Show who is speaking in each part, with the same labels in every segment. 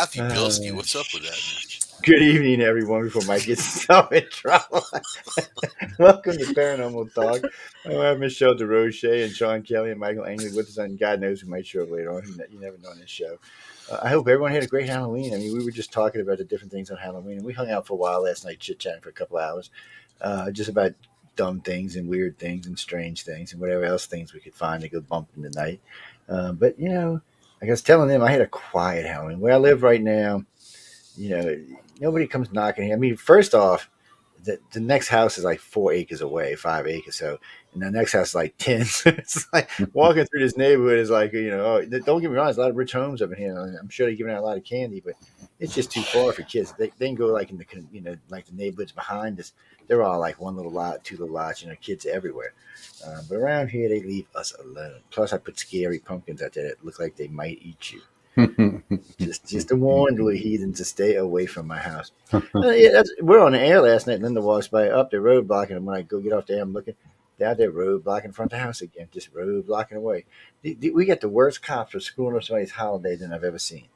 Speaker 1: Matthew Bilski, what's up with that, man?
Speaker 2: Good evening, everyone. Before Mike gets himself in trouble, welcome to Paranormal Talk. I have Michelle DeRoche and Sean Kelly and Michael Angley with us, and God knows who might show up later on. You never know on this show. I hope everyone had a great Halloween. I mean, we were just talking about the different things on Halloween, and we hung out for a while last night, chit-chatting for a couple hours, just about dumb things and weird things and strange things and whatever else things we could find to go bump in the night. But, I was telling them I had a quiet Halloween. Where I live right now, nobody comes knocking here. I mean, first off, the next house is like 4 acres away, 5 acres. So, and the next house is like 10. So it's like walking through this neighborhood is like, don't get me wrong, there's a lot of rich homes up in here. I'm sure they're giving out a lot of candy, but it's just too far for kids. They can go like in the, like the neighborhoods behind us. They're all like one little lot, two little lots, kids everywhere. But around here, they leave us alone. Plus, I put scary pumpkins out there that look like they might eat you. just to warn the heathens to stay away from my house. We're on the air last night. Linda walks by up the road blocking, and when I go get off there, I'm looking down there, road blocking in front of the house again, just road blocking away. We got the worst cops for screwing up somebody's holiday than I've ever seen.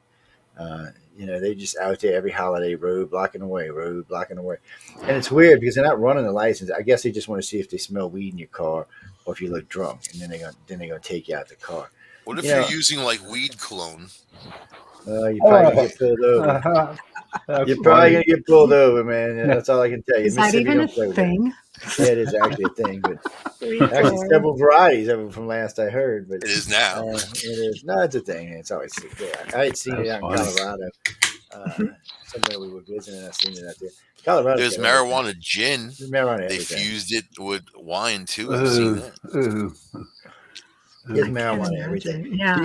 Speaker 2: They just out there every holiday, road blocking away. And it's weird because they're not running the license. I guess they just want to see if they smell weed in your car or if you look drunk, and then they're gonna take you out the car.
Speaker 1: What if you're using like weed cologne?
Speaker 2: You're probably gonna get pulled over. You're probably gonna get pulled over, man. That's all I can tell you.
Speaker 3: Is that even a thing?
Speaker 2: Yeah, it is actually a thing, but actually several varieties of it from last I heard. But
Speaker 1: it is now.
Speaker 2: It is. No, it's a thing. It's always there. I had seen it out in Colorado. Somewhere we were visiting, I seen it out there. Colorado.
Speaker 1: There's marijuana gin.
Speaker 2: There's marijuana.
Speaker 1: They
Speaker 2: everything.
Speaker 1: Fused it with wine too. I've seen that.
Speaker 2: There's marijuana, everything.
Speaker 3: Yeah.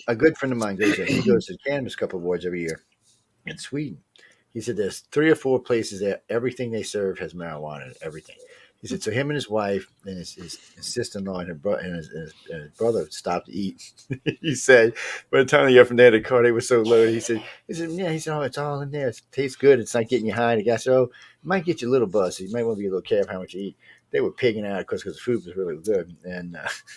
Speaker 2: A good friend of mine goes there. He goes to the Cannabis Cup Awards every year in Sweden. He said there's 3 or 4 places there. Everything they serve has marijuana in it, everything. He said, so him and his wife and his sister-in-law and his brother stopped to eat. He said, by the time they got from there, the car, they were so loaded. He said, oh, it's all in there. It tastes good. It's not getting you high. The guy said, oh, it might get you a little buzz. So you might want to be a little careful how much you eat. They were pigging out because the food was really good. And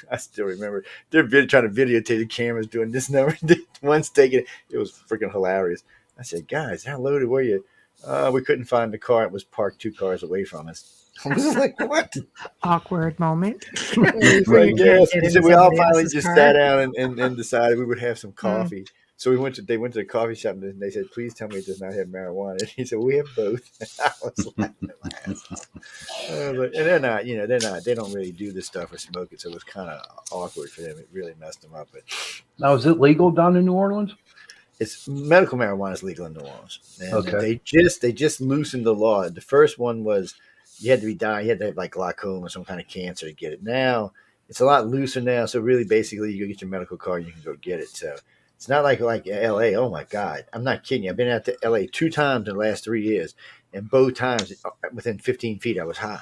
Speaker 2: I still remember they're trying to videotape the cameras doing this number. One's taking it. It was freaking hilarious. I said, guys, how loaded were you? We couldn't find the car. It was parked 2 cars away from us. I was like, what?
Speaker 3: Awkward moment.
Speaker 2: Like, yes. He said, we all finally just sat down and decided we would have some coffee. So they went to the coffee shop and they said, please tell me it does not have marijuana. And he said, we have both. I was laughing my ass off. And they're not, they don't really do this stuff or smoke it. So it was kind of awkward for them. It really messed them up. But
Speaker 4: now, is it legal down in New Orleans?
Speaker 2: It's medical marijuana is legal in New Orleans. And
Speaker 4: okay.
Speaker 2: They just loosened the law. The first one was you had to have like glaucoma or some kind of cancer to get it. Now it's a lot looser now. So really, basically, you go get your medical card and you can go get it. So it's not like L.A. Oh my God, I'm not kidding you. I've been out to L.A. 2 times in the last 3 years, and both times within 15 feet I was high.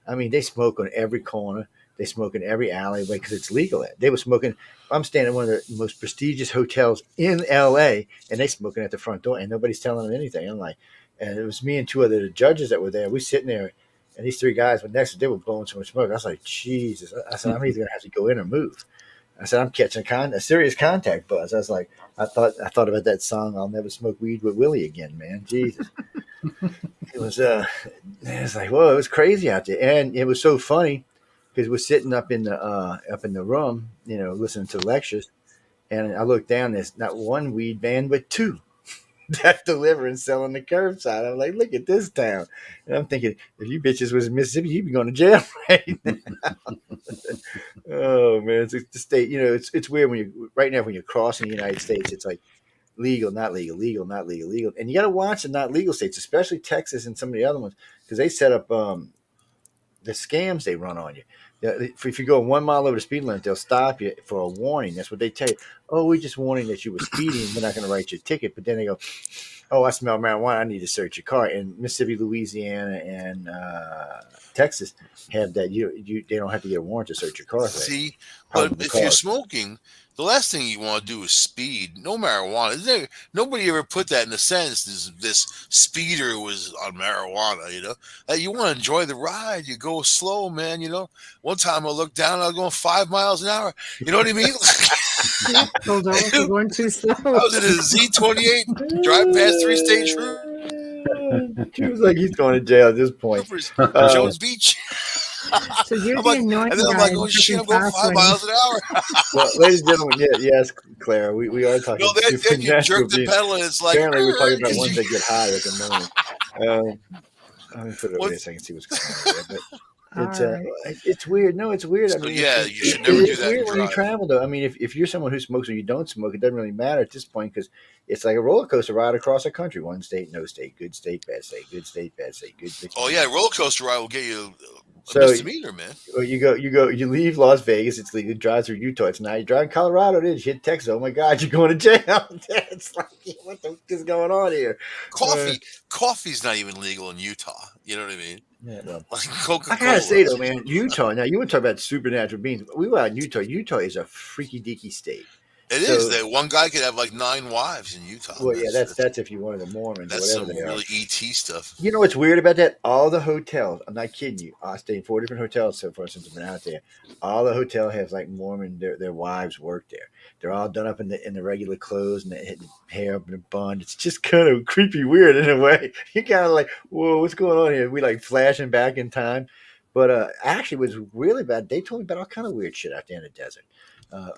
Speaker 2: I mean, they smoke on every corner. They smoke in every alleyway because it's legal. They were smoking. I'm staying at one of the most prestigious hotels in L.A. and they smoking at the front door, and nobody's telling them anything. I'm like, and it was me and 2 other judges that were there. We sitting there, and these 3 guys were next to. They were blowing so much smoke. I was like, Jesus. I said, I'm either gonna have to go in or move. I said, I'm catching a serious contact buzz. I was like, I thought about that song, I'll Never Smoke Weed with Willie Again, man. Jesus. It was like, whoa, it was crazy out there. And it was so funny because we're sitting up in the room, listening to lectures. And I looked down, there's not 1 weed van, but 2 that deliver and sell on the curbside. I'm like, look at this town. And I'm thinking, if you bitches was in Mississippi, you'd be going to jail right now. Oh man, it's the state. It's weird when you're crossing the United States. It's like legal, not legal, legal, not legal, legal, and you got to watch the not legal states, especially Texas and some of the other ones, because they set up the scams they run on you. If you go 1 mile over the speed limit, they'll stop you for a warning. That's what they tell you. Oh, we're just warning that you were speeding. We're not going to write you a ticket. But then they go, oh, I smell marijuana. I need to search your car. And Mississippi, Louisiana, and Texas have that. They don't have to get a warrant to search your car.
Speaker 1: See, But
Speaker 2: probable
Speaker 1: if you're
Speaker 2: cause.
Speaker 1: smoking, the last thing you want to do is speed. No marijuana. Nobody ever put that in a sentence. This speeder was on marijuana. That you want to enjoy the ride. You go slow, man. One time I looked down. I was going 5 miles an hour. You know what I mean?
Speaker 3: Pulled over for going too slow.
Speaker 1: I was in a Z28 driving past three state
Speaker 2: Seems like he's going to jail at this point.
Speaker 1: troopers,
Speaker 2: Uh,
Speaker 1: Jones Beach.
Speaker 3: So you're
Speaker 1: I'm
Speaker 3: the
Speaker 1: like,
Speaker 3: annoying
Speaker 1: and then I'm
Speaker 3: guy
Speaker 1: like, oh
Speaker 3: in
Speaker 1: shit,
Speaker 3: freaking
Speaker 1: I'm going
Speaker 3: fast
Speaker 1: 5 miles
Speaker 3: lane.
Speaker 1: an hour.
Speaker 2: well, ladies and gentlemen, yes, Claire, we are talking
Speaker 1: Then you
Speaker 2: supernatural
Speaker 1: jerk the
Speaker 2: beings.
Speaker 1: pedal, and it's like,
Speaker 2: Apparently, we're talking about
Speaker 1: 'cause
Speaker 2: ones
Speaker 1: you,
Speaker 2: that get high at the moment. Let me put it over
Speaker 1: what?
Speaker 2: there so I can see what's going on over there. But
Speaker 3: All right.
Speaker 2: it's weird. No, it's weird. I
Speaker 1: So
Speaker 2: mean,
Speaker 1: yeah, you should never do
Speaker 2: it's
Speaker 1: that
Speaker 2: weird
Speaker 1: and
Speaker 2: when you
Speaker 1: drive.
Speaker 2: travel, though. I mean, if you're someone who smokes or you don't smoke, it doesn't really matter at this point because it's like a roller coaster ride across the country. One state, no state, good state, bad state, good state, bad state, good state.
Speaker 1: Oh yeah, roller coaster ride will get you a
Speaker 2: So
Speaker 1: misdemeanor, man.
Speaker 2: well, you leave Las Vegas. It's legal. You drive through Utah. It's not. You drive in Colorado. It is. You hit Texas. Oh my God, you're going to jail. It's like what the fuck is going on here?
Speaker 1: Coffee's not even legal in Utah. You know what I mean?
Speaker 2: Yeah, well,
Speaker 1: Like
Speaker 2: I
Speaker 1: Coca-Cola.
Speaker 2: gotta say though, man, Utah. Now you want to talk about supernatural beings? We were out in Utah. Utah is a freaky deaky state.
Speaker 1: It
Speaker 2: So,
Speaker 1: is that one guy could have like 9 wives in Utah.
Speaker 2: well, yeah, that's if you're one of the Mormons or
Speaker 1: that's
Speaker 2: whatever
Speaker 1: some
Speaker 2: they are.
Speaker 1: really ET stuff.
Speaker 2: You know what's weird about that? All the hotels. I'm not kidding you. I stayed in 4 different hotels so far since I've been out there. All the hotel has like Mormon. Their wives work there. They're all done up in the regular clothes and they had hair up in a bun. It's just kind of creepy, weird in a way. You kind of like, whoa, what's going on here? We like flashing back in time. But actually, it was really bad. They told me about all kind of weird shit out there in the desert.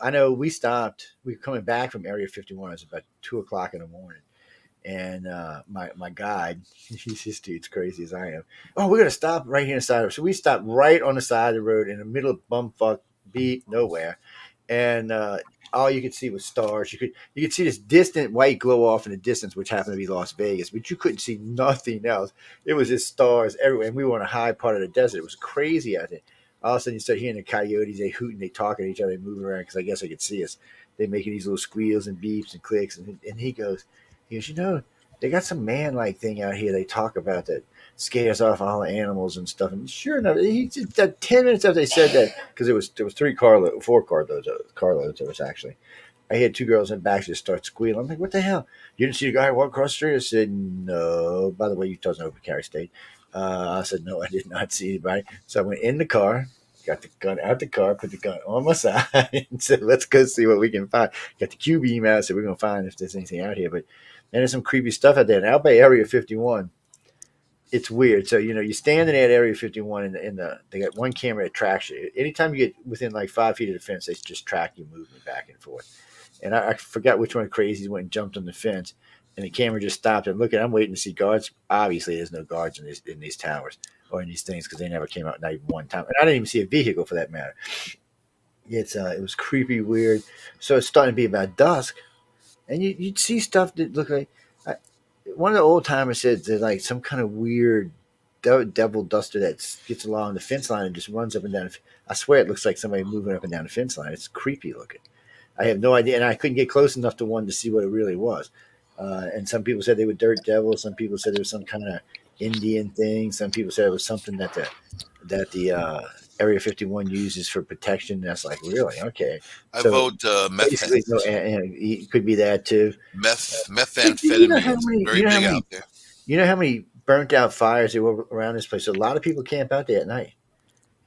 Speaker 2: I know we stopped. We were coming back from Area 51. It was about 2 o'clock in the morning. And my guide, this dude's crazy as I am. Oh, we're gonna stop right here on the side of the road. So we stopped right on the side of the road in the middle of bumfuck beat nowhere, and all you could see was stars. You could see this distant white glow off in the distance, which happened to be Las Vegas, but you couldn't see nothing else. It was just stars everywhere, and we were in a high part of the desert. It was crazy out there. All of a sudden, you start hearing the coyotes. They hoot and they talk at each other. They move around because I guess they could see us. They making these little squeals and beeps and clicks, and he goes, they got some man-like thing out here they talk about that scares off all the animals and stuff. And sure enough, he just 10 minutes after they said that, because there was 4 carloads of us actually. I had 2 girls in the back just start squealing. I'm like, what the hell? You didn't see the guy walk across the street? I said, no. By the way, Utah's an open carry state. I said, no, I did not see anybody. So I went in the car, got the gun out the car, put the gun on my side, and said, let's go see what we can find. Got the Q beam out, said, we're going to find if there's anything out here. But man, there's some creepy stuff out there. And out by Area 51, it's weird. So, you're standing at Area 51 they got one camera that tracks you. Anytime you get within like 5 feet of the fence, they just track you movement back and forth. And I forgot which one of the crazies went and jumped on the fence, and the camera just stopped and looked. I'm waiting to see guards. Obviously, there's no guards in these towers or in these things because they never came out not even one time. And I didn't even see a vehicle for that matter. It was creepy, weird. So it's starting to be about dusk, and you'd see stuff that looked like. One of the old timers said there's like some kind of weird devil duster that gets along the fence line and just runs up and down. I swear it looks like somebody moving up and down the fence line. It's creepy looking. I have no idea, and I couldn't get close enough to one to see what it really was. And some people said they were dirt devils. Some people said it was some kind of Indian thing. Some people said it was something that the Area 51 uses for protection. That's like, really? Okay.
Speaker 1: I
Speaker 2: So
Speaker 1: vote meth
Speaker 2: basically,
Speaker 1: heads.
Speaker 2: it could be that too.
Speaker 1: Methamphetamine is very big out there.
Speaker 2: You know how many burnt out fires there were around this place? So a lot of people camp out there at night,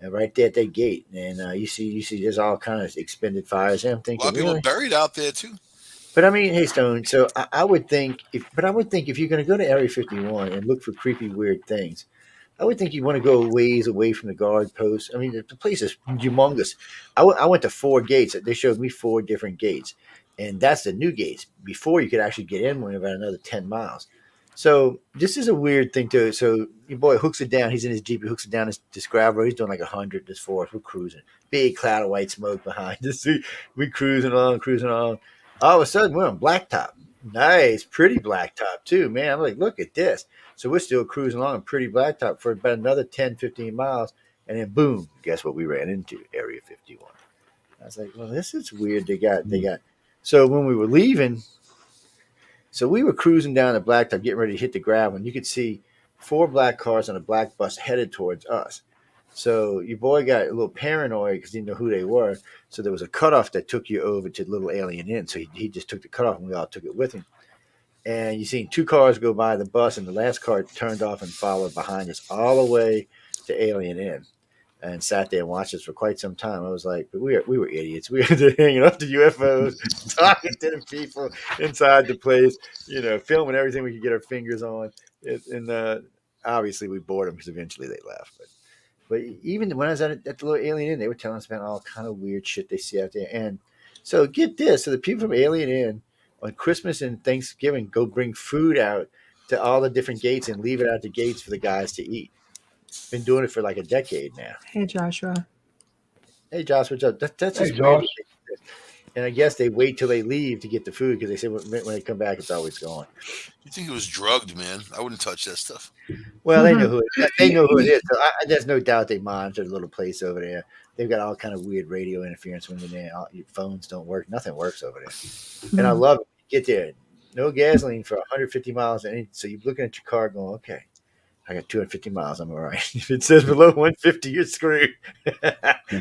Speaker 2: right there at that gate, and you see, there's all kind of expended fires. And I'm
Speaker 1: A
Speaker 2: thinking,
Speaker 1: lot of people
Speaker 2: really?
Speaker 1: buried out there too.
Speaker 2: But I mean, hey Stone. So I would think, if you're going to go to Area 51 and look for creepy, weird things, I would think you want to go a ways away from the guard post. I mean, the place is humongous. I went to 4 gates. They showed me 4 different gates, and that's the new gates. Before you could actually get in one about another 10 miles. So this is a weird thing too. So your boy hooks it down. He's in his Jeep. He hooks it down this gravel road. He's doing like 100 this forest. We're cruising. Big cloud of white smoke behind us. We cruising on. All of a sudden, we're on blacktop. Nice, pretty blacktop too, man. I'm like, look at this. So we're still cruising along on pretty blacktop for about another 10, 15 miles. And then boom, guess what we ran into? Area 51. I was like, well, this is weird. They got. So when we were leaving, so we were cruising down the blacktop, getting ready to hit the gravel, and you could see 4 black cars on a black bus headed towards us. So your boy got a little paranoid because he didn't know who they were. So there was a cutoff that took you over to the little alien inn. So he just took the cutoff, and we all took it with him. And you seen two cars go by the bus, and the last car turned off and followed behind us all the way to Alien Inn, and sat there and watched us for quite some time. I was like, but we were idiots. We were hanging up the UFOs, talking to the people inside the place, filming everything we could get our fingers on. And obviously we bored them because eventually they left. But even when I was at the little Alien Inn, they were telling us about all kind of weird shit they see out there. And so get this: so the people from Alien Inn on Christmas and Thanksgiving go bring food out to all the different gates and leave it out the gates for the guys to eat. Been doing it for like a decade now.
Speaker 3: Hey, Joshua.
Speaker 2: Hey, Josh, what's up? That's
Speaker 4: Hey,
Speaker 2: just weird.
Speaker 4: Josh.
Speaker 2: And I guess they wait till they leave to get the food because they say when they come back, it's always gone.
Speaker 1: You think it was drugged, man? I wouldn't touch that stuff.
Speaker 2: Well, they know who it is. So there's no doubt they monitor the little place over there. They've got all kind of weird radio interference when you're there. Your phones don't work. Nothing works over there. And I love it. You get there, no gasoline for 150 miles. And so you're looking at your car going, okay, I got 250 miles. I'm all right. If it says below 150, you're screwed.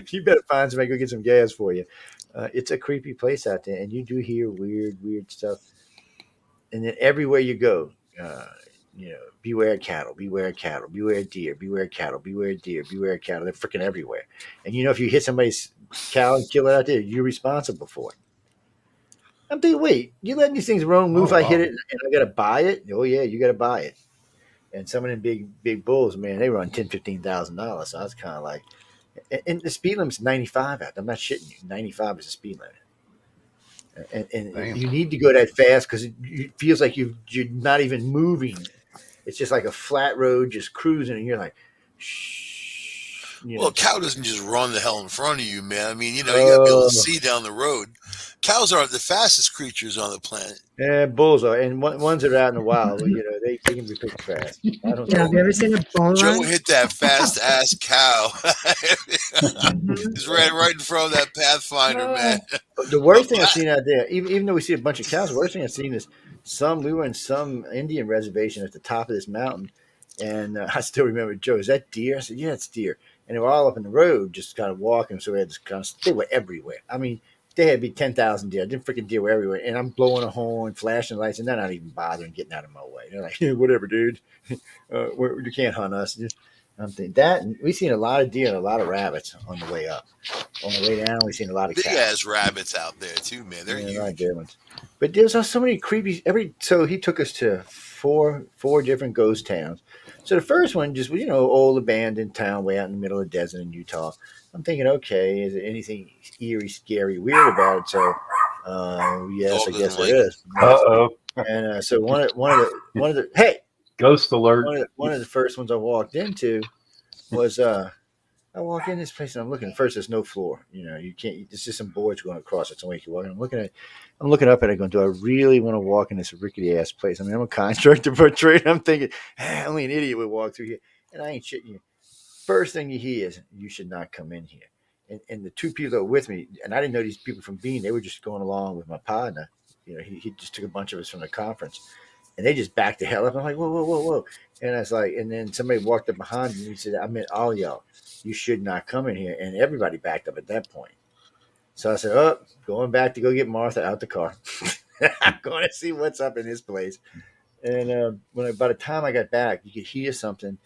Speaker 2: You better find somebody to go get some gas for you. It's a creepy place out there, and you do hear weird stuff. And then everywhere you go, beware cattle, beware cattle, beware deer, beware cattle, beware deer, beware cattle. They're freaking everywhere. And if you hit somebody's cow and kill it out there, you're responsible for it. I'm thinking, wait, you letting these things roam? Move, I hit it, and I got to buy it? Oh, yeah, you got to buy it. And some of them big bulls, man, they run $10,000-$15,000. So I was kind of like, and the speed limit's 95 out. I'm not shitting you. 95 is the speed limit. And you need to go that fast because it feels like you're not even moving. It's just like a flat road, just cruising, and you're like, shh.
Speaker 1: Well, a cow doesn't just run the hell in front of you, man. I mean, you got to be able to see down the road. Cows aren't the fastest creatures on the planet.
Speaker 2: Yeah, bulls are, and ones that are out in the wild, they can be pretty fast.
Speaker 3: Have you ever seen a bull
Speaker 1: Joe
Speaker 3: run?
Speaker 1: hit that fast ass cow. He's right in front of that Pathfinder, man.
Speaker 2: The worst thing I've seen out there, even though we see a bunch of cows, the worst thing I've seen is we were in some Indian reservation at the top of this mountain, and I still remember, Joe, is that deer? I said, yeah, it's deer. And they were all up in the road, just kind of walking, so we had this they were everywhere. I mean, they had to be 10,000 deer. Them freaking deer were everywhere. And I'm blowing a horn, flashing lights, and they're not even bothering getting out of my way. They're like, yeah, whatever, dude. You can't hunt us. I'm thinking that. And we've seen a lot of deer and a lot of rabbits on the way up. On the way down, we've seen a lot of
Speaker 1: big
Speaker 2: cows.
Speaker 1: ass rabbits out there, too, man. They're huge.
Speaker 2: A lot of good ones. But there's so many creepy. So he took us to four different ghost towns. So the first one just was, old abandoned town way out in the middle of the desert in Utah. I'm thinking, okay, is there anything eerie, scary, weird about it? So, yes, I guess there is. And so one of the hey,
Speaker 4: ghost alert.
Speaker 2: One of the first ones I walked into was I walk in this place and I'm looking. First, there's no floor. You can't. It's just some boards going across it. So when you walk, I'm looking up at it, going, do I really want to walk in this rickety ass place? I mean, I'm a contractor for a trade. I'm thinking, only an idiot would walk through here, and I ain't shitting you. First thing you hear is, you should not come in here. And the two people that were with me, and I didn't know these people from Bean, they were just going along with my partner. He just took a bunch of us from the conference, and they just backed the hell up. I'm like, whoa. And I was like, and then somebody walked up behind me and he said, I meant all y'all, you should not come in here. And everybody backed up at that point. So I said, going back to go get Martha out the car. I'm going to see what's up in this place. And by the time I got back, you could hear something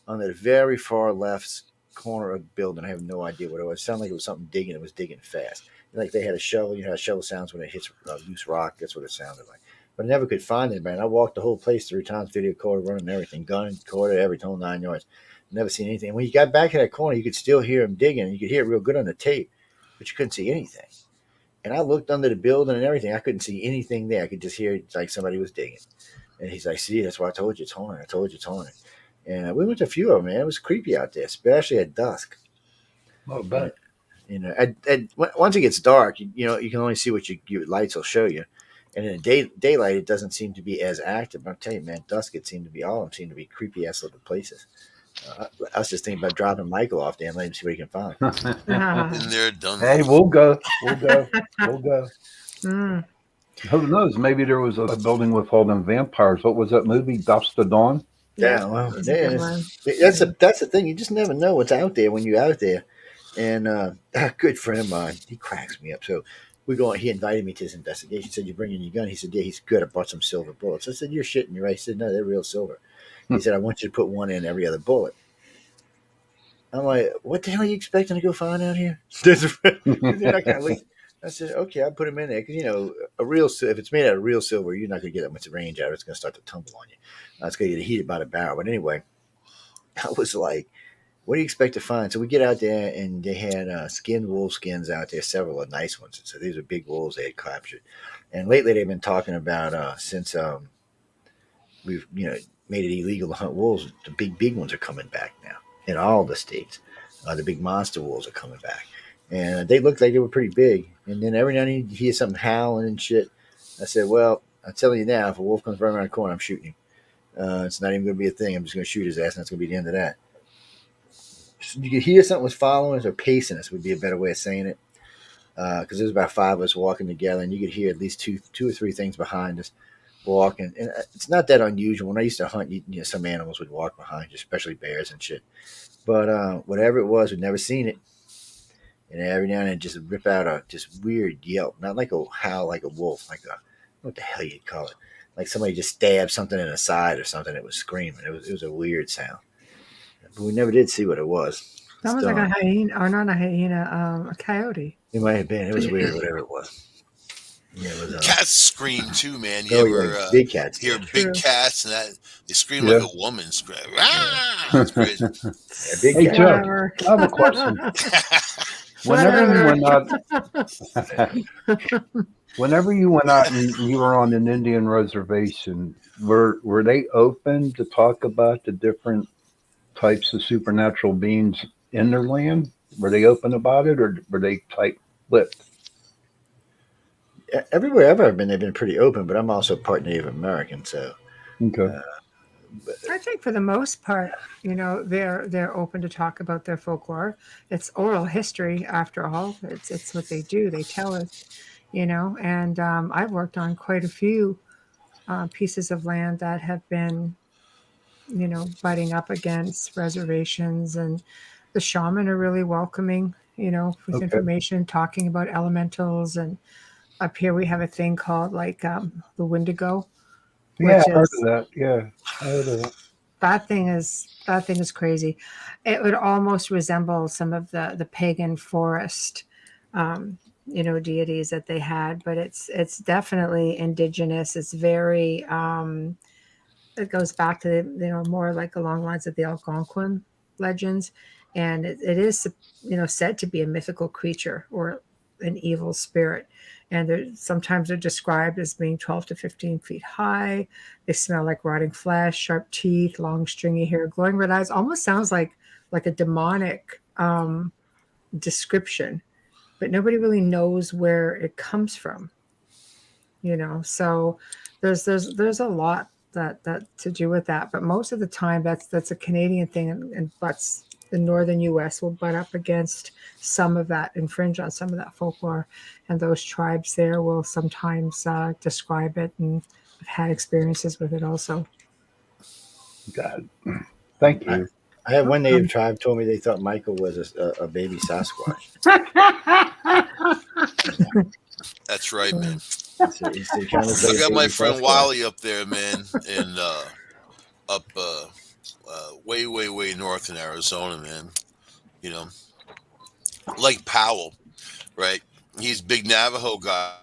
Speaker 2: on the very far left corner of the building. I have no idea what it was. It sounded like it was something digging. It was digging fast. Like they had a shovel. You know how a shovel sounds when it hits loose rock? That's what it sounded like. But I never could find anybody. I walked the whole place 3 times, video recorder, running everything, gun, recorder, everything, whole 9 yards. Never seen anything. And when you got back to that corner, you could still hear him digging. And you could hear it real good on the tape, but you couldn't see anything. And I looked under the building and everything. I couldn't see anything there. I could just hear it like somebody was digging. And he's like, see, that's why I told you it's haunted. I told you it's haunted. And we went to a few of them, man. It was creepy out there, especially at dusk.
Speaker 4: Oh, bet.
Speaker 2: Once it gets dark, you can only see what your lights will show you. And in the daylight, it doesn't seem to be as active. But I'll tell you, man, dusk, all of them seem to be creepy ass little places. I was just thinking about dropping Michael off there and let him see what he can find.
Speaker 1: And they're done.
Speaker 4: Hey, we'll go.
Speaker 3: Mm.
Speaker 4: Who knows? Maybe there was a building with all them vampires. What was that movie, Dusk to Dawn?
Speaker 3: Yep,
Speaker 2: Yeah, well,
Speaker 3: it's a
Speaker 2: yeah,
Speaker 3: good one.
Speaker 2: that's the thing. You just never know what's out there when you're out there. And a good friend of mine, he cracks me up. So we go. He invited me to his investigation. He said, "You bringing your gun?" He said, "Yeah." He's good. I bought some silver bullets. I said, "You're shitting me, right?" He said, "No, they're real silver." He said, "I want you to put one in every other bullet." I'm like, "What the hell are you expecting to go find out here?" They're not gonna leave. I said, "Okay, I'll put them in there because if it's made out of real silver, you're not gonna get that much range out of it. It's gonna start to tumble on you. It's gonna get heated by the barrel." But anyway, I was like, what do you expect to find? So we get out there, and they had skinned wolf skins out there, several of nice ones. So these are big wolves they had captured. And lately, they've been talking about since we've made it illegal to hunt wolves, the big ones are coming back now in all the states. The big monster wolves are coming back, and they looked like they were pretty big. And then every now and then you hear something howling and shit. I said, "Well, I'm telling you now, if a wolf comes right around the corner, I'm shooting him. It's not even going to be a thing. I'm just going to shoot his ass, and that's going to be the end of that." You could hear something was following us or pacing us would be a better way of saying it, because there's about five of us walking together, and you could hear at least two or three things behind us walking. And it's not that unusual. When I used to hunt, some animals would walk behind you, especially bears and shit. But whatever it was, we'd never seen it, and every now and then just rip out a just weird yelp, not like a howl like a wolf, like a what the hell you'd call it, like somebody just stabbed something in the side or something. It was screaming. It was a weird sound, but we never did see what it was.
Speaker 3: It's almost like
Speaker 2: Still,
Speaker 3: a hyena, or not a hyena, a coyote.
Speaker 2: it might have been. It was weird, whatever it was. Yeah, it was.
Speaker 1: Cats scream too, man. You
Speaker 2: Oh yeah,
Speaker 1: ever
Speaker 2: big cats
Speaker 1: hear
Speaker 2: did.
Speaker 1: big
Speaker 3: True.
Speaker 1: cats and that they scream like
Speaker 4: Yeah.
Speaker 1: a woman scream?
Speaker 2: Yeah,
Speaker 1: Ah, it's crazy.
Speaker 2: yeah, big
Speaker 4: Hey,
Speaker 2: cats.
Speaker 4: Joe,
Speaker 3: Whatever.
Speaker 4: I have a question. Whenever you
Speaker 3: Whatever.
Speaker 4: went out, whenever you went out and you were on an Indian reservation, were they open to talk about the different types of supernatural beings in their land? Were they open about it, or were they tight-lipped?
Speaker 2: Everywhere I've ever been, they've been pretty open. But I'm also part Native American, so.
Speaker 4: Okay.
Speaker 2: Uh, but,
Speaker 3: I think for the most part, they're open to talk about their folklore. It's oral history after all. It's what they do. They tell us, And I've worked on quite a few pieces of land that have been, butting up against reservations, and the shaman are really welcoming, with
Speaker 4: Okay.
Speaker 3: information, talking about elementals. And up here we have a thing called like the Wendigo,
Speaker 4: Yeah,
Speaker 3: which
Speaker 4: I heard of
Speaker 3: is
Speaker 4: that. Yeah, I heard of that.
Speaker 3: that thing is crazy. It would almost resemble some of the pagan forest, um, deities that they had, but it's definitely indigenous. It's very it goes back to more like along the lines of the Algonquin legends, and it is said to be a mythical creature or an evil spirit. And sometimes they're described as being 12 to 15 feet high. They smell like rotting flesh, sharp teeth, long stringy hair, glowing red eyes. Almost sounds like a demonic description, but nobody really knows where it comes from. So there's a lot that to do with that, but most of the time that's a Canadian thing, and butts the northern US will butt up against some of that, infringe on some of that folklore, and those tribes there will sometimes describe it, and I've had experiences with it also.
Speaker 4: God, thank
Speaker 2: I,
Speaker 4: you.
Speaker 2: I had one native
Speaker 3: Um,
Speaker 2: tribe told me they thought Michael was a baby Sasquatch.
Speaker 1: That's right, man.
Speaker 2: He kind of looks
Speaker 1: I
Speaker 2: like a
Speaker 1: got my
Speaker 2: baby
Speaker 1: friend
Speaker 2: Sasquatch.
Speaker 1: Wally up there, man, in up way way north in Arizona, man. You know, like Powell, right? He's a big Navajo guy,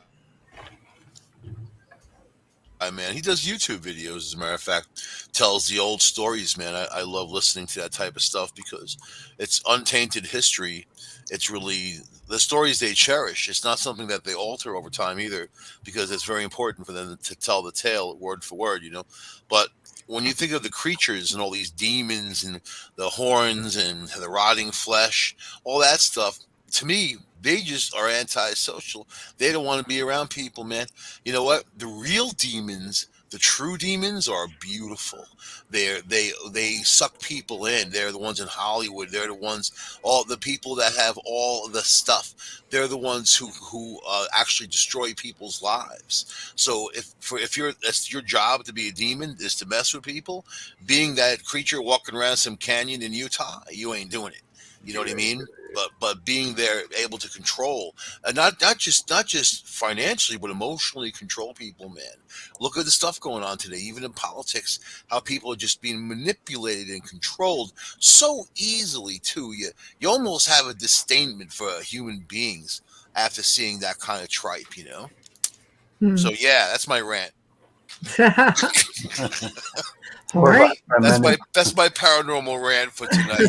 Speaker 1: man. He does YouTube videos, as a matter of fact, tells the old stories, man. I love listening to that type of stuff because it's untainted history. It's really the stories they cherish. It's not something that they alter over time either, because it's very important for them to tell the tale word for word, But when you think of the creatures and all these demons and the horns and the rotting flesh, all that stuff, to me, they just are antisocial. They don't want to be around people, man. You know what? The real demons The true demons are beautiful. They suck people in. They're the ones in Hollywood. They're the ones, all the people that have all the stuff. They're the ones who actually destroy people's lives. So if you're that's your job to be a demon is to mess with people, being that creature walking around some canyon in Utah, you ain't doing it. You know what I mean? But being there, able to control, and not just financially, but emotionally control people, man. Look at the stuff going on today, even in politics, how people are just being manipulated and controlled so easily too. You almost have a disdainment for human beings after seeing that kind of tripe, you know.
Speaker 3: Hmm.
Speaker 1: So yeah, that's my rant.
Speaker 3: All
Speaker 4: We're about
Speaker 3: right.
Speaker 4: 10 minutes.
Speaker 1: That's my paranormal rant for tonight.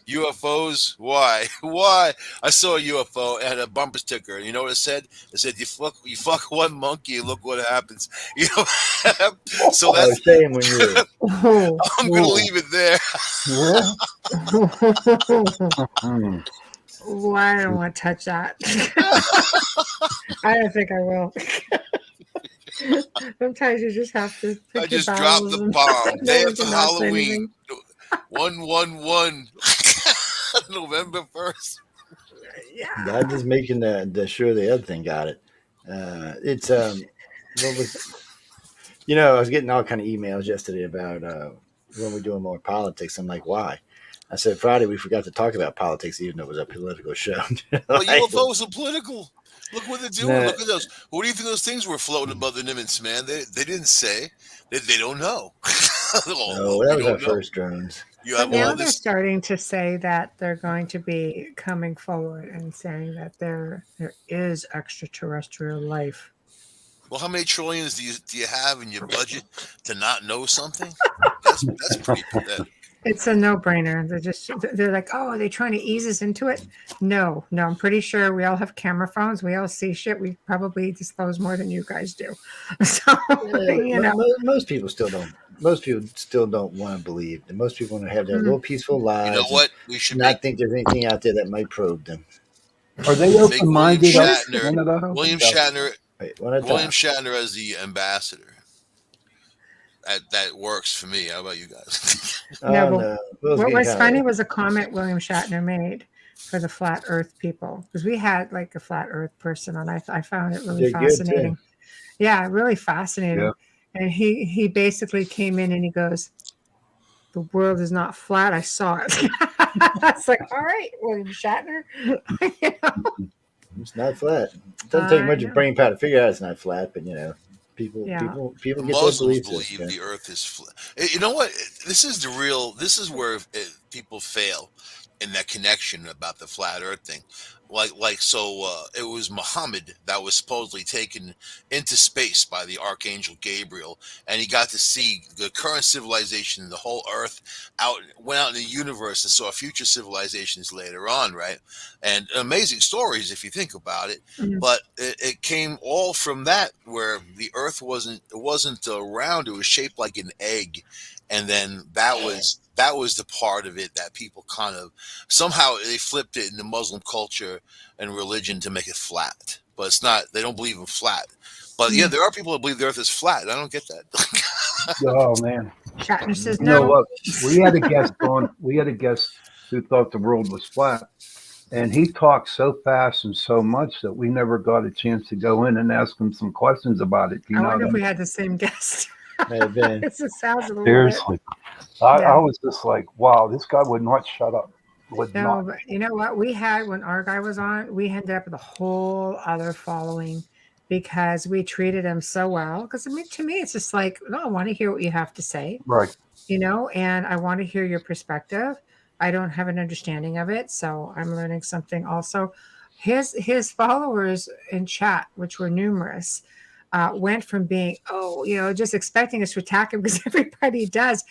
Speaker 1: UFOs? Why? Why? I saw a UFO and a bumper sticker. And you know what it said? It said you fuck one monkey and look what happens. You know. So
Speaker 2: Oh,
Speaker 1: that's
Speaker 2: shame on you.
Speaker 3: Oh.
Speaker 1: I'm gonna leave it there.
Speaker 4: Yeah.
Speaker 3: Well,
Speaker 4: Hmm.
Speaker 3: I don't want to touch that. I don't think I will. Sometimes you just have to
Speaker 1: I
Speaker 3: pick your
Speaker 1: just dropped
Speaker 3: battles
Speaker 1: the
Speaker 3: and
Speaker 1: bomb.
Speaker 3: know
Speaker 1: Day
Speaker 3: when
Speaker 1: after
Speaker 3: to not say
Speaker 1: Halloween.
Speaker 3: anything.
Speaker 1: 111. November 1st.
Speaker 3: Yeah.
Speaker 2: I'm just making the sure the other thing got it. It's what was I was getting all kind of emails yesterday about when we're doing more politics. I'm like, why? I said Friday we forgot to talk about politics, even though it was a political show.
Speaker 1: But
Speaker 2: Like,
Speaker 1: UFOs are political. Look what they're doing.
Speaker 2: nah,
Speaker 1: Look at those. What do you think those things were floating above the Nimitz, man? They didn't say. They don't know. Oh,
Speaker 2: no,
Speaker 1: well,
Speaker 2: that
Speaker 1: we
Speaker 2: was our
Speaker 1: don't know.
Speaker 2: first drones.
Speaker 1: You
Speaker 3: But
Speaker 1: have all
Speaker 3: now they're
Speaker 1: this.
Speaker 3: starting to say that they're going to be coming forward and saying that there is extraterrestrial life.
Speaker 1: Well, how many trillions do you have in your budget to not know something? That's pretty pathetic.
Speaker 3: It's a no-brainer. They're like, oh, are they trying to ease us into it? No, no. I'm pretty sure we all have camera phones. We all see shit. We probably disclose more than you guys do. So
Speaker 2: Yeah, but
Speaker 3: you know,
Speaker 2: most people still don't. Most people still don't want to believe. And most people want to have their
Speaker 3: mm,
Speaker 2: little peaceful
Speaker 1: You know
Speaker 2: lives and
Speaker 1: what? We should
Speaker 2: not think there's anything out there that might probe them.
Speaker 4: Are they
Speaker 1: make
Speaker 4: open
Speaker 1: William
Speaker 4: minded
Speaker 3: what
Speaker 4: up
Speaker 3: is
Speaker 4: in
Speaker 1: Shatner
Speaker 4: Canada?
Speaker 3: open?
Speaker 1: William Shatner
Speaker 2: Wait, one at a
Speaker 1: William
Speaker 2: time.
Speaker 1: Shatner as the ambassador. That works for me. How about you guys?
Speaker 3: No,
Speaker 2: Oh
Speaker 3: but
Speaker 2: no, Will's
Speaker 3: what
Speaker 2: getting
Speaker 3: was
Speaker 2: kind of
Speaker 3: funny
Speaker 2: old.
Speaker 3: was a comment William Shatner made for the flat Earth people because we had like a flat Earth person on. I found it really
Speaker 2: They're good too.
Speaker 3: fascinating. Yeah, really
Speaker 4: Yeah.
Speaker 3: fascinating. And he basically came in and he goes, "The world is not flat. I saw it." It's like, all right, William Shatner. You know,
Speaker 2: It's not flat. It doesn't take
Speaker 3: I
Speaker 2: much of
Speaker 3: know.
Speaker 2: brain power to figure out it's not flat, but people
Speaker 3: Yeah.
Speaker 2: people get their
Speaker 1: Muslims
Speaker 2: belief
Speaker 1: believe
Speaker 2: system.
Speaker 1: the Earth is flat. You know what? This is the real. This is where people fail in that connection about the flat Earth thing. It was Muhammad that was supposedly taken into space by the Archangel Gabriel, and he got to see the current civilization, the whole Earth, went out in the universe and saw future civilizations later on, right? And amazing stories if you think about it.
Speaker 3: Mhm.
Speaker 1: But it came all from that, where the Earth wasn't round; it was shaped like an egg, and then that was the part of it that people kind of somehow they flipped it in the Muslim culture and religion to make it flat. But it's not. They don't believe in flat. But yeah,
Speaker 3: Mm.
Speaker 1: there are people that believe the Earth is flat. I don't get that.
Speaker 4: Oh man.
Speaker 3: Shatner says
Speaker 4: You know
Speaker 3: no.
Speaker 4: what? We had a guest on. We had a guest who thought the world was flat, and he talked so fast and so much that we never got a chance to go in and ask him some questions about it. Do you
Speaker 3: I
Speaker 4: know
Speaker 3: wonder if
Speaker 4: that?
Speaker 3: we had the same guest.
Speaker 2: May have been.
Speaker 3: It sounds a little bit.
Speaker 4: Seriously, I
Speaker 3: Yeah.
Speaker 4: was just like, wow, this guy would not shut up. Would
Speaker 3: No,
Speaker 4: not.
Speaker 3: but you know what? We had when our guy was on, we ended up with a whole other following because we treated him so well. Because I mean, to me, it's just like, no, I want to hear what you have to say,
Speaker 4: Right.
Speaker 3: and I want to hear your perspective. I don't have an understanding of it, so I'm learning something also. His followers in chat, which were numerous, went from being, oh, just expecting us to attack him because everybody does,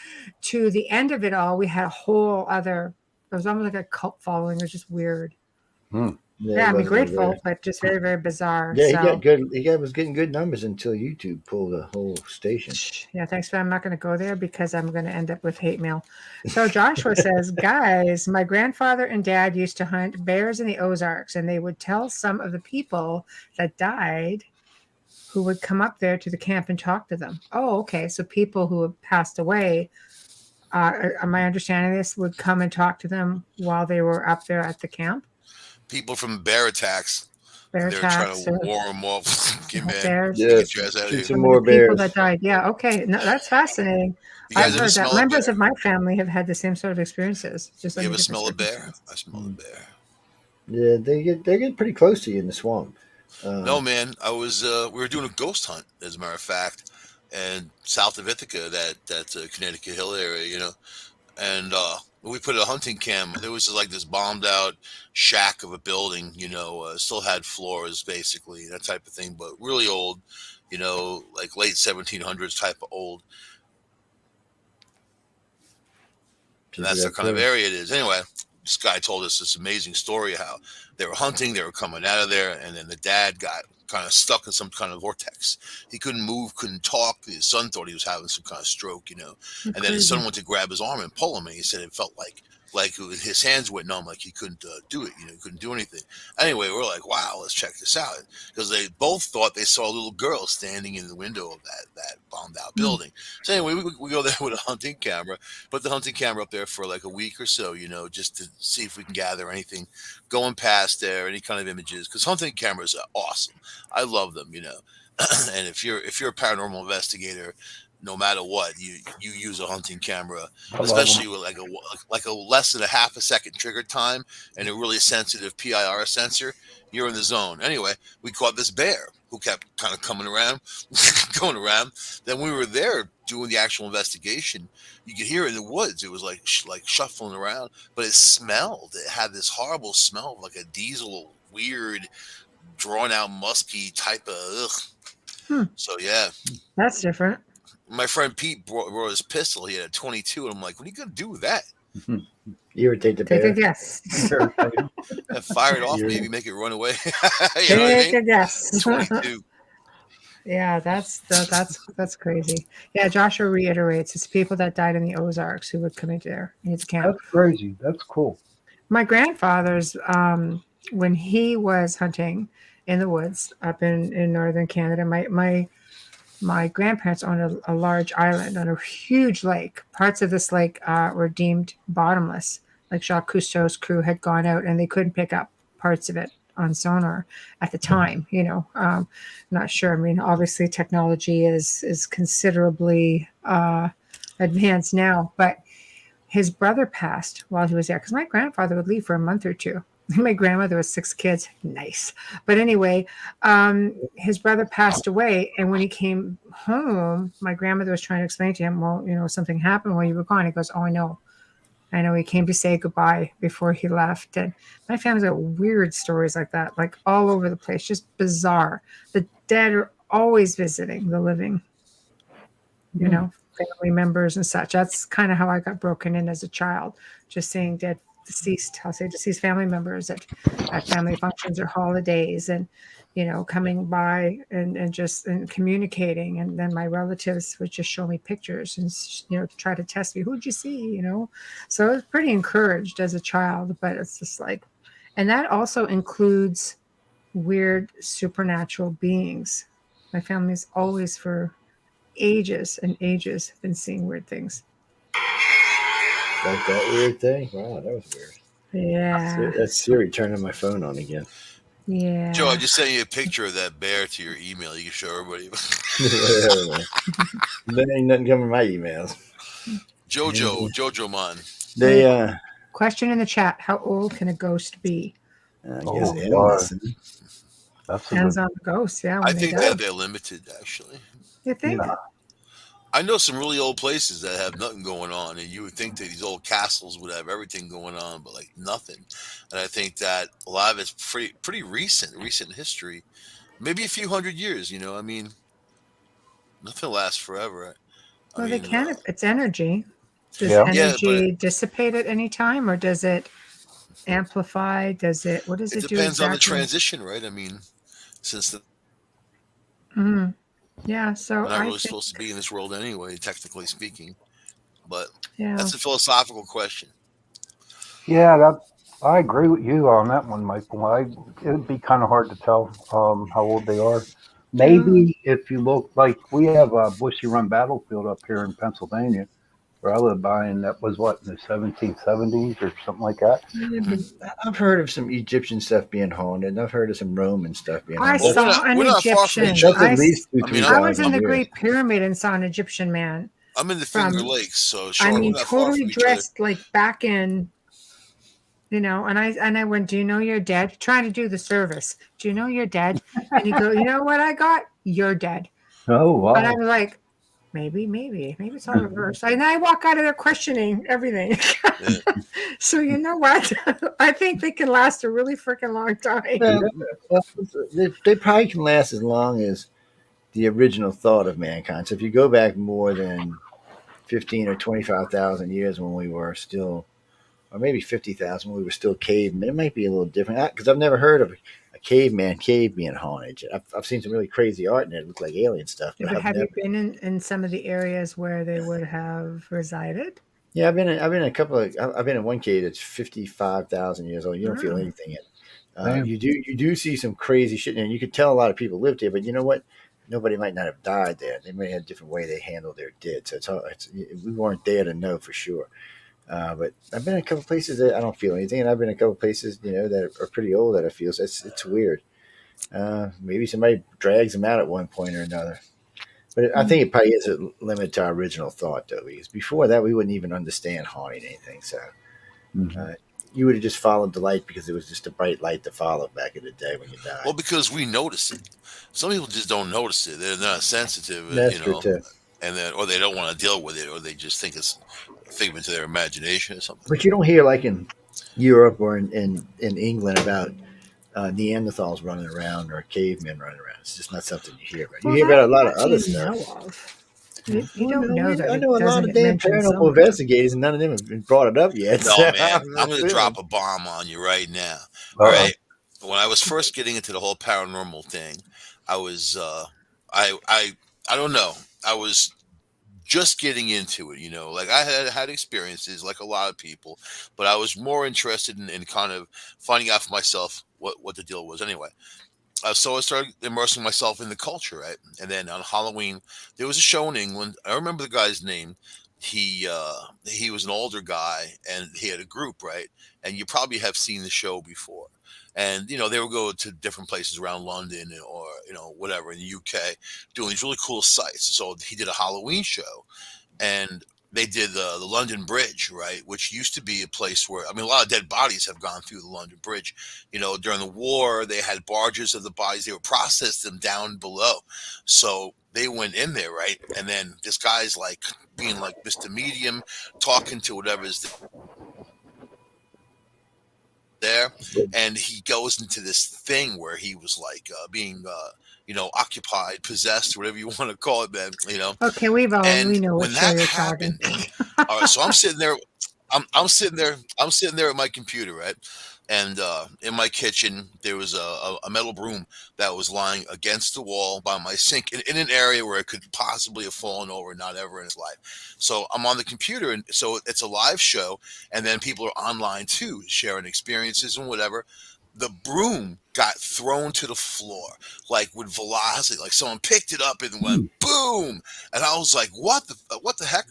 Speaker 3: to the end of it all, we had a whole other, it was almost like a cult following. It was just weird.
Speaker 4: Hmm.
Speaker 2: Yeah,
Speaker 3: Yeah,
Speaker 2: he
Speaker 3: I mean,
Speaker 2: wasn't very
Speaker 3: grateful,
Speaker 2: good.
Speaker 3: but just very, very bizarre.
Speaker 2: Yeah, he got
Speaker 3: So,
Speaker 2: good. Was getting good numbers until YouTube pulled the whole station.
Speaker 3: yeah, thanks, but I'm not going to go there because I'm going to end up with hate mail. So Joshua says, guys, my grandfather and dad used to hunt bears in the Ozarks, and they would tell some of the people that died who would come up there to the camp and talk to them. Oh, okay. So people who have passed away, am I understanding this, would come and talk to them while they were up there at the camp?
Speaker 1: People from bear attacks,
Speaker 3: Bear
Speaker 1: and they were trying
Speaker 3: attacks
Speaker 1: to
Speaker 3: or
Speaker 1: warn them off. Okay, man,
Speaker 3: bears?
Speaker 1: you
Speaker 2: Yeah,
Speaker 1: get your ass out of
Speaker 2: shoot
Speaker 1: here.
Speaker 2: some
Speaker 3: Some of the
Speaker 2: more
Speaker 3: people
Speaker 2: bears.
Speaker 3: that died. Yeah. Okay. No, that's fascinating.
Speaker 1: You
Speaker 3: I've
Speaker 1: guys ever
Speaker 3: heard that.
Speaker 1: smell a
Speaker 3: Members
Speaker 1: bear?
Speaker 3: of my family have had the same sort of experiences, just
Speaker 1: You
Speaker 3: under
Speaker 1: ever
Speaker 3: different
Speaker 1: smell a bear?
Speaker 3: circumstances.
Speaker 1: I smell a
Speaker 2: Mm.
Speaker 1: bear.
Speaker 2: Yeah, they get pretty close to you in the swamp.
Speaker 1: No,
Speaker 2: Um,
Speaker 1: man, I was we were doing a ghost hunt, as a matter of fact, and south of Ithaca, that Connecticut Hill area, and we put a hunting cam. There was like this bombed out shack of a building, still had floors basically, that type of thing, but really old, like late 1700s type of old, and
Speaker 2: keep it
Speaker 1: that's the
Speaker 2: up
Speaker 1: kind of
Speaker 2: close.
Speaker 1: area it is. Anyway, this guy told us this amazing story how they were hunting, they were coming out of there, and then the dad got kind of stuck in some kind of vortex. He couldn't move, couldn't talk. His son thought he was having some kind of stroke,
Speaker 3: Oh,
Speaker 1: And then his son
Speaker 3: crazy.
Speaker 1: went to grab his arm and pull him, and he said it felt like his hands went numb, like he couldn't do it. He couldn't do anything. Anyway, we're like, wow, let's check this out, because they both thought they saw a little girl standing in the window of that bombed out
Speaker 3: Hmm.
Speaker 1: building. So anyway, we go there with a hunting camera, put the hunting camera up there for like a week or so, just to see if we can gather anything going past there, any kind of images, because hunting cameras are awesome. I love them. And if you're a paranormal investigator, no matter what, you use a hunting camera,
Speaker 4: I love them.
Speaker 1: especially with like a less than a half a second trigger time and a really sensitive PIR sensor, you're in the zone. Anyway, we caught this bear who kept kind of coming around, going around. Then we were there doing the actual investigation. You could hear it in the woods. It was like shuffling around, but it smelled. It had this horrible smell of like a diesel, weird, drawn out, musky type of. Ugh.
Speaker 3: Hmm.
Speaker 1: So yeah,
Speaker 3: That's different.
Speaker 1: my friend Pete brought his pistol. He had a 22, and I'm like, "What are you gonna do with that?"
Speaker 2: Irritate the
Speaker 3: Take a
Speaker 2: bear.
Speaker 3: guess.
Speaker 1: I fire it off,
Speaker 2: You're-
Speaker 1: maybe make it run away. You know what I
Speaker 3: Take
Speaker 1: mean?
Speaker 3: a guess.
Speaker 1: 22.
Speaker 3: Yeah, that's crazy. Yeah, Joshua reiterates it's people that died in the Ozarks who would come into there into camp.
Speaker 4: That's crazy. That's cool.
Speaker 3: My grandfather's when he was hunting in the woods up in northern Canada, my grandparents owned a large island on a huge lake. Parts of this lake were deemed bottomless. Like Jacques Cousteau's crew had gone out and they couldn't pick up parts of it on sonar at the time. Not sure. I mean, obviously technology is considerably advanced now, but his brother passed while he was there because my grandfather would leave for a month or two. My grandmother was 6 kids. Nice. But anyway, his brother passed away. And when he came home, my grandmother was trying to explain to him, well, something happened while you were gone. He goes, oh, I know. I know he came to say goodbye before he left. And my family's got weird stories like that, like all over the place, just bizarre. The dead are always visiting the living, family members and such. That's kind of how I got broken in as a child, just seeing deceased family members at family functions or holidays, and coming by and just and communicating. And then my relatives would just show me pictures and try to test me, who'd you see. So I was pretty encouraged as a child, but it's just like, and that also includes weird supernatural beings. My family's always, for ages and ages, been seeing weird things.
Speaker 2: Like that weird thing. Wow, that was weird.
Speaker 3: Yeah.
Speaker 2: That's Siri turning my phone on again.
Speaker 3: Yeah.
Speaker 1: Joe, I just sent you a picture of that bear to your email. You can show everybody.
Speaker 2: There ain't nothing coming in my emails.
Speaker 1: Jojo man.
Speaker 2: They
Speaker 3: Question in the chat: how old can a ghost be?
Speaker 2: I
Speaker 4: Oh,
Speaker 2: guess
Speaker 4: wow.
Speaker 2: endless.
Speaker 4: That's a
Speaker 3: Depends
Speaker 4: good.
Speaker 3: on the ghost. Yeah,
Speaker 1: I
Speaker 3: when they
Speaker 1: think
Speaker 3: die.
Speaker 1: they're limited, actually.
Speaker 3: You think?
Speaker 4: Yeah.
Speaker 1: I know some really old places that have nothing going on, and you would think that these old castles would have everything going on, but like nothing. And I think that a lot of it's pretty recent history, maybe a few hundred years. I mean, nothing lasts forever. I
Speaker 3: Well, they
Speaker 1: mean,
Speaker 3: can if it's energy. Does
Speaker 4: Yeah.
Speaker 1: yeah, but
Speaker 3: energy dissipate at any time, or does it amplify? What does
Speaker 1: it
Speaker 3: it do
Speaker 1: depends on the
Speaker 3: exactly?
Speaker 1: transition, right? I mean, since
Speaker 3: Mhm. Yeah. So
Speaker 1: we're not
Speaker 3: I
Speaker 1: really
Speaker 3: think,
Speaker 1: supposed to be in this world anyway, technically speaking. But
Speaker 3: yeah.
Speaker 1: that's a philosophical question.
Speaker 4: Yeah, I agree with you on that one, Michael. It'd be kind of hard to tell how old they are.
Speaker 3: No,
Speaker 4: Maybe if you look, like we have a Bushy Run battlefield up here in Pennsylvania, where I live by, and that was what, in the 1770s or something like that.
Speaker 2: Yeah,
Speaker 1: Hmm.
Speaker 2: but I've heard of some Egyptian stuff being haunted, and I've heard of some Roman stuff being
Speaker 3: I
Speaker 2: haunted.
Speaker 1: Well,
Speaker 3: saw an
Speaker 1: we're not far from each
Speaker 3: Egyptian.
Speaker 2: That's
Speaker 1: other.
Speaker 2: at least two,
Speaker 1: I mean,
Speaker 2: three
Speaker 3: I was in
Speaker 2: thousand
Speaker 3: the
Speaker 2: years.
Speaker 3: Great Pyramid and saw an Egyptian man
Speaker 1: I'm in the Finger
Speaker 3: from,
Speaker 1: Lakes, so
Speaker 3: I
Speaker 1: Sean, we're
Speaker 3: mean,
Speaker 1: not far
Speaker 3: totally
Speaker 1: from each other.
Speaker 3: dressed like back in, and I went, "Do you know you're dead?" Trying to do the service. "Do you know you're dead?" And you go, "You know what I got? You're dead."
Speaker 4: Oh,
Speaker 3: And I
Speaker 4: wow.
Speaker 3: was like, maybe it's all reversed. And I walk out of there questioning everything.
Speaker 1: Yeah.
Speaker 3: So you know what? I think they can last a really freaking long time.
Speaker 2: Well, well, they probably can last as long as the original thought of mankind. So if you go back more than 15 or 25,000 years when we were still, or maybe 50,000 when we were still cavemen, it might be a little different. Because I've never heard of a caveman cave being haunted. I've seen some really crazy art in it, look like alien stuff,
Speaker 3: Yeah,
Speaker 2: but
Speaker 3: but
Speaker 2: I've
Speaker 3: have
Speaker 2: never.
Speaker 3: you been in some of the areas where they would have resided?
Speaker 2: Yeah, I've been in a couple of. I've been in one cave that's 55,000 years old. You don't feel
Speaker 3: Oh,
Speaker 2: anything in it.
Speaker 4: Damn.
Speaker 2: You do see some crazy shit, and you can tell a lot of people lived there. But you know what? Nobody might not have died there. They may have a different way they handle their dead. So we weren't there to know for sure. But I've been in a couple places that I don't feel anything, and I've been in a couple places that are pretty old that I feel. So it's weird. Maybe somebody drags them out at one point or another. But I think it probably is a limit to our original thought, though, because before that we wouldn't even understand haunting anything. So
Speaker 4: Mhm.
Speaker 2: uh, you would have just followed the light because it was just a bright light to follow back in the day when you
Speaker 1: Well,
Speaker 2: died.
Speaker 1: because we notice it. Some people just don't notice it. They're not sensitive,
Speaker 2: That's true too.
Speaker 1: and then or they don't want to deal with it, or they just think it's a figment of their imagination or something.
Speaker 2: But you don't hear like in Europe or in England about Neanderthals running around or cavemen running around. It's just not something you hear about. You
Speaker 3: well,
Speaker 2: hear
Speaker 3: that
Speaker 2: about a lot of
Speaker 3: that
Speaker 2: other
Speaker 3: you
Speaker 2: stuff.
Speaker 3: know of. You
Speaker 2: Well,
Speaker 3: don't
Speaker 2: no,
Speaker 3: know that
Speaker 2: I
Speaker 3: it
Speaker 2: know a lot of
Speaker 3: doesn't
Speaker 2: damn
Speaker 3: mention
Speaker 2: paranormal
Speaker 3: something.
Speaker 2: investigators, and none of them have been brought it up yet.
Speaker 1: No,
Speaker 2: So
Speaker 1: man,
Speaker 2: I'm
Speaker 1: I'm going to drop
Speaker 2: assuming.
Speaker 1: a bomb on you right now. All
Speaker 4: Uh-oh.
Speaker 1: right. When I was first getting into the whole paranormal thing, I was, I don't know. I was just getting into it, like I had experiences like a lot of people, but I was more interested in kind of finding out for myself what the deal was anyway. So I started immersing myself in the culture, right? And then on Halloween, there was a show in England. I remember the guy's name. He was an older guy, and he had a group, right? And you probably have seen the show before. And they would go to different places around London or whatever in the UK, doing these really cool sites. So he did a Halloween show, and they did the London Bridge, right, which used to be a place where, I mean, a lot of dead bodies have gone through the London Bridge. During the war, they had barges of the bodies. They would process them down below. So they went in there, right, and then this guy's like being like Mr. Medium, talking to whatever's there, and he goes into this thing where he was like being occupied, possessed, whatever you want to call it, man.
Speaker 3: Okay, we
Speaker 1: And
Speaker 3: know what
Speaker 1: when
Speaker 3: show
Speaker 1: that
Speaker 3: you're talking.
Speaker 1: happened, all right, so I'm sitting there, I'm sitting there at my computer, right? And in my kitchen, there was a metal broom that was lying against the wall by my sink in an area where it could possibly have fallen over, not ever in its life. So I'm on the computer, and so it's a live show, and then people are online too, sharing experiences and whatever. The broom got thrown to the floor like with velocity, like someone picked it up and went
Speaker 4: Hmm.
Speaker 1: boom, and I was like, what the heck?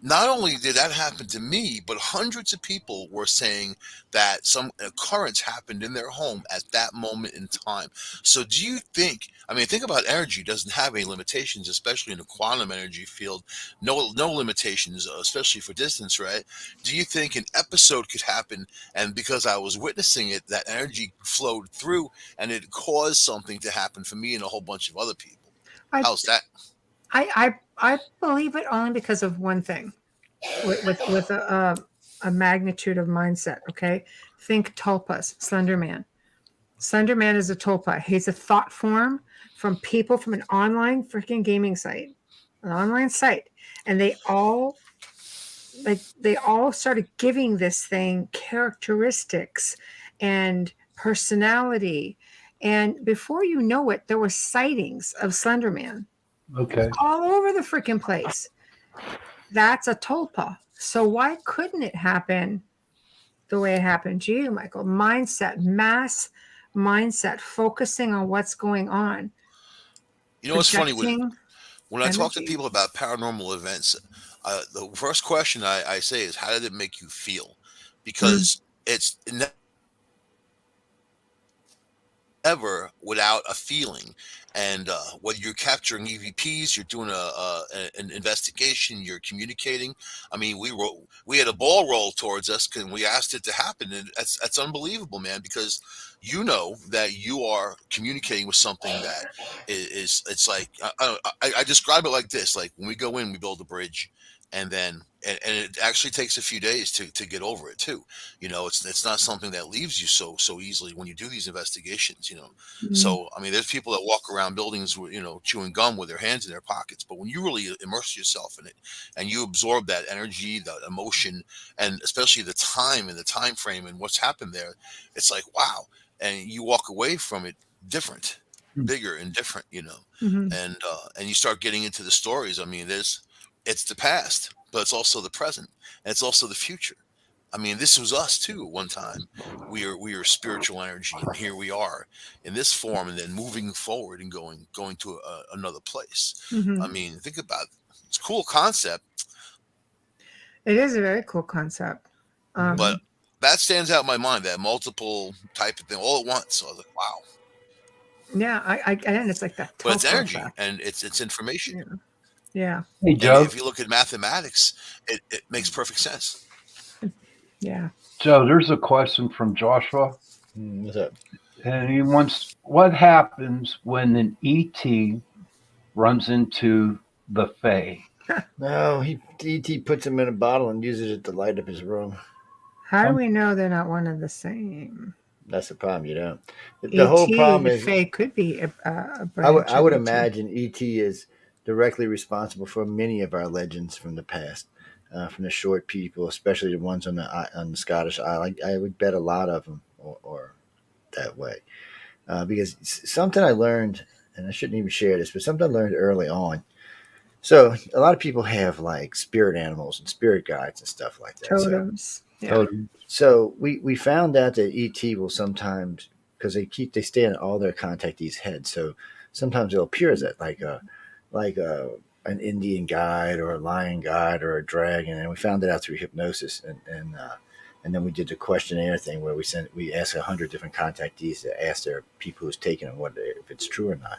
Speaker 1: Not only did that happen to me, but hundreds of people were saying that some occurrence happened in their home at that moment in time. So, do you think? I mean, think about energy doesn't have any limitations, especially in the quantum energy field. No limitations, especially for distance, right? Do you think an episode could happen, and because I was witnessing it, that energy flowed through, and it caused something to happen for me and a whole bunch of other people?
Speaker 3: I
Speaker 1: How's that?
Speaker 3: I believe it only because of one thing, with a magnitude of mindset. Okay, think tulpas, Slender Man. Slender Man is a tulpa. He's a thought form from people from an online freaking gaming site, an online site, and they all started giving this thing characteristics and personality, and before you know it, there were sightings of Slender Man
Speaker 4: Okay.
Speaker 3: all over the freaking place. That's a tulpa. So why couldn't it happen the way it happened to you, Michael? Mindset, mass mindset, focusing on what's going on.
Speaker 1: You know what's funny
Speaker 3: projecting
Speaker 1: when I talk to
Speaker 3: energy.
Speaker 1: people about paranormal events, the first question I say is, "How did it make you feel?"
Speaker 3: Mm,
Speaker 1: Because it's ever without a feeling. And whether you're capturing EVPs, you're doing an investigation, you're communicating. I mean, we had a ball roll towards us, and we asked it to happen, and that's unbelievable, man. Because you know that you are communicating with something that is it's like I describe it like this: like when we go in, we build a bridge, and then and it actually takes a few days to get over it too. You know, it's not something that leaves you so easily when you do these investigations. You know,
Speaker 3: mm,
Speaker 1: so I mean, there's people that walk around buildings with chewing gum with their hands in their pockets, but when you really immerse yourself in it and you absorb that energy, that emotion, and especially the time and the time frame and what's happened there, it's like wow, and you walk away from it different, bigger and different.
Speaker 3: mhm,
Speaker 1: And you start getting into the stories. I mean, it's the past, but it's also the present, and it's also the future. I mean, this was us too at one time. We are spiritual energy, and here we are in this form, and then moving forward and going to another place. I
Speaker 3: mhm.
Speaker 1: mean, think about it. It's a cool concept,
Speaker 3: It is a very cool concept.
Speaker 1: but
Speaker 3: Um,
Speaker 1: that stands out in my mind. That multiple type of thing all at once. So I was like, wow.
Speaker 3: yeah, and it's like that
Speaker 1: But it's
Speaker 3: tulpa
Speaker 1: energy
Speaker 3: effect.
Speaker 1: and it's information.
Speaker 3: Yeah, yeah,
Speaker 4: Hey,
Speaker 1: And
Speaker 4: Joe.
Speaker 1: if you look at mathematics, it makes perfect sense.
Speaker 3: yeah.
Speaker 4: Joe, there's a question from Joshua,
Speaker 2: What's up?
Speaker 4: and he wants what happens when an ET runs into the Fae?
Speaker 2: No, he puts him in a bottle and uses it to light up his room.
Speaker 3: How do
Speaker 4: Um,
Speaker 3: we know they're not one and the same?
Speaker 2: That's the problem. You know, the whole
Speaker 3: E.T.
Speaker 2: problem
Speaker 3: and
Speaker 2: is
Speaker 3: Faye could be a
Speaker 2: I
Speaker 3: branch of
Speaker 2: would
Speaker 3: E.T.
Speaker 2: imagine ET is directly responsible for many of our legends from the past, from the short people, especially the ones on the Scottish Isle. I would bet a lot of them or that way, because something I learned, and I shouldn't even share this, but something I learned early on. So a lot of people have like spirit animals and spirit guides and stuff like that. So
Speaker 3: Totems. Yeah.
Speaker 4: Totem.
Speaker 2: we found out that ET will sometimes, because they stay in all their contactees' heads. So sometimes they'll appear as that like an Indian guide or a lion guide or a dragon, and we found it out through hypnosis, and then we did the questionnaire thing where we asked 100 different contactees to ask their people who's taken them if it's true or not,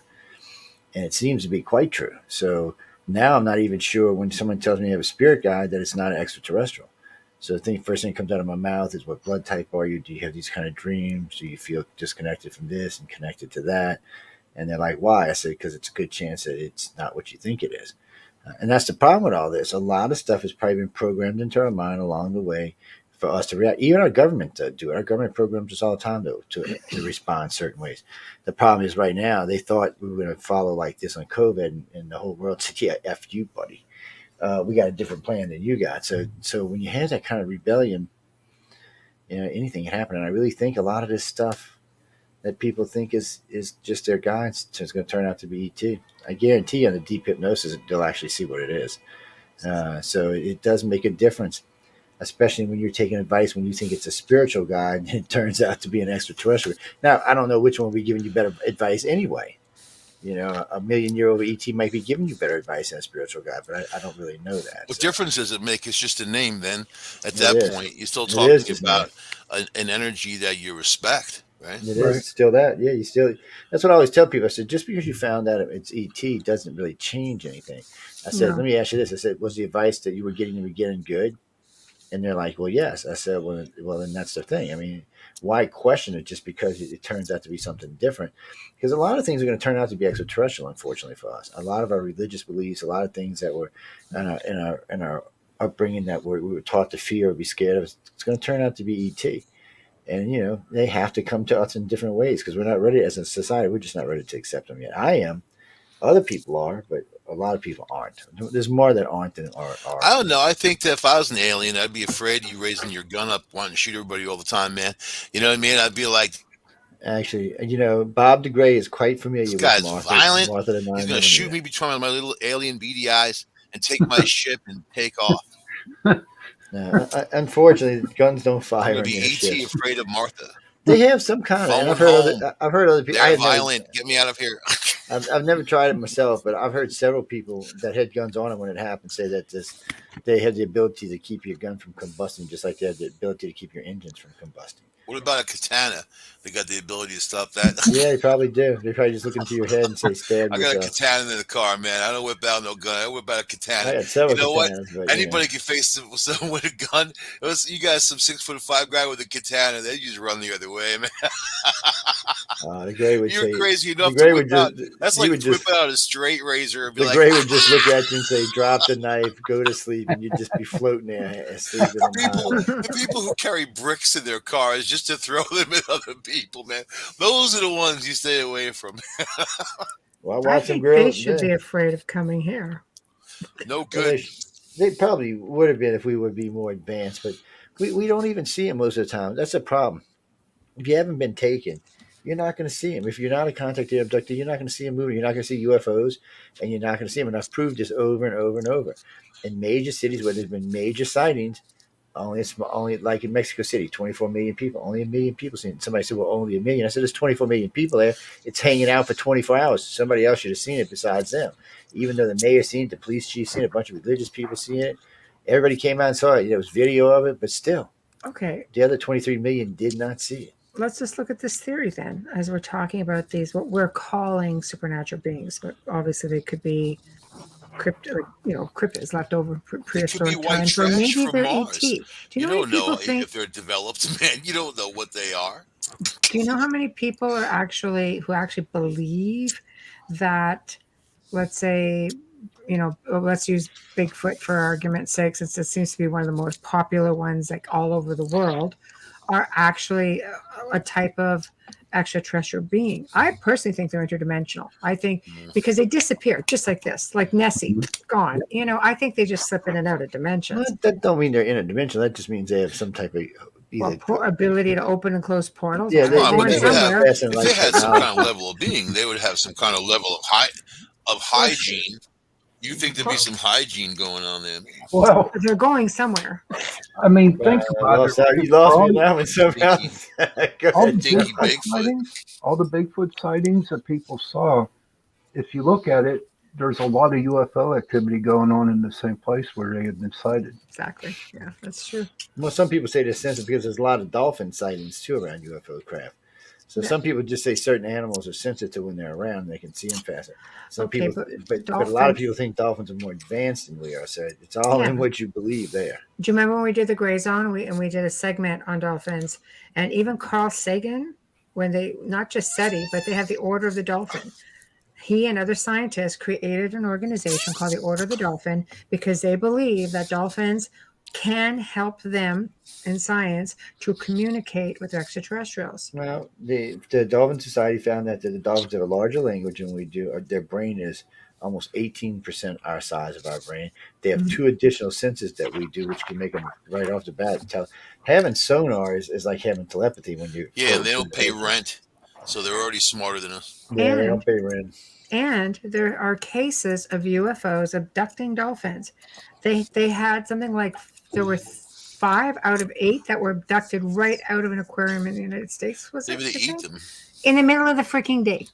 Speaker 2: and it seems to be quite true. So now I'm not even sure when someone tells me you have a spirit guide that it's not an extraterrestrial. So the first thing that comes out of my mouth is, what blood type are you? Do you have these kind of dreams? Do you feel disconnected from this and connected to that? And they're like, why? I said, because it's a good chance that it's not what you think it is. And that's the problem with all this. A lot of stuff has probably been programmed into our mind along the way for us to react. Even our government do it. Our government programs us all the time to respond certain ways. The problem is right now, they thought we were going to follow like this on COVID, and the whole world said, yeah, F you, buddy. We got a different plan than you got. So when you have that kind of rebellion, anything can happen. And I really think a lot of this stuff that people think is just their guides is going to turn out to be ET. I guarantee you on the deep hypnosis, they'll actually see what it is. So it does make a difference, especially when you're taking advice when you think it's a spiritual guide and it turns out to be an extraterrestrial. Now, I don't know which one will be giving you better advice anyway. A million-year-old ET might be giving you better advice than a spiritual guide, but I don't really know that.
Speaker 1: What
Speaker 2: So
Speaker 1: difference does it make? It's just a name. Then at
Speaker 2: it
Speaker 1: that
Speaker 2: is.
Speaker 1: point, you're still
Speaker 2: It is
Speaker 1: talking
Speaker 2: just name.
Speaker 1: about an energy that you respect, right?
Speaker 2: It is
Speaker 4: Right.
Speaker 2: still that. Yeah, you still. That's what I always tell people. I said, just because you found out it's ET doesn't really change anything. I said, let
Speaker 3: No.
Speaker 2: me ask you this. I said, was the advice that you were getting in the beginning good? And they're like, well, yes. I said, well, then that's the thing. I mean, why question it just because it turns out to be something different? Because a lot of things are going to turn out to be extraterrestrial, unfortunately for us. A lot of our religious beliefs, a lot of things that were in our upbringing that we were taught to fear or be scared of, it's going to turn out to be ET. And they have to come to us in different ways because we're not ready as a society. We're just not ready to accept them yet. I am. Other people are, but a lot of people aren't. There's more that aren't than are.
Speaker 1: I don't know. I think that if I was an alien, I'd be afraid of you raising your gun up, wanting to shoot everybody all the time, man. You know what I mean? I'd be like,
Speaker 2: Actually, Bob DeGray is quite
Speaker 1: this
Speaker 2: familiar with
Speaker 1: guy's
Speaker 2: Martha.
Speaker 1: violent.
Speaker 2: Martha the
Speaker 1: He's
Speaker 2: nine
Speaker 1: gonna shoot
Speaker 2: millimeter.
Speaker 1: me between my little alien beady eyes and take my ship and take off.
Speaker 2: Unfortunately, guns don't
Speaker 1: I'm gonna
Speaker 2: fire in
Speaker 1: be
Speaker 2: their
Speaker 1: ET
Speaker 2: ships.
Speaker 1: afraid of Marther.
Speaker 2: They have some kind of, and
Speaker 1: Phone home.
Speaker 2: I've heard other people. I
Speaker 1: They're
Speaker 2: had never.
Speaker 1: violent. Get me out of here.
Speaker 2: I've never tried it myself, but I've heard several people that had guns on them when it happened say that they have the ability to keep your gun from combusting, just like they have the ability to keep your engines from combusting.
Speaker 1: What about a katana? They got the ability to stop that.
Speaker 2: Yeah, they probably do. They probably just look into your head and say, "Stab
Speaker 1: I got a
Speaker 2: yourself."
Speaker 1: katana in the car, man. I don't whip out no gun. I whip out a katana.
Speaker 2: I got
Speaker 1: You
Speaker 2: several
Speaker 1: know what?
Speaker 2: katanas, but
Speaker 1: Anybody can face someone with a gun. You got some 6'5" guy with a katana. They just run the other way, man.
Speaker 2: the gray would
Speaker 1: You're
Speaker 2: say,
Speaker 1: crazy
Speaker 2: the
Speaker 1: enough to
Speaker 2: gray
Speaker 1: whip
Speaker 2: would
Speaker 1: out.
Speaker 2: just
Speaker 1: That's
Speaker 2: he
Speaker 1: like
Speaker 2: would just
Speaker 1: whipping out a straight razor and be
Speaker 2: the
Speaker 1: like,
Speaker 2: gray would just look at you and say, "Drop the knife, go to sleep," and you'd just be floating there, sleeping
Speaker 1: the
Speaker 2: in the
Speaker 1: people,
Speaker 2: highway.
Speaker 1: the people who carry bricks in their cars just to throw them at other people, man. Those are the ones you stay away from.
Speaker 2: Well, I
Speaker 3: I
Speaker 2: watch them
Speaker 3: think
Speaker 2: grow
Speaker 3: they
Speaker 2: up.
Speaker 3: should be afraid of coming here.
Speaker 1: No
Speaker 2: Well,
Speaker 1: good.
Speaker 2: they probably would have been if we would be more advanced, but we don't even see them most of the time. That's a problem. If you haven't been taken, you're not going to see them. If you're not a contacted abducted, you're not going to see them moving. You're not going to see UFOs, and you're not going to see them. And I've proved this over and over and over. In major cities where there's been major sightings, only like in Mexico City, 24 million people, only a million people seen it. Somebody said, "Well, only a million." I said, "There's 24 million people there. It's hanging out for 24 hours. Somebody else should have seen it besides them." Even though the mayor seen it, the police chief seen it, a bunch of religious people seen it, everybody came out and saw it. There was video of it, but still,
Speaker 3: Okay,
Speaker 2: the other 23 million did not see it.
Speaker 3: let's just look at this theory then, as we're talking about these, what we're calling supernatural beings, but obviously they could be cryptids left over
Speaker 1: It could be
Speaker 3: prehistoric
Speaker 1: white
Speaker 3: times, or
Speaker 1: trash
Speaker 3: maybe
Speaker 1: from
Speaker 3: they're ET.
Speaker 1: Mars.
Speaker 3: Do you
Speaker 1: You
Speaker 3: know how many
Speaker 1: don't
Speaker 3: people
Speaker 1: know
Speaker 3: think?
Speaker 1: if they're developed, man. You don't know what they are.
Speaker 3: Do you know how many people are who actually believe that, let's say, let's use Bigfoot for argument's sake, since it seems to be one of the most popular ones, like all over the world, are actually a type of extraterrestrial being. I personally think they're interdimensional. I think
Speaker 1: Mm.
Speaker 3: because they disappear just like this, like Nessie, gone. I think they just slip in and out of
Speaker 2: Well,
Speaker 3: dimensions.
Speaker 2: that don't mean they're interdimensional. That just means they have some type of
Speaker 3: Well,
Speaker 2: either.
Speaker 3: ability to open and close portals.
Speaker 2: Yeah,
Speaker 1: Come
Speaker 3: They're
Speaker 1: on, but
Speaker 3: going
Speaker 2: they
Speaker 1: they would
Speaker 2: have
Speaker 1: have
Speaker 3: somewhere.
Speaker 2: faster than
Speaker 1: if they
Speaker 2: light
Speaker 1: had some kind
Speaker 2: technology.
Speaker 1: of level of being, they would have some kind of level of
Speaker 3: Well, sure.
Speaker 1: hygiene. You think there'd be some hygiene going on there?
Speaker 4: Well,
Speaker 3: They're going somewhere.
Speaker 4: I mean, think about it.
Speaker 2: You lost me
Speaker 4: All,
Speaker 2: now and somehow.
Speaker 1: Stinky,
Speaker 2: Go
Speaker 4: all the
Speaker 2: ahead,
Speaker 1: stinky
Speaker 2: John.
Speaker 4: Bigfoot
Speaker 1: Bigfoot.
Speaker 4: sightings, that people saw, if you look at it, there's a lot of UFO activity going on in the same place where they had been sighted.
Speaker 3: Exactly. Yeah, that's true.
Speaker 2: Well, some people say they're sensitive because there's a lot of dolphin sightings too around UFO craft. So
Speaker 3: Yeah.
Speaker 2: some people just say certain animals are sensitive when they're around and they can see them faster. Some
Speaker 3: Okay,
Speaker 2: people,
Speaker 3: but
Speaker 2: but a lot of
Speaker 3: dolphins.
Speaker 2: people think dolphins are more advanced than we are. So it's all
Speaker 3: Yeah.
Speaker 2: in what you believe there.
Speaker 3: Do you remember when we did the Gray Zone? We did a segment on dolphins, and even Carl Sagan, when they not just SETI, but they have the Order of the Dolphin. He and other scientists created an organization called the Order of the Dolphin because they believe that dolphins can help them in science to communicate with extraterrestrials.
Speaker 2: Well, the Dolphin Society found that the dolphins have a larger language than we do. Or their brain is almost 18% our size of our brain. They have
Speaker 3: Mhm.
Speaker 2: two additional senses that we do, which can make them right off the bat tell. Having sonar is like having telepathy when you're
Speaker 1: Yeah, and they
Speaker 2: floating through
Speaker 1: don't
Speaker 2: the
Speaker 1: pay
Speaker 2: ocean.
Speaker 1: rent, so they're already smarter than us.
Speaker 2: Yeah, they
Speaker 3: And
Speaker 2: don't pay rent.
Speaker 3: and there are cases of UFOs abducting dolphins. They had something like there were 5 out of 8 that were abducted right out of an aquarium in the United States. Was it?
Speaker 1: Maybe they
Speaker 3: I
Speaker 1: eat
Speaker 3: think
Speaker 1: them.
Speaker 3: in the middle of the freaking day.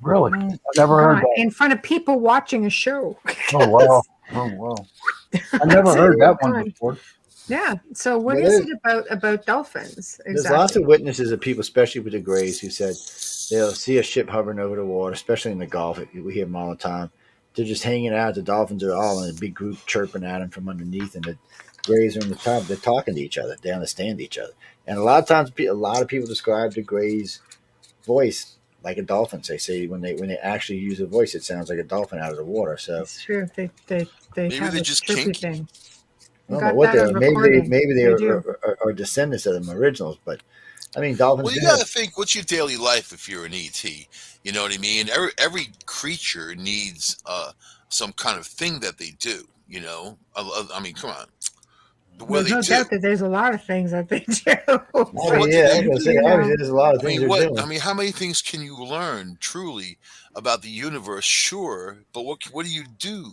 Speaker 4: Really?
Speaker 3: Oh,
Speaker 4: I never heard
Speaker 3: God,
Speaker 4: that.
Speaker 3: in front of people watching a show.
Speaker 4: Oh, wow. Oh, wow. I never
Speaker 3: That's
Speaker 4: heard
Speaker 3: it.
Speaker 4: that one
Speaker 3: God.
Speaker 4: before.
Speaker 3: Yeah. So what
Speaker 2: But
Speaker 3: is it about dolphins
Speaker 2: there's lots
Speaker 3: exactly?
Speaker 2: of witnesses of people, especially with the Greys, who said they'll see a ship hovering over the water, especially in the Gulf. We hear them all the time. They're just hanging out. The dolphins are all in a big group chirping at them from underneath, and the Greys are on the top. They're talking to each other. They understand each other. And a lot of times, a lot of people describe the Greys' voice like a dolphin. They say when they actually use a voice, it sounds like a dolphin out of the water. So
Speaker 3: It's true. They
Speaker 1: Maybe
Speaker 3: have
Speaker 1: they're
Speaker 3: this
Speaker 1: just
Speaker 3: chirpy
Speaker 1: kinky.
Speaker 3: thing.
Speaker 2: I
Speaker 3: We
Speaker 2: don't know
Speaker 3: got
Speaker 2: what
Speaker 3: that
Speaker 2: they
Speaker 3: on
Speaker 2: are.
Speaker 3: recording.
Speaker 2: Maybe they
Speaker 3: We do.
Speaker 2: are descendants of them originals. But I mean, dolphins
Speaker 1: Well, you
Speaker 2: do
Speaker 1: got
Speaker 2: have.
Speaker 1: to think, what's your daily life if you're an ET? You know what I mean? Every creature needs some kind of thing that they do. You know, I mean, come on, what do
Speaker 3: There's
Speaker 1: they
Speaker 3: no
Speaker 1: do?
Speaker 3: doubt that there's a lot of things that they do.
Speaker 2: I
Speaker 1: Well,
Speaker 2: mean,
Speaker 1: what do
Speaker 2: yeah, I
Speaker 1: they
Speaker 2: was gonna say
Speaker 3: you
Speaker 1: do?
Speaker 2: obviously
Speaker 3: know,
Speaker 2: there's a lot of
Speaker 1: I
Speaker 2: things
Speaker 1: mean,
Speaker 2: they're
Speaker 1: what? I
Speaker 2: doing.
Speaker 1: mean, how many things can you learn truly about the universe? Sure, but what do you do?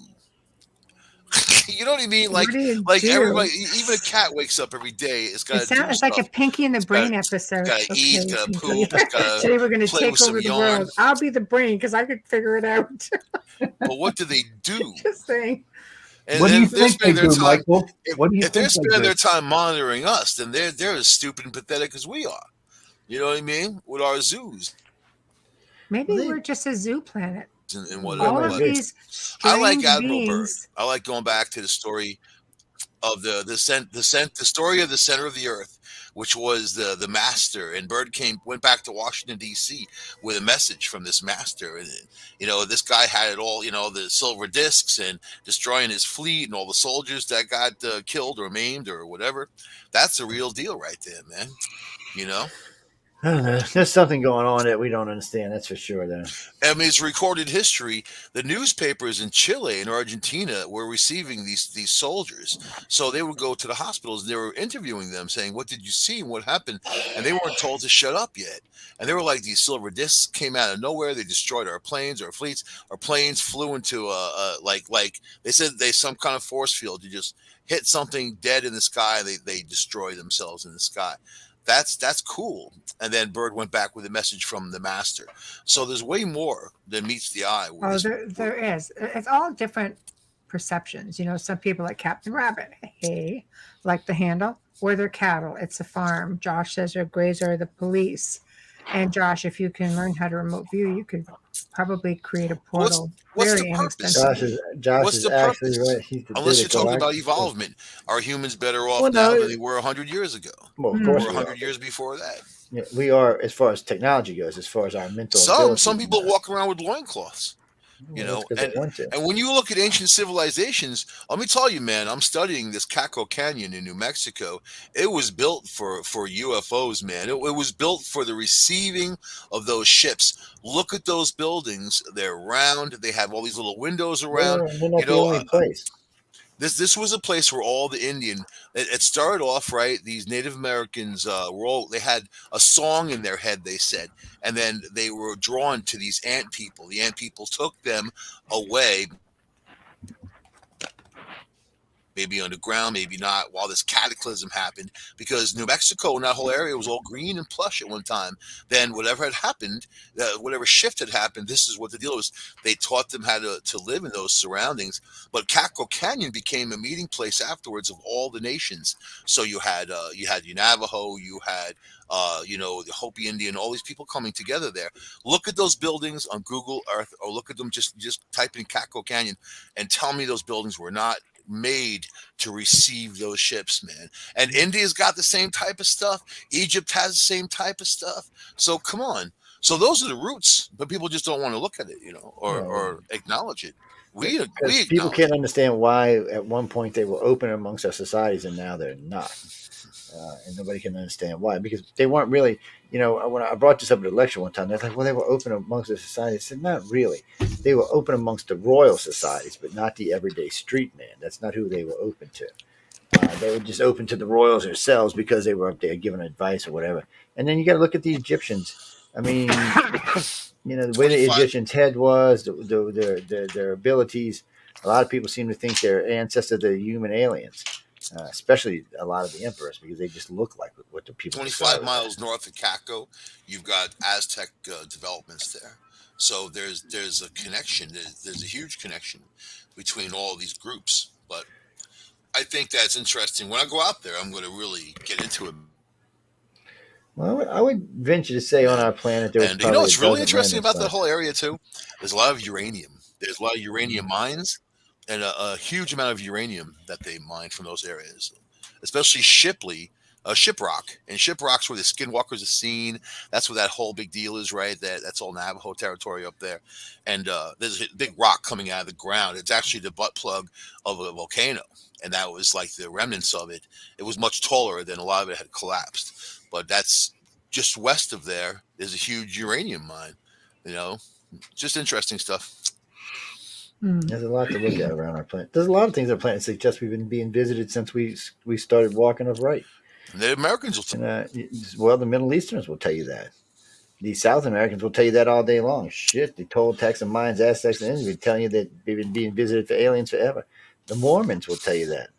Speaker 1: You know what I mean?
Speaker 3: What do you
Speaker 1: Like
Speaker 3: do?
Speaker 1: everybody, even a cat wakes up every day. It's got
Speaker 3: It
Speaker 1: to do
Speaker 3: sounds it's like a
Speaker 1: stuff.
Speaker 3: Pinky in the
Speaker 1: It's
Speaker 3: Brain episode.
Speaker 1: got to eat. It's
Speaker 3: Okay,
Speaker 1: got to
Speaker 3: so
Speaker 1: poop. It's got to
Speaker 3: today we're going to
Speaker 1: play with
Speaker 3: take
Speaker 1: some
Speaker 3: over the
Speaker 1: yarn.
Speaker 3: world. I'll be the brain because I could figure it out.
Speaker 1: But what do they do?
Speaker 3: Just saying.
Speaker 4: What do
Speaker 1: And
Speaker 4: you
Speaker 1: if they're
Speaker 4: think they
Speaker 1: spending their
Speaker 4: do,
Speaker 1: time,
Speaker 4: Michael? What do you
Speaker 1: if they're
Speaker 4: think they
Speaker 1: spending
Speaker 4: do?
Speaker 1: their time monitoring us, then they're as stupid and pathetic as we are. You know what I mean? With our zoos
Speaker 3: Maybe
Speaker 2: Well,
Speaker 3: we're just a zoo planet.
Speaker 1: and
Speaker 2: that
Speaker 1: whatever.
Speaker 3: All
Speaker 2: might
Speaker 3: of
Speaker 1: But
Speaker 2: be.
Speaker 3: these
Speaker 1: I like
Speaker 3: strange
Speaker 1: Admiral Byrd.
Speaker 3: beings.
Speaker 1: I like going back to the story of the story of the center of the earth, which was the master. And Byrd went back to Washington D.C. with a message from this master, and this guy had it all. The silver discs and destroying his fleet and all the soldiers that got killed or maimed or whatever. That's the real deal right there, man. You know.
Speaker 2: I don't know. There's something going on that we don't understand. That's for sure, though.
Speaker 1: I mean, it's recorded history. The newspapers in Chile and Argentina were receiving these soldiers, so they would go to the hospitals and they were interviewing them, saying, "What did you see? And what happened?" And they weren't told to shut up yet. And they were like, "These silver discs came out of nowhere. They destroyed our planes, our fleets. Our planes flew into like they said they some kind of force field. You just hit something dead in the sky. They destroy themselves in the sky." That's cool. And then Bird went back with a message from the master. So there's way more than meets the eye with
Speaker 3: Oh,
Speaker 1: this.
Speaker 3: there is. It's all different perceptions. Some people like Captain Rabbit, hey, like the handle, or they're cattle. It's a farm. Josh says they're grazer or the police. And Josh, if you can learn how to remote view, you could probably create a
Speaker 1: What's
Speaker 3: portal
Speaker 1: what's the
Speaker 3: very
Speaker 1: purpose?
Speaker 3: inexpensively.
Speaker 2: Josh
Speaker 1: What's
Speaker 2: is
Speaker 1: the
Speaker 2: actually
Speaker 1: purpose?
Speaker 2: right. He
Speaker 1: Unless
Speaker 2: did
Speaker 1: you're
Speaker 2: it
Speaker 1: talking
Speaker 2: correct.
Speaker 1: about evolvement, are humans better off
Speaker 2: Well,
Speaker 1: now
Speaker 2: no.
Speaker 1: than they were 100 years ago,
Speaker 2: Well, of
Speaker 3: Hmm.
Speaker 2: course
Speaker 1: or
Speaker 2: we are.
Speaker 1: 100 years before that?
Speaker 2: Yeah, we are, as far as technology goes, as far as our mental
Speaker 1: Some
Speaker 2: abilities.
Speaker 1: people walk around with loincloths.
Speaker 2: Well, that's because they want to.
Speaker 1: And when you look at ancient civilizations, let me tell you, man, I'm studying this Caco Canyon in New Mexico. It was built for UFOs, man. It was built for the receiving of those ships. Look at those buildings. They're round. They have all these little windows around.
Speaker 2: They're not
Speaker 1: You
Speaker 2: the
Speaker 1: know,
Speaker 2: only place.
Speaker 1: this was a place where all the Indian. It started off right. These Native Americans they had a song in their head. They said, and then they were drawn to these ant people. The ant people took them away, maybe underground, maybe not, while this cataclysm happened, because New Mexico and that whole area was all green and plush at one time. Then whatever had happened, whatever shift had happened, this is what the deal was. They taught them how to live in those surroundings. But Caco Canyon became a meeting place afterwards of all the nations. So you had your Navajo, you had the Hopi Indian, all these people coming together there. Look at those buildings on Google Earth, or look at them, just type in Caco Canyon and tell me those buildings were not made to receive those ships, man. And India's got the same type of stuff. Egypt has the same type of stuff. So come on. So those are the roots, but people just don't want to look at it, or acknowledge it. We
Speaker 2: Because people
Speaker 1: acknowledge
Speaker 2: can't
Speaker 1: it.
Speaker 2: understand why at one point they were open amongst our societies and now they're not. And nobody can understand why, because they weren't really, when I brought this up at a lecture one time, they're like, well, they were open amongst the societies. I said, not really. They were open amongst the royal societies, but not the everyday street man. That's not who they were open to. They were just open to the royals themselves because they were up there giving advice or whatever. And then you got to look at the Egyptians. I mean, the way the
Speaker 1: 25
Speaker 2: Egyptians' head was, their abilities. A lot of people seem to think they're ancestors of human aliens, especially a lot of the emperors, because they just look like what the people
Speaker 1: 25
Speaker 2: describe.
Speaker 1: miles north of Caco, you've got Aztec developments there. So there's a connection. There's a huge connection between all these groups. But I think that's interesting. When I go out there, I'm going to really get into it,
Speaker 2: Well, I would venture to say on
Speaker 1: man.
Speaker 2: our planet there was
Speaker 1: And
Speaker 2: probably a
Speaker 1: what's really
Speaker 2: dozen
Speaker 1: interesting
Speaker 2: random
Speaker 1: about the
Speaker 2: sites.
Speaker 1: whole area too? There's a lot of uranium. There's a lot of uranium mines, and a huge amount of uranium that they mine from those areas, especially Shipley. Shiprock, and Shiprock's where the Skinwalkers are seen. That's where that whole big deal is, right? That's all Navajo territory up there. And there's a big rock coming out of the ground. It's actually the butt plug of a volcano, and that was like the remnants of it. It was much taller than a lot of it had collapsed, but that's just west of there. There's a huge uranium mine. You know, just interesting stuff.
Speaker 3: Hmm.
Speaker 2: There's a lot to look at around our planet. There's a lot of things our planet suggests we've been being visited since we started walking upright.
Speaker 1: And the Americans will
Speaker 2: And well, the Middle Easterns will tell you that. The South Americans will tell you that all day long. Shit, the Toltecs and Mayans, Aztecs, and Indians will be telling you that they've been being visited for aliens forever. The Mormons will tell you that.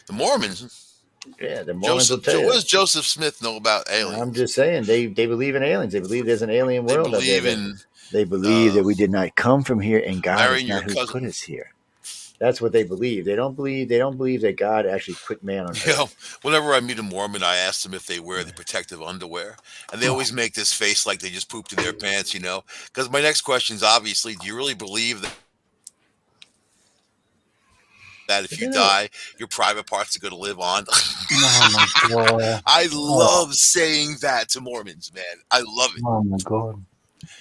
Speaker 1: The Mormons.
Speaker 2: Yeah, the Mormons will
Speaker 1: Joseph.
Speaker 2: tell you
Speaker 1: What
Speaker 2: that.
Speaker 1: does Joseph Smith know about
Speaker 2: I'm
Speaker 1: aliens?
Speaker 2: just saying they believe in aliens. They believe there's an alien
Speaker 1: They
Speaker 2: world out there.
Speaker 1: believe
Speaker 2: That
Speaker 1: in
Speaker 2: they believe
Speaker 1: uh,
Speaker 2: that we did not come from here, and God is
Speaker 1: marrying
Speaker 2: not
Speaker 1: your
Speaker 2: who put
Speaker 1: cousin.
Speaker 2: us here. That's what they believe. They don't believe. They don't believe that God actually put man on
Speaker 1: You know,
Speaker 2: Earth.
Speaker 1: whenever I meet a Mormon, I ask them if they wear the protective underwear, and they always make this face like they just pooped in their pants. Because my next question is obviously, do you really believe that if
Speaker 2: But
Speaker 1: you
Speaker 2: they don't.
Speaker 1: die, your private parts are going to live on?
Speaker 4: Oh my god.
Speaker 1: I
Speaker 4: Oh,
Speaker 1: love saying that to Mormons, man. I love it.
Speaker 4: oh my god.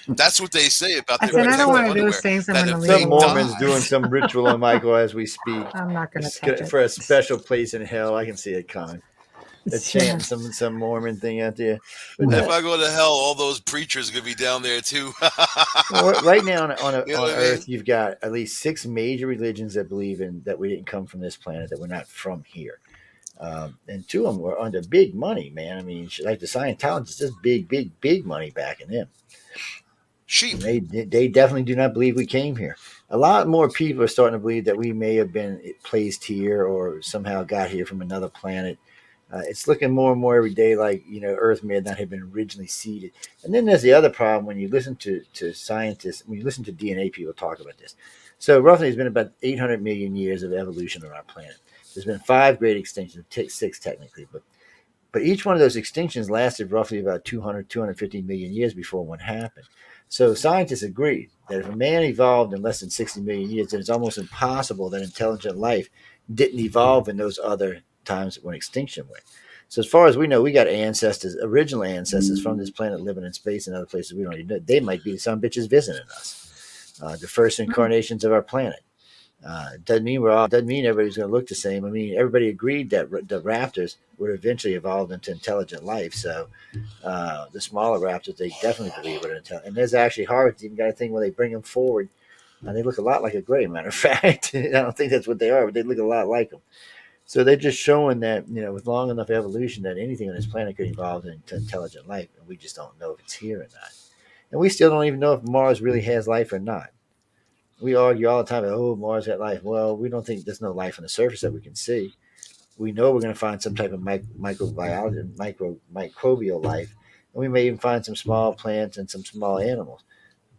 Speaker 1: That's what they say about their
Speaker 3: That's
Speaker 2: But
Speaker 3: another
Speaker 1: protective
Speaker 3: one of those
Speaker 1: underwear.
Speaker 3: things I'm
Speaker 1: That
Speaker 3: going to
Speaker 1: if
Speaker 3: leave
Speaker 1: they
Speaker 2: some
Speaker 3: alone.
Speaker 2: Mormons
Speaker 1: die,
Speaker 2: doing some ritual on Michael as we speak.
Speaker 3: I'm not going to touch it.
Speaker 2: For a special place in hell. I can see it coming. They're
Speaker 3: Yeah.
Speaker 2: chanting some Mormon thing out there. But
Speaker 1: if
Speaker 2: no,
Speaker 1: I go to hell, all those preachers are going to be down there too.
Speaker 2: well, right now
Speaker 1: You know
Speaker 2: on
Speaker 1: what I mean?
Speaker 2: Earth, you've got at least 6 major religions that believe in that we didn't come from this planet, that we're not from here. And two of them were under big money, man. I mean, like the Scientologists, just big, big, big money backing them. And
Speaker 1: Sheep.
Speaker 2: they definitely do not believe we came here. A lot more people are starting to believe that we may have been placed here or somehow got here from another planet. It's looking more and more every day like Earth may not have been originally seeded. And then there's the other problem when you listen to scientists, when you listen to DNA people talk about this. So roughly, there's been about 800 million years of evolution on our planet. There's been 5 great extinctions, six technically, but each one of those extinctions lasted roughly about 200, 250 million years before one happened. So scientists agree that if a man evolved in less than 60 million years, then it's almost impossible that intelligent life didn't evolve in those other times when extinction went. So as far as we know, we got ancestors, original ancestors from this planet living in space and other places we don't even know. They might be some bitches visiting us, the first incarnations of our planet. Doesn't mean everybody's going to look the same. I mean, everybody agreed that the raptors would eventually evolve into intelligent life. So the smaller raptors, they definitely believe it. And there's actually Harvard's even got a thing where they bring them forward, and they look a lot like a gray. Matter of fact, I don't think that's what they are, but they look a lot like them. So they're just showing that with long enough evolution, that anything on this planet could evolve into intelligent life, and we just don't know if it's here or not. And we still don't even know if Mars really has life or not. We argue all the time, oh, Mars had life. Well, we don't think there's no life on the surface that we can see. We know we're going to find some type of microbiology, microbial life, and we may even find some small plants and some small animals.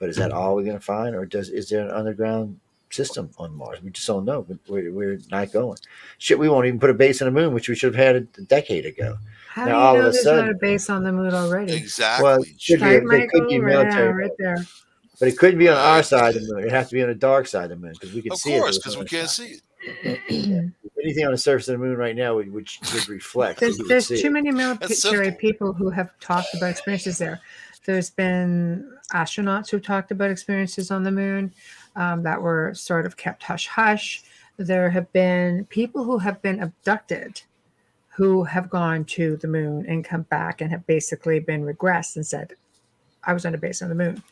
Speaker 2: But is that all we're going to find, or is there an underground system on Mars? We just don't know. We're not going. Shit, we won't even put a base on the moon, which we should have had a decade ago.
Speaker 3: How do
Speaker 2: Now
Speaker 3: you
Speaker 2: all of
Speaker 3: know
Speaker 2: a
Speaker 3: there's not a
Speaker 2: sudden,
Speaker 3: base on the moon already?
Speaker 2: well,
Speaker 1: Exactly.
Speaker 3: Right,
Speaker 2: there could be
Speaker 3: Michael?
Speaker 2: a
Speaker 3: Right now,
Speaker 2: military,
Speaker 3: right there.
Speaker 2: but it couldn't be on our
Speaker 1: Right.
Speaker 2: side of the moon. It has to be on the dark side of the moon because we could
Speaker 1: Of
Speaker 2: see it if it
Speaker 1: course,
Speaker 2: was
Speaker 1: because
Speaker 2: on
Speaker 1: we
Speaker 2: the
Speaker 1: can't
Speaker 2: side.
Speaker 1: see it.
Speaker 2: Yeah. Anything on the surface of the moon right now would reflect, so you would
Speaker 3: There's
Speaker 2: see
Speaker 3: too
Speaker 2: it.
Speaker 3: many
Speaker 1: That's
Speaker 3: military
Speaker 1: simple.
Speaker 3: people who have talked about experiences there. There's been astronauts who talked about experiences on the moon that were sort of kept hush hush. There have been people who have been abducted who have gone to the moon and come back and have basically been regressed and said, I was on a base on the moon.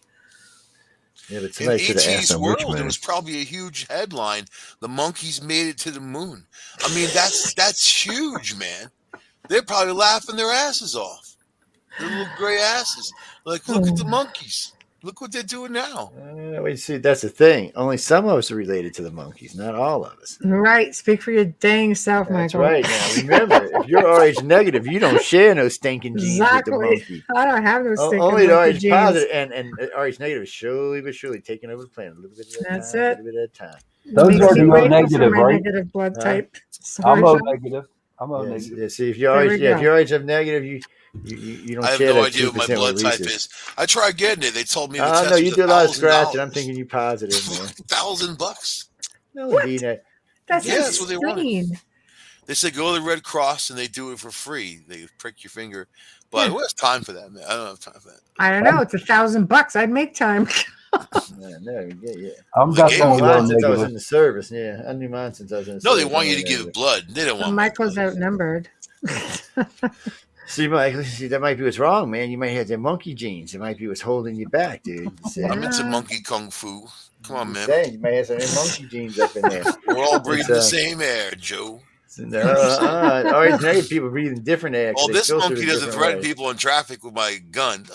Speaker 2: Yeah, but
Speaker 1: In
Speaker 2: somebody should have asked
Speaker 1: ET's
Speaker 2: them which
Speaker 1: world, it
Speaker 2: moon.
Speaker 1: was probably a huge headline. The monkeys made it to the moon. I mean, that's huge, man. They're probably laughing their asses off. Their little gray asses. Like, look at the monkeys. Look what they're doing now.
Speaker 2: We see that's the thing. Only some of us are related to the monkeys, not all of us.
Speaker 3: Right. Speak for your dang self,
Speaker 2: That's
Speaker 3: Michael.
Speaker 2: right. Now remember, if you're RH negative, you don't share no stinking genes with the
Speaker 3: Exactly.
Speaker 2: monkey.
Speaker 3: I don't have no stinking
Speaker 2: Only the
Speaker 3: monkey
Speaker 2: RH
Speaker 3: genes.
Speaker 2: positive and RH negative is slowly but surely taking over the planet, a little bit at a
Speaker 3: That's
Speaker 2: time, a
Speaker 3: it.
Speaker 2: little bit at a time.
Speaker 4: Those
Speaker 3: Makes
Speaker 4: are
Speaker 3: me
Speaker 4: the O
Speaker 3: grateful for
Speaker 4: negative,
Speaker 3: my
Speaker 4: right?
Speaker 3: negative blood
Speaker 2: Huh?
Speaker 3: type.
Speaker 4: I'm
Speaker 3: Sorry,
Speaker 4: O
Speaker 3: Sean.
Speaker 4: negative. I'm O
Speaker 2: Yes,
Speaker 4: negative.
Speaker 2: yes. See, if you're
Speaker 3: There
Speaker 2: RH,
Speaker 3: we
Speaker 2: yeah, if
Speaker 3: go.
Speaker 2: you're RH negative, you don't
Speaker 1: I have
Speaker 2: share
Speaker 1: no
Speaker 2: that
Speaker 1: idea what my
Speaker 2: 2%
Speaker 1: blood
Speaker 2: with
Speaker 1: type
Speaker 2: Reese's.
Speaker 1: is. I tried getting it. They told me the
Speaker 2: Oh no,
Speaker 1: test
Speaker 2: you
Speaker 1: was
Speaker 2: do a lot of scratching. I'm
Speaker 1: $1,000.
Speaker 2: thinking you positive, man.
Speaker 1: $1,000.
Speaker 2: No,
Speaker 3: What?
Speaker 2: indeed.
Speaker 3: That's
Speaker 1: Yeah, that's what they wanted.
Speaker 3: insane.
Speaker 1: They said go to the Red Cross and they do it for free. They prick your finger. But
Speaker 3: Yeah.
Speaker 1: who has time for that, man? I don't have time for that.
Speaker 3: I don't know. It's $1,000. I'd make time.
Speaker 2: No, yeah.
Speaker 4: I'm
Speaker 1: Well, they
Speaker 2: I
Speaker 1: gave
Speaker 2: knew
Speaker 1: me
Speaker 4: definitely O
Speaker 2: mine
Speaker 1: one.
Speaker 2: since I was
Speaker 4: negative.
Speaker 2: in the service. Yeah, I knew mine since I was in the
Speaker 1: No, they
Speaker 2: service.
Speaker 1: want
Speaker 2: I'm
Speaker 1: you to
Speaker 2: O
Speaker 1: give
Speaker 2: negative.
Speaker 1: blood. They don't want my
Speaker 3: Michael's
Speaker 1: blood.
Speaker 3: outnumbered.
Speaker 2: See, Mike, that might be what's wrong, man. You might have the monkey genes. It might be what's holding you back, dude.
Speaker 1: I'm into
Speaker 3: Yeah.
Speaker 1: monkey kung fu. Come on,
Speaker 2: I'm just
Speaker 1: man.
Speaker 2: saying, you might have some monkey genes up in there.
Speaker 1: We're all
Speaker 2: It's
Speaker 1: breathing the same air, Joe.
Speaker 2: RH negative people breathing different air because
Speaker 1: Well,
Speaker 2: they
Speaker 1: this
Speaker 2: filter
Speaker 1: monkey
Speaker 2: it a
Speaker 1: doesn't
Speaker 2: different
Speaker 1: threaten
Speaker 2: way.
Speaker 1: people in traffic with my gun.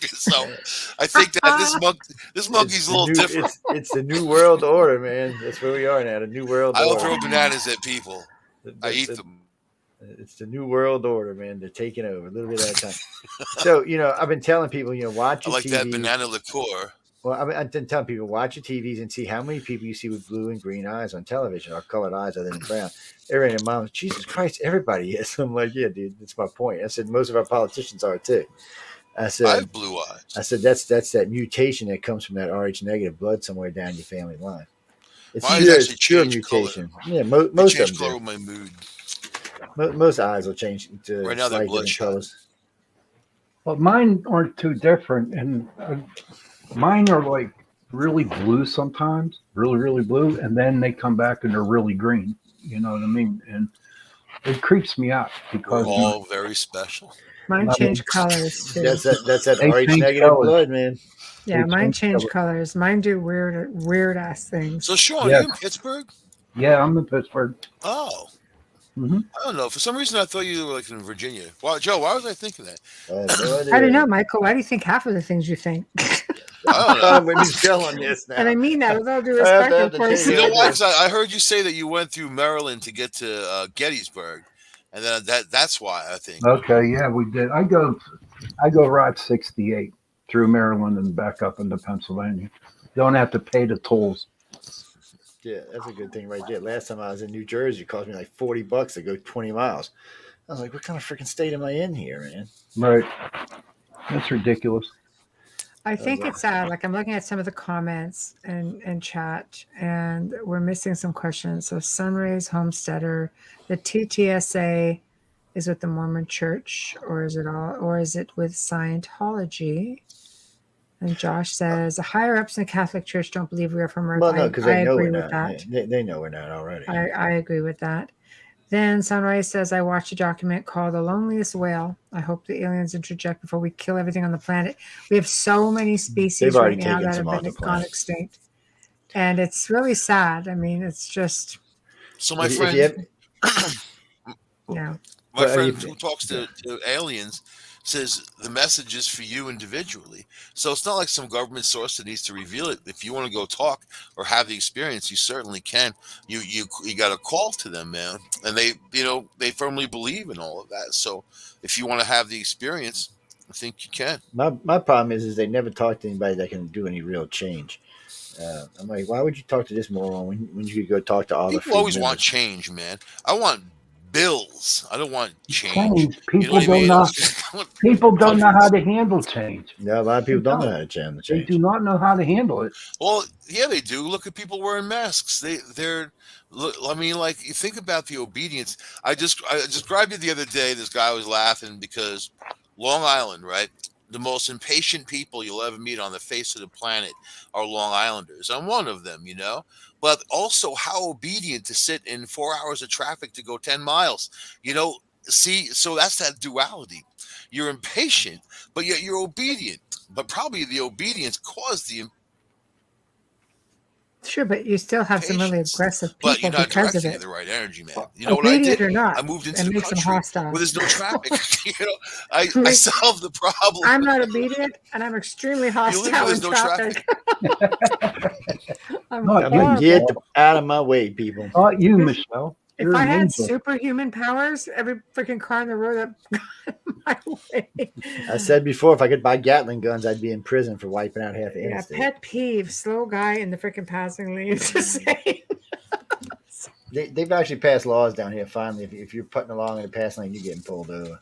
Speaker 1: So I think that this monkey's a little different.
Speaker 2: It's the new world order, man. That's where we are now. The new world
Speaker 1: I don't
Speaker 2: order.
Speaker 1: throw bananas at people. I eat
Speaker 2: The-
Speaker 1: them.
Speaker 2: it's the new world order, man. They're taking over a little bit at a time. So I've been telling people, watch
Speaker 1: I
Speaker 2: your
Speaker 1: like that
Speaker 2: TVs.
Speaker 1: banana liqueur.
Speaker 2: Well, I've been telling people, watch your TVs and see how many people you see with blue and green eyes on television, or colored eyes other than brown. Everybody in mom, Jesus Christ, everybody is. I'm like, yeah, dude, that's my point. I said most of our politicians are too. I
Speaker 1: I
Speaker 2: said,
Speaker 1: have blue eyes.
Speaker 2: that's that mutation that comes from that Rh negative blood somewhere down your family line.
Speaker 1: Mine actually
Speaker 2: It's pure
Speaker 1: change color.
Speaker 2: mutation. Yeah,
Speaker 1: They
Speaker 2: most of
Speaker 1: change
Speaker 2: them
Speaker 1: color
Speaker 2: do.
Speaker 1: with my mood.
Speaker 2: Most eyes will change to
Speaker 1: Right now they're
Speaker 2: slight different
Speaker 1: bloodshot.
Speaker 2: colors.
Speaker 4: But mine aren't too different, and mine are like really blue sometimes, really, really blue, and then they come back and they're really green. You know what I mean? And it creeps me out
Speaker 1: We're
Speaker 4: because
Speaker 1: all very special.
Speaker 3: Mine
Speaker 4: I mean,
Speaker 3: change colors too.
Speaker 2: That's that
Speaker 4: they
Speaker 2: Rh
Speaker 4: change
Speaker 2: negative
Speaker 4: colors.
Speaker 2: blood, man.
Speaker 3: Yeah,
Speaker 4: They
Speaker 3: mine
Speaker 4: change
Speaker 3: change
Speaker 4: colors.
Speaker 3: colors. Mine do weird ass things.
Speaker 1: So Sean,
Speaker 4: Yeah,
Speaker 1: you in Pittsburgh?
Speaker 4: yeah, I'm in Pittsburgh.
Speaker 1: Oh,
Speaker 4: Hmm.
Speaker 1: I don't know. For some reason, I thought you were like in Virginia. Why, Joe? Why was I thinking that?
Speaker 2: I have no idea.
Speaker 3: I don't know, Michael. Why do you think half of the things you think?
Speaker 1: I don't know.
Speaker 2: I'm with Michelle on this now.
Speaker 3: And I mean that with all due
Speaker 2: I have
Speaker 3: respect,
Speaker 2: to
Speaker 3: of course.
Speaker 2: take
Speaker 1: You know
Speaker 2: it.
Speaker 1: why? 'Cause I heard you say that you went through Maryland to get to Gettysburg, and then that's why I think.
Speaker 4: Okay, yeah, we did. I go Route 68 through Maryland and back up into Pennsylvania. Don't have to pay the tolls.
Speaker 2: Yeah, that's a good thing right there. Last time I was in New Jersey, it cost me like $40 to go 20 miles. I was like, what kind of freaking state am I in here, man?
Speaker 4: Right. That's ridiculous.
Speaker 3: I think it's sad. Like I'm looking at some of the comments and chat, and we're missing some questions. So Sunrays Homesteader, the TTSA is with the Mormon Church, or is it with Scientology? And Josh says the higher ups in the Catholic Church don't believe we are from Earth.
Speaker 2: Well, no, because they know
Speaker 3: agree
Speaker 2: we're
Speaker 3: with
Speaker 2: not.
Speaker 3: that.
Speaker 2: They know we're not already.
Speaker 3: I agree with that. Then Sunrise says, I watched a document called The Loneliest Whale. I hope the aliens interject before we kill everything on the planet. We have so many species
Speaker 2: They've already
Speaker 3: right now
Speaker 2: taken
Speaker 3: that
Speaker 2: some
Speaker 3: have
Speaker 2: off
Speaker 3: been
Speaker 2: the
Speaker 3: gone
Speaker 2: planet.
Speaker 3: extinct. And it's really sad. I mean, it's just,
Speaker 1: So my
Speaker 2: If
Speaker 1: friend,
Speaker 2: you have,
Speaker 3: yeah.
Speaker 1: my
Speaker 2: Well,
Speaker 1: friend
Speaker 2: you-
Speaker 1: who talks to aliens says the message is for you individually. So it's not like some government source that needs to reveal it. If you want to go talk or have the experience, you certainly can. You got a call to them, man, and they firmly believe in all of that. So if you want to have the experience, I think you can.
Speaker 2: my problem is they never talk to anybody that can do any real change. I'm like, why would you talk to this moron when you could go talk to all the
Speaker 1: People
Speaker 2: free
Speaker 1: always want
Speaker 2: members?
Speaker 1: change, man. I want bills. I don't want change.
Speaker 4: Change.
Speaker 1: You know what I mean?
Speaker 4: People don't know how
Speaker 1: Hundreds.
Speaker 4: to handle change.
Speaker 2: No, a lot of people don't know how to
Speaker 4: They
Speaker 2: change.
Speaker 4: do not know how to handle it.
Speaker 1: Well, yeah, they do. Look at people wearing masks. They're. Look, I mean, like you think about the obedience. I described it the other day. This guy was laughing because Long Island, right? The most impatient people you'll ever meet on the face of the planet are Long Islanders. I'm one of them, But also, how obedient to sit in 4 hours of traffic to go 10 miles. See, so that's that duality. You're impatient, but yet you're obedient. But probably the obedience caused the
Speaker 3: Sure, but you still have some really
Speaker 1: patience.
Speaker 3: aggressive
Speaker 1: But
Speaker 3: people
Speaker 1: you're not
Speaker 3: because of
Speaker 1: directing
Speaker 3: it.
Speaker 1: the right energy, man. You know what I
Speaker 3: Obedient
Speaker 1: did?
Speaker 3: or not,
Speaker 1: I moved into
Speaker 3: it
Speaker 1: the
Speaker 3: makes them
Speaker 1: country
Speaker 3: hostile.
Speaker 1: where there's no traffic. I
Speaker 3: Like,
Speaker 1: solved the problem.
Speaker 3: I'm not obedient, and I'm extremely
Speaker 1: You live where
Speaker 3: hostile in
Speaker 1: there's no
Speaker 3: traffic. I'm
Speaker 4: Not
Speaker 2: I'm
Speaker 4: you,
Speaker 2: like,
Speaker 3: horrible.
Speaker 2: get out of my way, people.
Speaker 4: Not you, Michelle.
Speaker 3: If
Speaker 4: You're
Speaker 3: I
Speaker 4: a
Speaker 3: had
Speaker 4: ninja.
Speaker 3: superhuman powers, every freaking car on the road that got in my way.
Speaker 2: I said before, if I could buy Gatling guns, I'd be in prison for wiping out half the
Speaker 3: Yeah,
Speaker 2: interstate.
Speaker 3: pet peeve, slow guy in the freaking passing lane. Just saying.
Speaker 2: They've actually passed laws down here. Finally, if you're putting along in the passing lane, you're getting pulled over.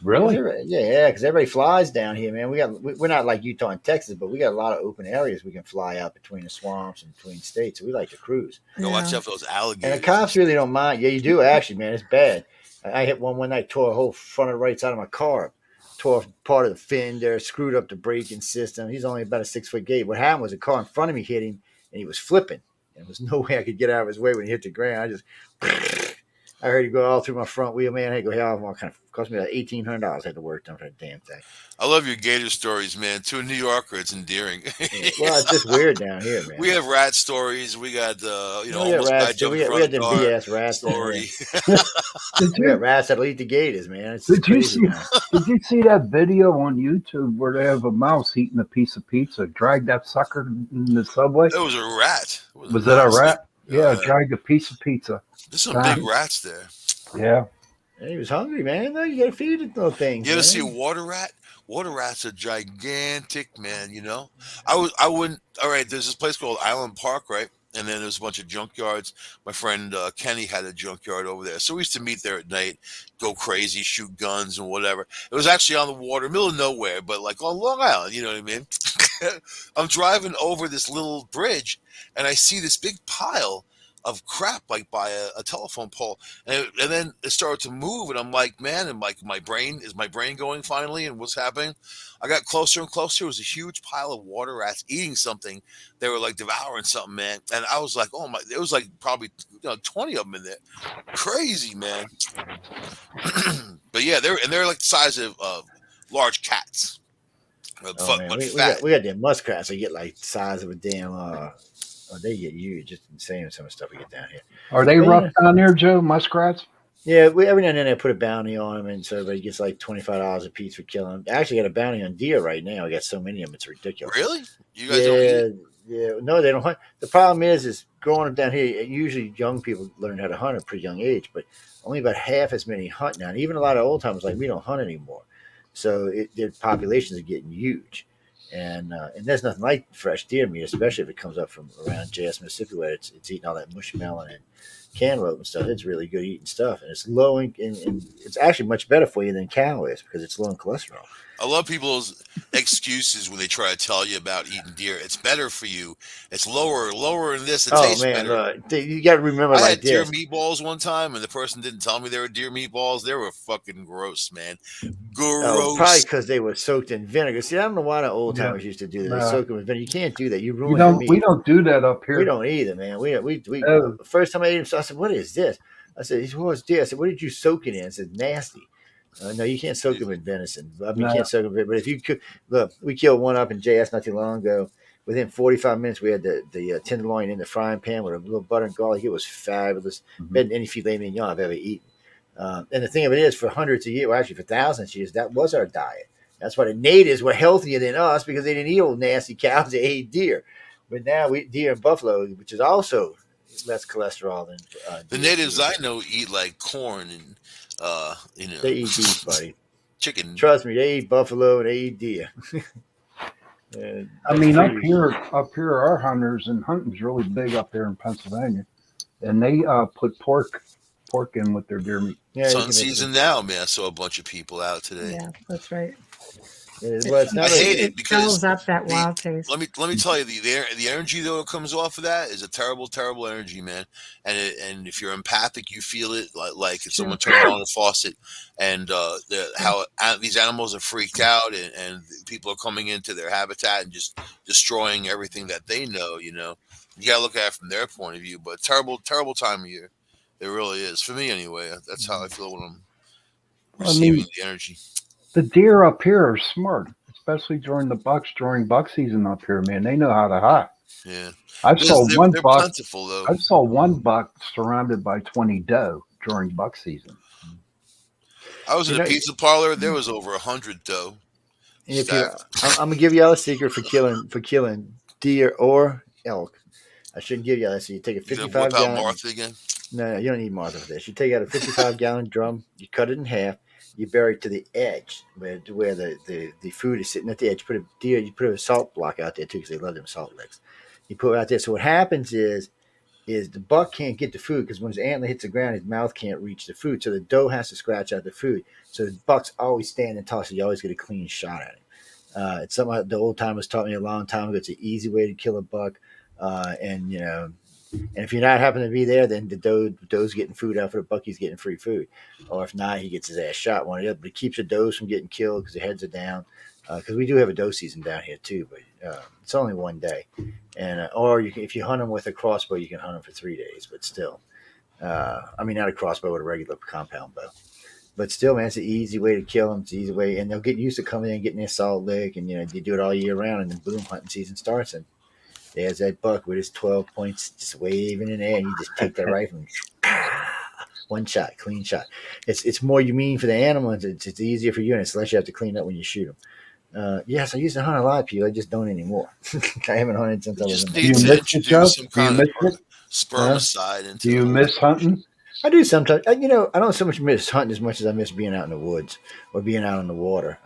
Speaker 4: Really?
Speaker 2: Yeah, because everybody flies down here, man. We're not like Utah and Texas, but we got a lot of open areas we can fly out between the swamps and between states. So we like to cruise.
Speaker 1: Watch
Speaker 3: Yeah.
Speaker 1: out for those
Speaker 2: And
Speaker 1: alligators.
Speaker 2: the cops really don't mind. Yeah, you do actually, man. It's bad. I hit one night, tore a whole front of the right side of my car, tore off part of the fender, screwed up the braking system. He's only about a 6-foot gate. What happened was a car in front of me hit him, and he was flipping. And there was no way I could get out of his way when he hit the ground. I heard you go all through my front wheel, man. I had to go hell all kind of cost me like $1,800. I had to work done for that damn thing.
Speaker 1: I love your gator stories, man. To a New Yorker, it's endearing.
Speaker 2: Yeah. Well, it's just weird down here,
Speaker 1: We
Speaker 2: man.
Speaker 1: have rat stories. We got
Speaker 2: We got
Speaker 1: homeless guy
Speaker 2: rats too.
Speaker 1: jumped in
Speaker 2: We
Speaker 1: front
Speaker 2: got
Speaker 1: of the
Speaker 2: them
Speaker 1: car
Speaker 2: BS rats down here.
Speaker 1: story.
Speaker 4: Did
Speaker 2: We got
Speaker 4: you
Speaker 2: rats that'll eat the gators, man. It's
Speaker 4: did you
Speaker 2: crazy
Speaker 4: see
Speaker 2: now.
Speaker 4: did you see that video on YouTube where they have a mouse eating a piece of pizza? Drag that sucker in the subway.
Speaker 1: It was a rat. It was a
Speaker 4: Was it a
Speaker 1: mouse.
Speaker 4: rat?
Speaker 1: Oh,
Speaker 4: Yeah,
Speaker 1: yeah.
Speaker 4: drag a piece of pizza.
Speaker 1: There's some
Speaker 4: God.
Speaker 1: big rats there.
Speaker 4: Yeah.
Speaker 2: And he was hungry, man. No, you gotta feed it those things,
Speaker 1: You ever see a
Speaker 2: man.
Speaker 1: water rat? Water rats are gigantic, man. I wouldn't. All right, there's this place called Island Park, right? And then there's a bunch of junkyards. My friend Kenny had a junkyard over there, so we used to meet there at night, go crazy, shoot guns and whatever. It was actually on the water, middle of nowhere, but like on Long Island. You know what I mean? I'm driving over this little bridge, and I see this big pile of crap like by a telephone pole, and then it started to move, and I'm like, man, and like my brain going finally, and what's happening? I got closer and closer. It was a huge pile of water rats eating something. They were like devouring something, man, and I was like, oh my! It was like probably 20 of them in there. Crazy, man. But yeah, they're like the size of large cats,
Speaker 2: Oh man,
Speaker 1: but
Speaker 2: we
Speaker 1: fat.
Speaker 2: got them muskrats. They get like the size of a damn. Oh, they get huge. Just insane. Some of the stuff we get down here.
Speaker 4: Are they
Speaker 2: But
Speaker 4: rough
Speaker 2: yeah,
Speaker 4: down there, Joe? Muskrats?
Speaker 2: yeah. We every now and then I put a bounty on them, and so everybody gets like $25 a piece for killing them. I actually got a bounty on deer right now. I got so many of them, it's ridiculous.
Speaker 1: Really? You guys don't eat
Speaker 2: Yeah,
Speaker 1: it?
Speaker 2: yeah. No, they don't hunt. The problem is growing up down here. Usually, young people learn how to hunt at a pretty young age, but only about half as many hunt now. And even a lot of old timers like we don't hunt anymore, so their populations are getting huge. And there's nothing like fresh deer meat, especially if it comes up from around JS Mississippi, where it's eating all that mushmelon and cantaloupe and stuff. It's really good eating stuff, and it's low in it's actually much better for you than cow is because it's low in cholesterol.
Speaker 1: I love people's excuses when they try to tell you about eating deer. It's better for you. It's lower in this. It
Speaker 2: Oh
Speaker 1: tastes
Speaker 2: man,
Speaker 1: better.
Speaker 2: you got to remember
Speaker 1: I
Speaker 2: like
Speaker 1: had deer
Speaker 2: this.
Speaker 1: meatballs one time, and the person didn't tell me they were deer meatballs. They were fucking gross, man.
Speaker 2: Oh, probably
Speaker 1: Gross.
Speaker 2: because they were soaked in vinegar. See, I don't know why the old
Speaker 4: Yeah.
Speaker 2: timers used to do that. They
Speaker 4: Nah.
Speaker 2: soak them in vinegar. You can't do that. You
Speaker 4: We
Speaker 2: ruin your
Speaker 4: don't we
Speaker 2: meat.
Speaker 4: don't do that up
Speaker 2: We
Speaker 4: here.
Speaker 2: don't either, man. We
Speaker 4: Oh,
Speaker 2: first time I ate them, so I said, "What is this?" I said, "What's this?" I said, "What did you soak it in?" I said, "Nasty." No, you can't soak them in venison. I mean, you
Speaker 4: no.
Speaker 2: can't soak them. But if you could, look, we killed one up in JS not too long ago. Within 45 minutes, we had the tenderloin in the frying pan with a little butter and garlic. It was fabulous.
Speaker 4: Mhm.
Speaker 2: Better than any filet mignon I've ever eaten. And the thing of it is, for hundreds of years, well, actually for thousands of years, that was our diet. That's why the natives were healthier than us because they didn't eat old nasty cows. They ate deer. But now we deer and buffalo, which is also less cholesterol than
Speaker 1: The
Speaker 2: deer.
Speaker 1: natives I know eat like corn and
Speaker 2: They eat beef, buddy.
Speaker 1: chicken.
Speaker 2: Trust me, they eat buffalo and they eat deer.
Speaker 4: I mean, up here, our hunters and hunting's really big up there in Pennsylvania, and they put pork in with their deer meat.
Speaker 2: Yeah,
Speaker 1: Sun season now, man. I saw a bunch of people out today.
Speaker 3: Yeah, that's right.
Speaker 2: well, it's
Speaker 1: I
Speaker 2: not
Speaker 1: hate
Speaker 2: like,
Speaker 1: it because
Speaker 3: fills up that
Speaker 1: the
Speaker 3: wild taste.
Speaker 1: let me tell you the energy though that comes off of that is a terrible energy, man. And if you're empathic, you feel it like if
Speaker 3: Sure.
Speaker 1: someone turned on a faucet, and how these animals are freaked out, and people are coming into their habitat and just destroying everything that they know. You gotta look at it from their point of view. But terrible time of year, it really is for me anyway. That's how I feel when I'm
Speaker 4: I
Speaker 1: receiving
Speaker 4: mean,
Speaker 1: the energy.
Speaker 4: the deer up here are smart, especially during buck season up here. Man, they know how to hide.
Speaker 1: Yeah,
Speaker 4: I saw one
Speaker 1: they're
Speaker 4: buck.
Speaker 1: plentiful though.
Speaker 4: I saw one buck surrounded by 20 doe during buck season.
Speaker 1: I was
Speaker 2: you
Speaker 1: in a
Speaker 2: know,
Speaker 1: pizza parlor. There was over 100 dough.
Speaker 2: if you,
Speaker 1: Stacked.
Speaker 2: I'm gonna give y'all a secret for killing deer or elk. I shouldn't give y'all that. So you take a
Speaker 1: You gonna
Speaker 2: 55
Speaker 1: whip out
Speaker 2: gallon.
Speaker 1: Martha again?
Speaker 2: No, you don't need Martha for this. You take out a 55-gallon drum, you cut it in half, you bury it to the edge where the food is sitting at the edge. You put a salt block out there too because they love them salt licks. You put it out there. So what happens is the buck can't get the food because when his antler hits the ground, his mouth can't reach the food. So the doe has to scratch out the food. So the buck's always standing tall, so you always get a clean shot at him. It's something the old timers taught me a long time ago. It's an easy way to kill a buck, and if you're not happen to be there, then the doe's getting food out for the buck. He's getting free food, or if not, he gets his ass shot. One or the other. But it keeps the does from getting killed because their heads are down. Because we do have a doe season down here too, but it's only one day. And if you hunt them with a crossbow, you can hunt them for 3 days. But still, I mean, not a crossbow with a regular compound bow. But still, man, it's an easy way to kill them. It's an easy way, and they'll get used to coming in and getting their salt lick, and they do it all year round, and then boom, hunting season starts, and there's that buck with his 12 points just waving in the air, and you just take that rifle and one shot, clean shot. It's more humane for the animal. It's easier for you, and it's less you have to clean up when you shoot them. Yes, I used to hunt a lot, people. I just don't anymore. I haven't hunted since
Speaker 1: You
Speaker 2: I was in
Speaker 1: just
Speaker 2: my
Speaker 4: Do
Speaker 1: need
Speaker 4: you
Speaker 1: to
Speaker 4: miss
Speaker 2: 20s.
Speaker 4: it, Joe?
Speaker 1: introduce some
Speaker 4: Do you
Speaker 1: kind of
Speaker 4: miss it?
Speaker 2: Huh?
Speaker 1: spermicide
Speaker 4: Do
Speaker 1: into
Speaker 4: you
Speaker 1: the whole
Speaker 4: miss
Speaker 1: thing.
Speaker 4: hunting?
Speaker 2: I do sometimes. I don't so much miss hunting as much as I miss being out in the woods or being out on the water.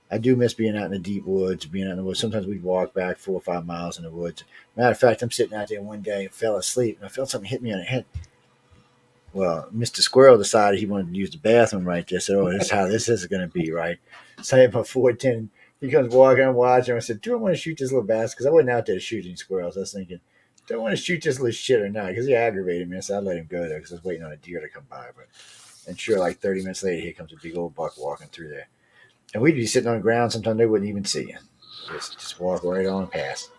Speaker 2: I do miss being out in the deep woods, being out in the woods. Sometimes we'd walk back 4 or 5 miles in the woods. Matter of fact, I'm sitting out there one day and fell asleep, and I felt something hit me on the head. Well, Mr. Squirrel decided he wanted to use the bathroom right there. So, this is how this is going to be, right? So I hit my 410. He comes walking, I'm watching. I said, do I want to shoot this little bastard? Because I wasn't out there to shoot any squirrels. I was thinking, do I want to shoot this little shit or not? Because he aggravated me. So I let him go there because I was waiting on a deer to come by. And sure, like 30 minutes later, here comes a big old buck walking through there. And we'd be sitting on the ground. Sometimes they wouldn't even see you. Just walk right on past.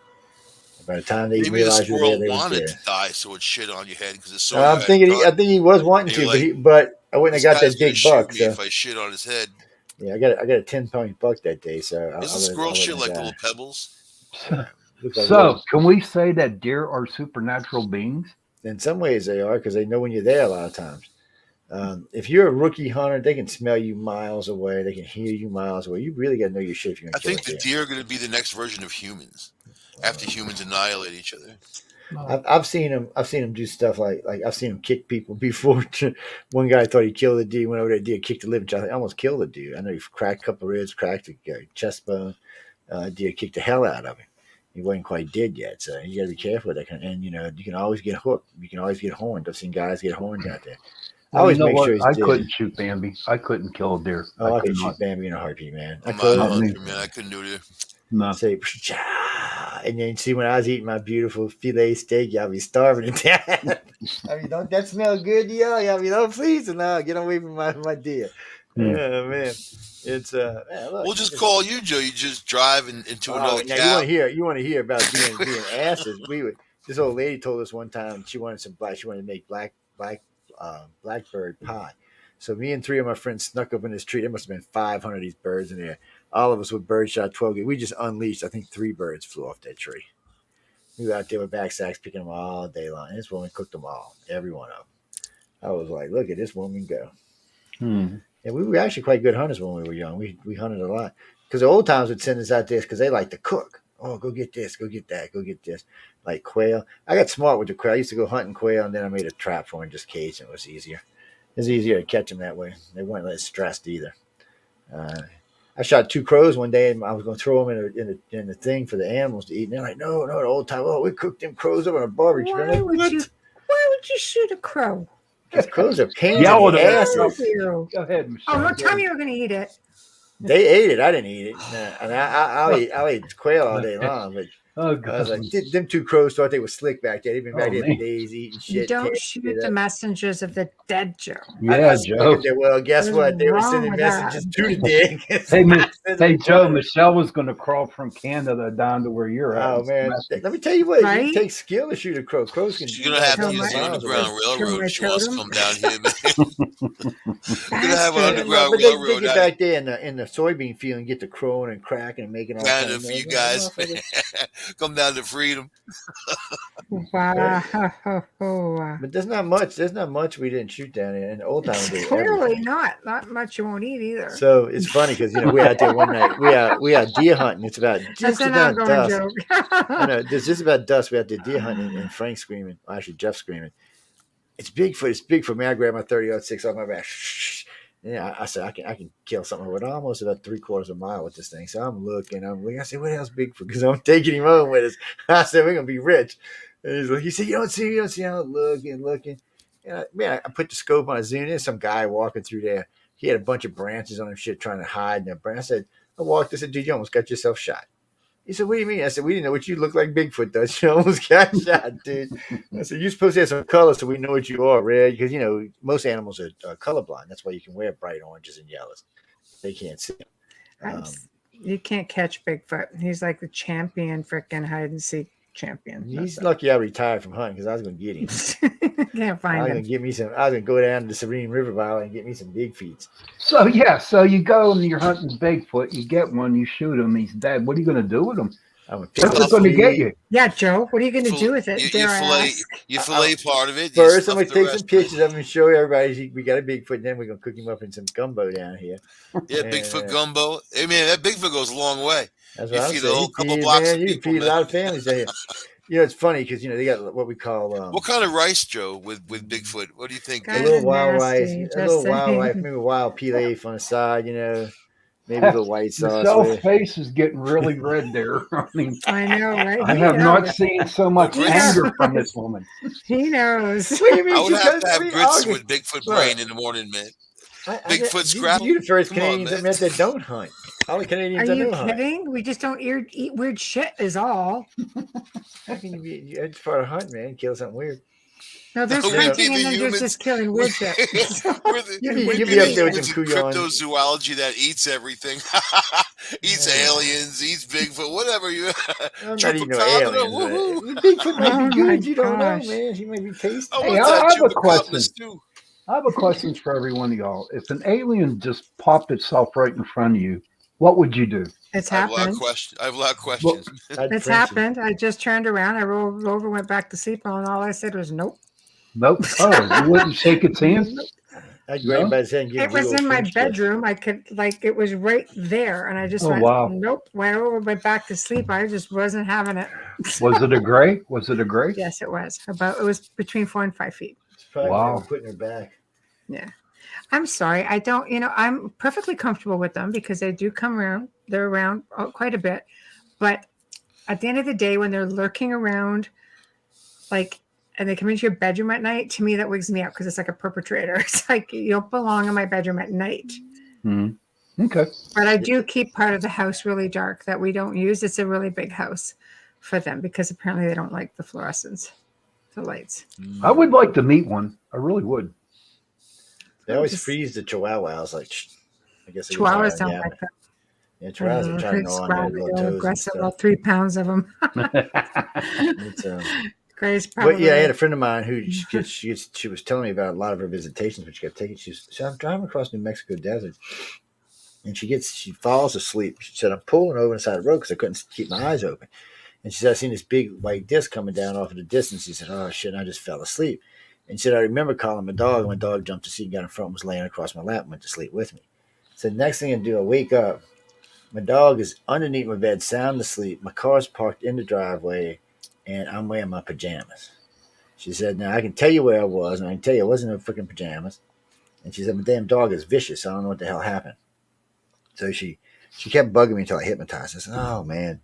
Speaker 2: By the time they even
Speaker 1: Maybe the
Speaker 2: realized you were there,
Speaker 1: squirrel
Speaker 2: they was
Speaker 1: wanted
Speaker 2: there.
Speaker 1: to die, so it shit on your head because it saw you
Speaker 2: I'm
Speaker 1: had a
Speaker 2: thinking.
Speaker 1: gun.
Speaker 2: I think he was wanting
Speaker 1: And you're
Speaker 2: to,
Speaker 1: like,
Speaker 2: but I wouldn't
Speaker 1: this
Speaker 2: have got
Speaker 1: guy's
Speaker 2: that
Speaker 1: gonna
Speaker 2: big
Speaker 1: shoot
Speaker 2: buck.
Speaker 1: me
Speaker 2: So
Speaker 1: if I shit on his head.
Speaker 2: yeah, I got a 10 point buck that day. So
Speaker 1: Is the
Speaker 2: I
Speaker 1: squirrel
Speaker 2: let
Speaker 1: shit
Speaker 2: him
Speaker 1: like
Speaker 2: die.
Speaker 1: little pebbles?
Speaker 2: Yeah, looked like
Speaker 4: So,
Speaker 2: little.
Speaker 4: can we say that deer are supernatural beings?
Speaker 2: In some ways, they are because they know when you're there. A lot of times, if you're a rookie hunter, they can smell you miles away. They can hear you miles away. You really got to know your shit if you're
Speaker 1: I
Speaker 2: gonna kill a
Speaker 1: think the
Speaker 2: deer.
Speaker 1: deer are going to be the next version of humans after humans annihilate each other.
Speaker 2: I've seen him. I've seen him do stuff like I've seen him kick people before. One guy thought he killed a deer. Went over there, deer kicked the liver. I almost killed a deer. I know he cracked a couple of ribs, cracked a chest bone. Deer kicked the hell out of him. He wasn't quite dead yet, so you got to be careful with that. And you can always get hooked. You can always get horned. I've seen guys get horned out there. I
Speaker 4: Well, you
Speaker 2: always
Speaker 4: know
Speaker 2: make
Speaker 4: what?
Speaker 2: sure he's
Speaker 4: I
Speaker 2: dead.
Speaker 4: couldn't shoot Bambi. I couldn't kill a deer. I
Speaker 2: Oh, I
Speaker 4: could
Speaker 2: could
Speaker 4: not.
Speaker 2: shoot Bambi in a heartbeat, man. I
Speaker 1: I'm not a
Speaker 2: could.
Speaker 4: Not me.
Speaker 1: hunter, man. I couldn't do it.
Speaker 4: No.
Speaker 2: Say, and then see when I was eating my beautiful filet steak, y'all be starving to death. I mean, don't that smell good, y'all? Y'all be, oh, please, no, get away from my deer.
Speaker 4: Hmm.
Speaker 2: Oh man, it's man, look,
Speaker 1: We'll
Speaker 2: man,
Speaker 1: just call you, Joe. You just drive into
Speaker 2: oh,
Speaker 1: another
Speaker 2: now you want
Speaker 1: cab.
Speaker 2: to hear about being asses. We would. This old lady told us one time she wanted some black. She wanted to make blackbird pie. So me and three of my friends snuck up in this tree. There must have been 500 of these birds in there. All of us with birdshot 12 gauge. We just unleashed. I think 3 birds flew off that tree. We were out there with backsacks picking them all day long. And this woman cooked them all, every one of them. I was like, look at this woman go.
Speaker 4: Hmm.
Speaker 2: And we were actually quite good hunters when we were young. We hunted a lot because the old times would send us out there because they like to cook. Oh, go get this, go get that, go get this. Like quail. I got smart with the quail. I used to go hunting quail, and then I made a trap for them, just cage, and it was easier. It was easier to catch them that way. They weren't as stressed either. Uh, I shot 2 crows one day, and I was going to throw them in the thing for the animals to eat. And they're like, no, the old time. Oh, we cooked them crows over on a barbecue. I'm
Speaker 3: Why
Speaker 2: like,
Speaker 3: would you?
Speaker 2: what?
Speaker 3: Why would you shoot a crow?
Speaker 2: Because crows are pains in
Speaker 4: Yell
Speaker 2: the
Speaker 4: at her.
Speaker 2: asses.
Speaker 3: You.
Speaker 4: Go ahead,
Speaker 3: Oh,
Speaker 4: Michelle.
Speaker 3: don't tell me you were going to eat it.
Speaker 2: They ate it. I didn't eat it. Nah, and I'll eat quail all day long. But
Speaker 4: Oh,
Speaker 2: I was
Speaker 4: God.
Speaker 2: like, them 2 crows thought they were slick back there. They've been back
Speaker 4: Oh,
Speaker 2: there for
Speaker 4: man.
Speaker 2: days eating
Speaker 3: You
Speaker 2: shit.
Speaker 3: don't
Speaker 2: Can't
Speaker 3: shoot
Speaker 2: get
Speaker 3: the
Speaker 2: up.
Speaker 3: messengers of the dead, Joe.
Speaker 4: Yeah,
Speaker 2: I
Speaker 4: Joe.
Speaker 2: looked at, well, guess
Speaker 3: What is
Speaker 2: what? They were
Speaker 3: wrong
Speaker 2: sending
Speaker 3: with
Speaker 2: messages
Speaker 3: that?
Speaker 2: to the dig.
Speaker 4: Hey,
Speaker 2: Hey,
Speaker 4: Joe, Michelle was going to crawl from Canada down to where you're at.
Speaker 2: oh man, let me tell you what.
Speaker 3: Right?
Speaker 2: It takes skill to shoot a crow. Crows can
Speaker 1: She's
Speaker 2: you
Speaker 1: going to
Speaker 2: got
Speaker 1: have to
Speaker 3: Kill
Speaker 2: guns
Speaker 1: use
Speaker 2: from
Speaker 1: the
Speaker 3: my,
Speaker 2: miles away.
Speaker 1: Underground
Speaker 3: kill
Speaker 1: Railroad
Speaker 3: my
Speaker 1: if she wants to
Speaker 3: totem.
Speaker 1: come down here, man. We're going to have an
Speaker 3: Bastard.
Speaker 1: Underground
Speaker 2: But they
Speaker 1: Railroad
Speaker 2: get
Speaker 1: out
Speaker 2: back there in the soybean field and get the crowing and cracking and making
Speaker 1: in
Speaker 2: all kinds
Speaker 1: Canada
Speaker 2: of
Speaker 1: for you
Speaker 2: noise.
Speaker 1: guys.
Speaker 2: Motherfuckers.
Speaker 1: Come down to freedom.
Speaker 3: Wow.
Speaker 2: But there's not much. There's not much we didn't shoot down there. In the old time, we did
Speaker 3: Clearly
Speaker 2: everything.
Speaker 3: not much you won't eat either.
Speaker 2: So it's funny because we're out there one night. We are deer hunting. It's about
Speaker 3: That's
Speaker 2: just
Speaker 3: an
Speaker 2: about
Speaker 3: ongoing
Speaker 2: dusk.
Speaker 3: joke.
Speaker 2: I know it's just about dusk. We out there deer hunting and Frank screaming. Well, actually, Jeff screaming. It's Bigfoot. It's Bigfoot. Man, I grabbed my 30-06 off my back. Yeah, I said I can kill something with almost about 3/4 of a mile with this thing. So I'm looking. I said, what else Bigfoot? Because I'm taking him home with us. I said we're gonna be rich. And he's like, he said, you don't see. I'm looking. And I put the scope on a zoom. There's some guy walking through there. He had a bunch of branches on him, shit, trying to hide in that branch. I said, I said, dude, you almost got yourself shot. He said, what do you mean? I said, we didn't know what you look like Bigfoot does. You almost got shot, dude. I said, you're supposed to have some color so we know what you are, red. Because, most animals are colorblind. That's why you can wear bright oranges and yellows. They can't see them.
Speaker 3: You can't catch Bigfoot. He's like the champion freaking hide and seek champion.
Speaker 2: He's lucky I retired from hunting because I was going to get him.
Speaker 3: Can't find
Speaker 2: I was
Speaker 3: him.
Speaker 2: going to get me some. I was going to go down to the Serene River Valley and get me some big feet.
Speaker 4: So yeah, so you go and you're hunting Bigfoot. You get one, you shoot him. He's dead. What are you going to do with him?
Speaker 2: I'm going to pick
Speaker 4: What's
Speaker 2: up
Speaker 4: it going to get you?
Speaker 3: Yeah, Joe, what are you going to
Speaker 1: Fil-
Speaker 3: do with it? Dare I ask?
Speaker 1: you fillet part of it.
Speaker 2: First,
Speaker 1: you
Speaker 2: I'm going to
Speaker 1: stuff
Speaker 2: take
Speaker 1: the
Speaker 2: some
Speaker 1: rest.
Speaker 2: pictures of him and show everybody we got a Bigfoot. And then we're going to cook him up in some gumbo down here.
Speaker 1: Yeah,
Speaker 2: And,
Speaker 1: Bigfoot gumbo. Hey man, that Bigfoot goes a long way.
Speaker 2: That's
Speaker 1: You
Speaker 2: what I'm
Speaker 1: feed a
Speaker 2: saying.
Speaker 1: whole
Speaker 2: You
Speaker 1: couple
Speaker 2: feed,
Speaker 1: blocks
Speaker 2: man,
Speaker 1: of
Speaker 2: you can
Speaker 1: people,
Speaker 2: feed a
Speaker 1: man.
Speaker 2: lot of families down here. They funny because they got what we call
Speaker 1: What kind of rice, Joe, with Bigfoot? What do you think?
Speaker 2: a
Speaker 3: Guys
Speaker 2: little
Speaker 3: are
Speaker 2: wild rice,
Speaker 3: nasty,
Speaker 2: a
Speaker 3: just
Speaker 2: little wild
Speaker 3: saying.
Speaker 2: rice, maybe wild pea leaf on the side, maybe a little white sauce
Speaker 4: Michelle's
Speaker 2: with it.
Speaker 4: face is getting really red there. I mean,
Speaker 3: I know, right?
Speaker 4: I
Speaker 3: He
Speaker 4: have not
Speaker 3: knows.
Speaker 4: seen so much
Speaker 1: grits-
Speaker 4: anger from this woman.
Speaker 3: He knows.
Speaker 2: What do you
Speaker 1: I
Speaker 2: mean?
Speaker 1: would
Speaker 2: She
Speaker 1: have
Speaker 2: comes
Speaker 1: to
Speaker 2: to
Speaker 1: have
Speaker 2: me
Speaker 1: grits
Speaker 2: August.
Speaker 1: with Bigfoot
Speaker 2: Look,
Speaker 1: brain in the morning, man. Bigfoot
Speaker 2: you
Speaker 1: scrapple?
Speaker 2: the first
Speaker 1: Come on,
Speaker 2: Canadians I
Speaker 1: man.
Speaker 2: met that don't hunt. All the
Speaker 3: Are
Speaker 2: Canadians I
Speaker 3: you
Speaker 2: know hunt.
Speaker 3: kidding? We just don't eat weird shit is all.
Speaker 2: How can you be? It's part of hunting, man. Kill something weird.
Speaker 3: No, there's
Speaker 1: We'd be
Speaker 3: hunting
Speaker 1: the
Speaker 3: and then there's
Speaker 1: humans.
Speaker 3: just killing weird shit.
Speaker 1: We're the,
Speaker 3: You'd
Speaker 2: You'd
Speaker 1: we'd
Speaker 2: be
Speaker 1: be the
Speaker 2: up there with
Speaker 1: humans
Speaker 2: them
Speaker 1: in
Speaker 2: kuyons.
Speaker 1: cryptozoology that eats everything. Eats
Speaker 2: Yeah.
Speaker 1: aliens, eats Bigfoot, whatever you
Speaker 2: I'm not eating no
Speaker 1: chupacabra,
Speaker 2: aliens.
Speaker 1: woohoo.
Speaker 2: But Bigfoot might
Speaker 3: Oh
Speaker 2: be
Speaker 3: my
Speaker 2: good. You don't know,
Speaker 3: gosh.
Speaker 2: man. He might be tasty.
Speaker 1: I
Speaker 4: Hey,
Speaker 1: want
Speaker 4: I
Speaker 1: that
Speaker 4: have a
Speaker 1: chupacabra
Speaker 4: question.
Speaker 1: stew.
Speaker 4: I have a question for every one of y'all. If an alien just popped itself right in front of you, what would you do?
Speaker 3: It's
Speaker 1: I have a lot of
Speaker 3: happened.
Speaker 1: questions. I have a lot of
Speaker 4: Well,
Speaker 1: questions.
Speaker 2: I'd
Speaker 3: It's
Speaker 2: French him.
Speaker 3: happened. I just turned around. I rolled over, went back to sleep, and all I said was nope.
Speaker 4: nope. Oh, you wouldn't shake its hand?
Speaker 2: I'd grab him
Speaker 4: No?
Speaker 2: by his head and give him
Speaker 3: It
Speaker 2: a big
Speaker 3: was
Speaker 2: old
Speaker 3: in my
Speaker 2: French kiss.
Speaker 3: bedroom. I could it was right there, and I just
Speaker 4: Oh,
Speaker 3: went
Speaker 4: wow.
Speaker 3: nope. Went over, went back to sleep. I just wasn't having it.
Speaker 4: Was it a gray? Was it a gray?
Speaker 3: Yes, it was it was between 4 and 5 feet.
Speaker 2: It's probably when they
Speaker 4: Wow.
Speaker 2: were putting her back.
Speaker 3: Yeah. I'm sorry. I don't, I'm perfectly comfortable with them because they do come around. They're around quite a bit. But at the end of the day, when they're lurking around, and they come into your bedroom at night, to me, that wigs me out because it's like a perpetrator. It's like, you don't belong in my bedroom at night.
Speaker 4: Mm-hmm. Okay.
Speaker 3: But I do keep part of the house really dark that we don't use. It's a really big house for them because apparently they don't like the fluorescence, the lights.
Speaker 4: I would like to meet one. I really would.
Speaker 2: They always
Speaker 3: Just-
Speaker 2: freeze the chihuahuas. Like, I guess they get
Speaker 3: Chihuahuas
Speaker 2: tired
Speaker 3: don't
Speaker 2: of
Speaker 3: like that.
Speaker 2: Yeah, chihuahuas are trying to gnaw on their little toes and
Speaker 3: aggressive,
Speaker 2: stuff.
Speaker 3: all 3 pounds of them.
Speaker 2: It's,
Speaker 3: Grace probably.
Speaker 2: But yeah, I had a friend of mine who she was telling me about a lot of her visitations when she kept taking. She said, I'm driving across New Mexico desert, and she falls asleep. She said, I'm pulling over the side of the road because I couldn't keep my eyes open. And she said, I seen this big white disc coming down off in the distance. She said, oh shit, and I just fell asleep. And she said, I remember calling my dog, and my dog jumped to see and got in front and was laying across my lap and went to sleep with me. So the next thing I do, I wake up. My dog is underneath my bed, sound asleep. My car's parked in the driveway, and I'm wearing my pajamas. She said, now I can tell you where I was, and I can tell you I wasn't in freaking pajamas. And she said, my damn dog is vicious. So I don't know what the hell happened. So she kept bugging me until I hypnotized her. I said, oh, man.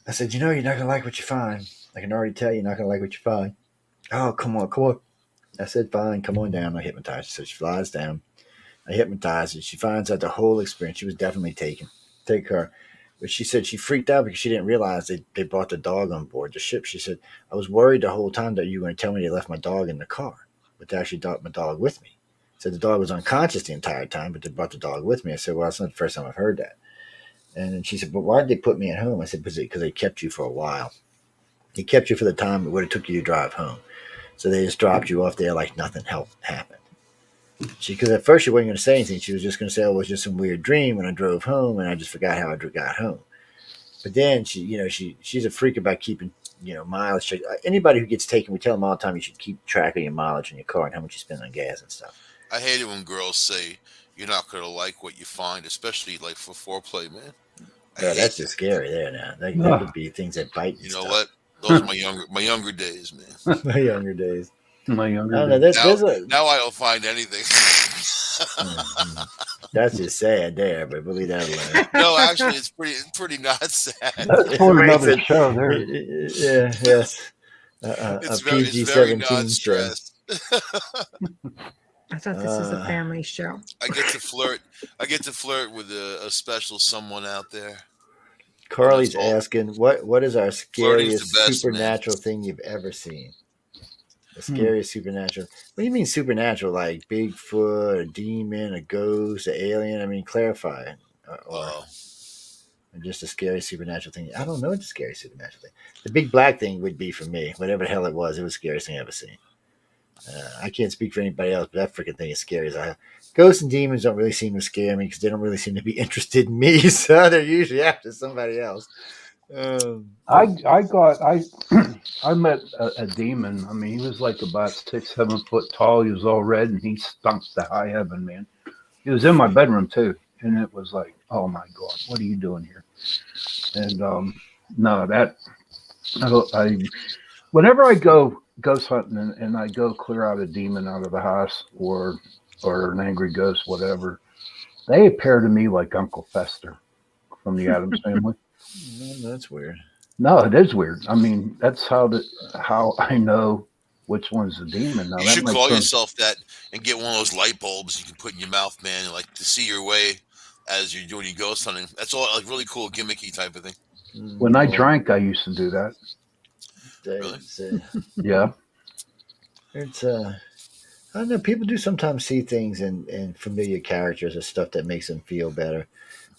Speaker 2: I said, you're not going to like what you find. I can already tell you're not going to like what you find. Oh, come on. I said, fine, come on down. I hypnotized her. So she flies down. I hypnotized her. She finds out the whole experience. She was definitely take her. But she said she freaked out because she didn't realize they brought the dog on board the ship. She said, I was worried the whole time that you were going to tell me they left my dog in the car, but they actually brought my dog with me. Said the dog was unconscious the entire time, but they brought the dog with me. I said, well, that's not the first time I've heard that. And then she said, but why did they put me at home? I said, because they kept you for a while. They kept you for the time it would have took you to drive home. So they just dropped you off there like nothing happened. Because at first she wasn't going to say anything. She was just going to say, oh, it was just some weird dream when I drove home and I just forgot how I got home. But then she's a freak about keeping, mileage. Anybody who gets taken, we tell them all the time you should keep track of your mileage in your car and how much you spend on gas and stuff.
Speaker 1: I hate it when girls say you're not going to like what you find, especially like for foreplay, man.
Speaker 2: That's just scary there now. That could be things that bite.
Speaker 1: You know what? Those are my younger days, man.
Speaker 2: My younger days.
Speaker 4: My younger
Speaker 2: I don't know.
Speaker 1: Now I don't find anything.
Speaker 2: That's just sad there, but we'll leave that alone.
Speaker 1: No, actually, it's pretty not sad.
Speaker 4: That's for another show there.
Speaker 2: Yeah, yes.
Speaker 1: It's
Speaker 2: A
Speaker 1: very
Speaker 2: PG-17 show.
Speaker 1: non-stressed.
Speaker 3: I thought this was a family show.
Speaker 1: I get to flirt with a special someone out there.
Speaker 2: Carly's asking, what is our
Speaker 1: Flirting's
Speaker 2: scariest
Speaker 1: the best,
Speaker 2: supernatural thing you've ever seen? The scariest supernatural. What do you mean supernatural? Like Bigfoot, a demon, a ghost, an alien? I mean, clarify. Or just a scary supernatural thing? I don't know what the scary supernatural thing. The big black thing would be for me. Whatever the hell it was the scariest thing I ever seen. I can't speak for anybody else, but that freaking thing is scary as hell. Ghosts and demons don't really seem to scare me because they don't really seem to be interested in me, so they're usually after somebody else.
Speaker 4: I met a demon. I mean, he was like about 6, 7 foot tall. He was all red, and he stunk to high heaven, man. He was in my bedroom too, and it was like, oh my god, what are you doing here? And no, that I whenever I go ghost hunting and I go clear out a demon out of the house or an angry ghost, whatever, they appear to me like Uncle Fester from the Addams Family.
Speaker 2: No, that's weird.
Speaker 4: No, it is weird. I mean, that's how I know which one's the demon. Now
Speaker 1: You
Speaker 4: that
Speaker 1: should
Speaker 4: might
Speaker 1: call
Speaker 4: sound,
Speaker 1: yourself that and get one of those light bulbs you can put in your mouth, man, like to see your way as you're doing your ghost hunting. That's all like really cool, gimmicky type of thing.
Speaker 4: when I drank, I used to do that.
Speaker 1: Really?
Speaker 4: Yeah.
Speaker 2: It's I don't know. People do sometimes see things in familiar characters or stuff that makes them feel better.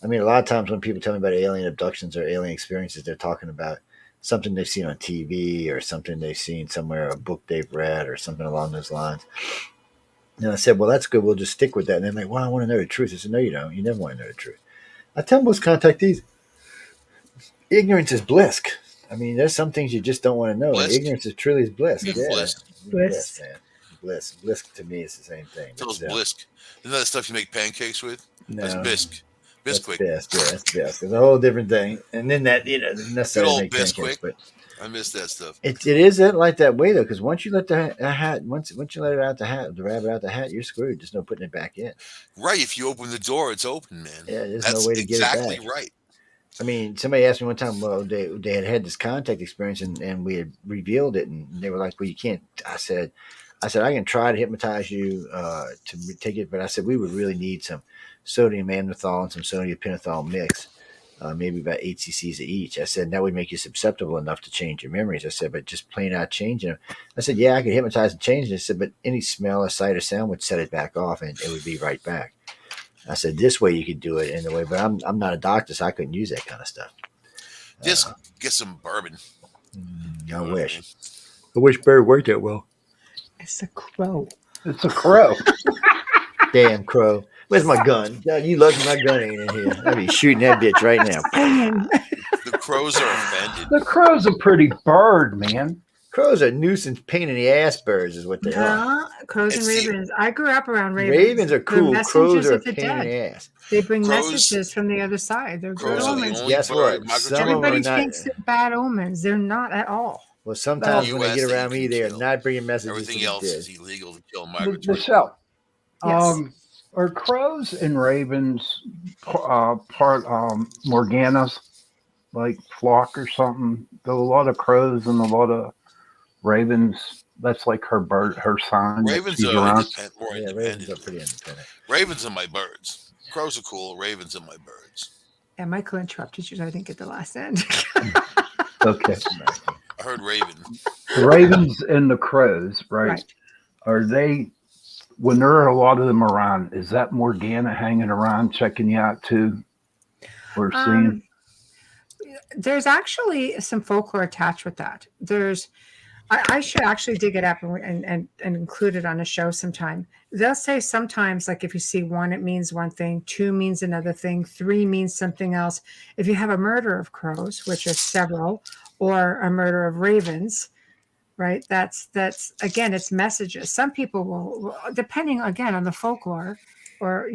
Speaker 2: I mean, a lot of times when people tell me about alien abductions or alien experiences, they're talking about something they've seen on TV or something they've seen somewhere, a book they've read or something along those lines. And I said, well, that's good. We'll just stick with that. And they're like, well, I want to know the truth. I said, no, you don't. You never want to know the truth. I tell most contactees, ignorance is bliss. I mean, there's some things you just don't want to know. And
Speaker 1: Bliss?
Speaker 2: ignorance is truly is bliss.
Speaker 1: Yeah,
Speaker 2: Yeah.
Speaker 1: bliss.
Speaker 2: Bliss, man. Bliss to me is the same thing.
Speaker 1: Tell us
Speaker 2: It's,
Speaker 1: bisque. Isn't that the stuff you make pancakes with?
Speaker 2: no,
Speaker 1: That's bisque.
Speaker 2: that's
Speaker 1: Bisquick.
Speaker 2: best. Yeah, that's best. It's a whole different thing. And then that,
Speaker 1: Good
Speaker 2: necessarily
Speaker 1: old
Speaker 2: make pancakes,
Speaker 1: Bisquick.
Speaker 2: but
Speaker 1: I miss that stuff.
Speaker 2: it is like that way though, because once you let the hat, once you let it out the hat, the rabbit out the hat, you're screwed. There's no putting it back in.
Speaker 1: Right. If you open the door, it's open, man.
Speaker 2: Yeah, there's
Speaker 1: That's
Speaker 2: no way to get
Speaker 1: exactly
Speaker 2: it back.
Speaker 1: right.
Speaker 2: I mean, somebody asked me one time, well, they had this contact experience and we had revealed it, and they were like, well, you can't. I said, I can try to hypnotize you to take it, but I said we would really need some sodium amytal and some sodium pentothal mix, maybe about 8 cc's of each. I said that would make you susceptible enough to change your memories. I said, but just plain out changing them. I said, yeah, I could hypnotize and change it. I said, but any smell or sight or sound would set it back off, and it would be right back. I said, this way you could do it in the way, but I'm not a doctor, so I couldn't use that kind of stuff.
Speaker 1: Just get some bourbon.
Speaker 2: I wish. I wish Barry worked that well.
Speaker 3: It's a crow.
Speaker 4: It's a crow.
Speaker 2: Damn crow. Where's my gun? You lucky my gun ain't in here. I'd be shooting that bitch right now.
Speaker 1: The crows are offended.
Speaker 4: The crow's a pretty bird, man.
Speaker 2: Crows are nuisance, pain in the ass birds is what they are.
Speaker 3: Crows and
Speaker 1: It's the-
Speaker 3: ravens. I grew up around ravens.
Speaker 2: Ravens are
Speaker 3: They're
Speaker 2: cool. Crows
Speaker 3: messengers
Speaker 2: are a
Speaker 3: of the
Speaker 2: pain in
Speaker 3: dead.
Speaker 2: the ass.
Speaker 3: They bring
Speaker 1: Crows-
Speaker 3: messages from the other side. They're good
Speaker 1: Crows are the
Speaker 3: omens.
Speaker 1: only
Speaker 2: Guess
Speaker 1: bird
Speaker 2: what? Some of them
Speaker 3: Everybody
Speaker 2: are not.
Speaker 3: thinks they're bad omens. They're not at all.
Speaker 2: Well, sometimes
Speaker 1: The
Speaker 2: when they
Speaker 1: US
Speaker 2: get
Speaker 1: that
Speaker 2: around
Speaker 1: you
Speaker 2: me,
Speaker 1: can
Speaker 2: they are
Speaker 1: kill.
Speaker 2: not bringing messages
Speaker 1: Everything
Speaker 2: to the
Speaker 1: else
Speaker 2: dead.
Speaker 1: is illegal to kill migratory.
Speaker 4: Michelle,
Speaker 3: Yes.
Speaker 4: are crows and ravens part Morgana's, like flock or something? Though a lot of crows and a lot of ravens, that's like her bird, her sign. that
Speaker 1: Ravens
Speaker 4: she's
Speaker 1: are
Speaker 4: around.
Speaker 1: more
Speaker 2: Yeah,
Speaker 1: independent.
Speaker 2: ravens are pretty independent.
Speaker 1: Ravens are my birds. Crows are cool. Ravens are my birds.
Speaker 3: And Michael interrupted you, so I didn't get the last end.
Speaker 4: Okay.
Speaker 1: I heard raven.
Speaker 4: The ravens and the crows, right?
Speaker 3: Right.
Speaker 4: Are they, when there are a lot of them around, is that Morgana hanging around checking you out too? Or seeing?
Speaker 3: There's actually some folklore attached with that. I should actually dig it up and include it on a show sometime. They'll say sometimes, like if you see one, it means one thing, two means another thing, three means something else. If you have a murder of crows, which are several, or a murder of ravens, right? That's again, it's messages. Some people will, depending again on the folklore or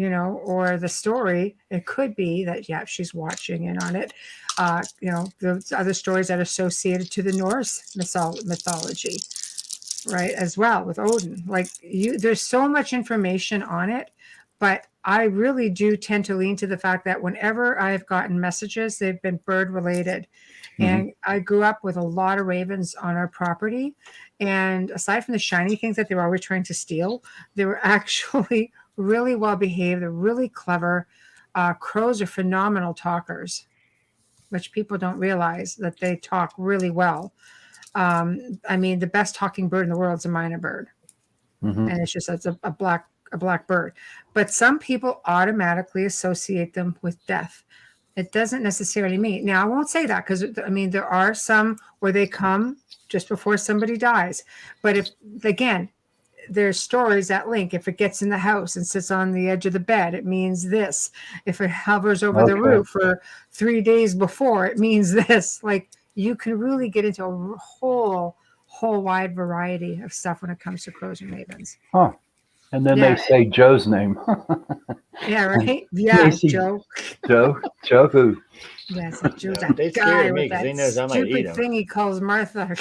Speaker 3: the story, it could be that she's watching in on it. The other stories that are associated to the Norse mythology, right, as well with Odin. There's so much information on it, but I really do tend to lean to the fact that whenever I've gotten messages, they've been bird related. And I grew up with a lot of ravens on our property. And aside from the shiny things that they were always trying to steal, they were actually really well behaved. They're really clever. Crows are phenomenal talkers, which people don't realize that they talk really well. I mean, the best talking bird in the world is a mynah bird. And it's a black bird. But some people automatically associate them with death. It doesn't necessarily mean. Now, I won't say that because, I mean, there are some where they come just before somebody dies. But if, again, there's stories that link. If it gets in the house and sits on the edge of the bed, it means this. If it hovers over the
Speaker 4: Okay.
Speaker 3: roof for 3 days before, it means this. Like, you can really get into a whole wide variety of stuff when it comes to crows and ravens.
Speaker 4: Huh. And then
Speaker 3: Yeah.
Speaker 4: they say Joe's name.
Speaker 3: Yeah, right? Yeah,
Speaker 4: Macy.
Speaker 3: Joe.
Speaker 4: Joe who?
Speaker 3: Yes, Joe's
Speaker 2: Yeah,
Speaker 3: that
Speaker 2: they
Speaker 3: guy
Speaker 2: scared me
Speaker 3: with
Speaker 2: 'cause
Speaker 3: that
Speaker 2: they knows I might eat
Speaker 3: stupid
Speaker 2: 'em.
Speaker 3: thing he calls Martha.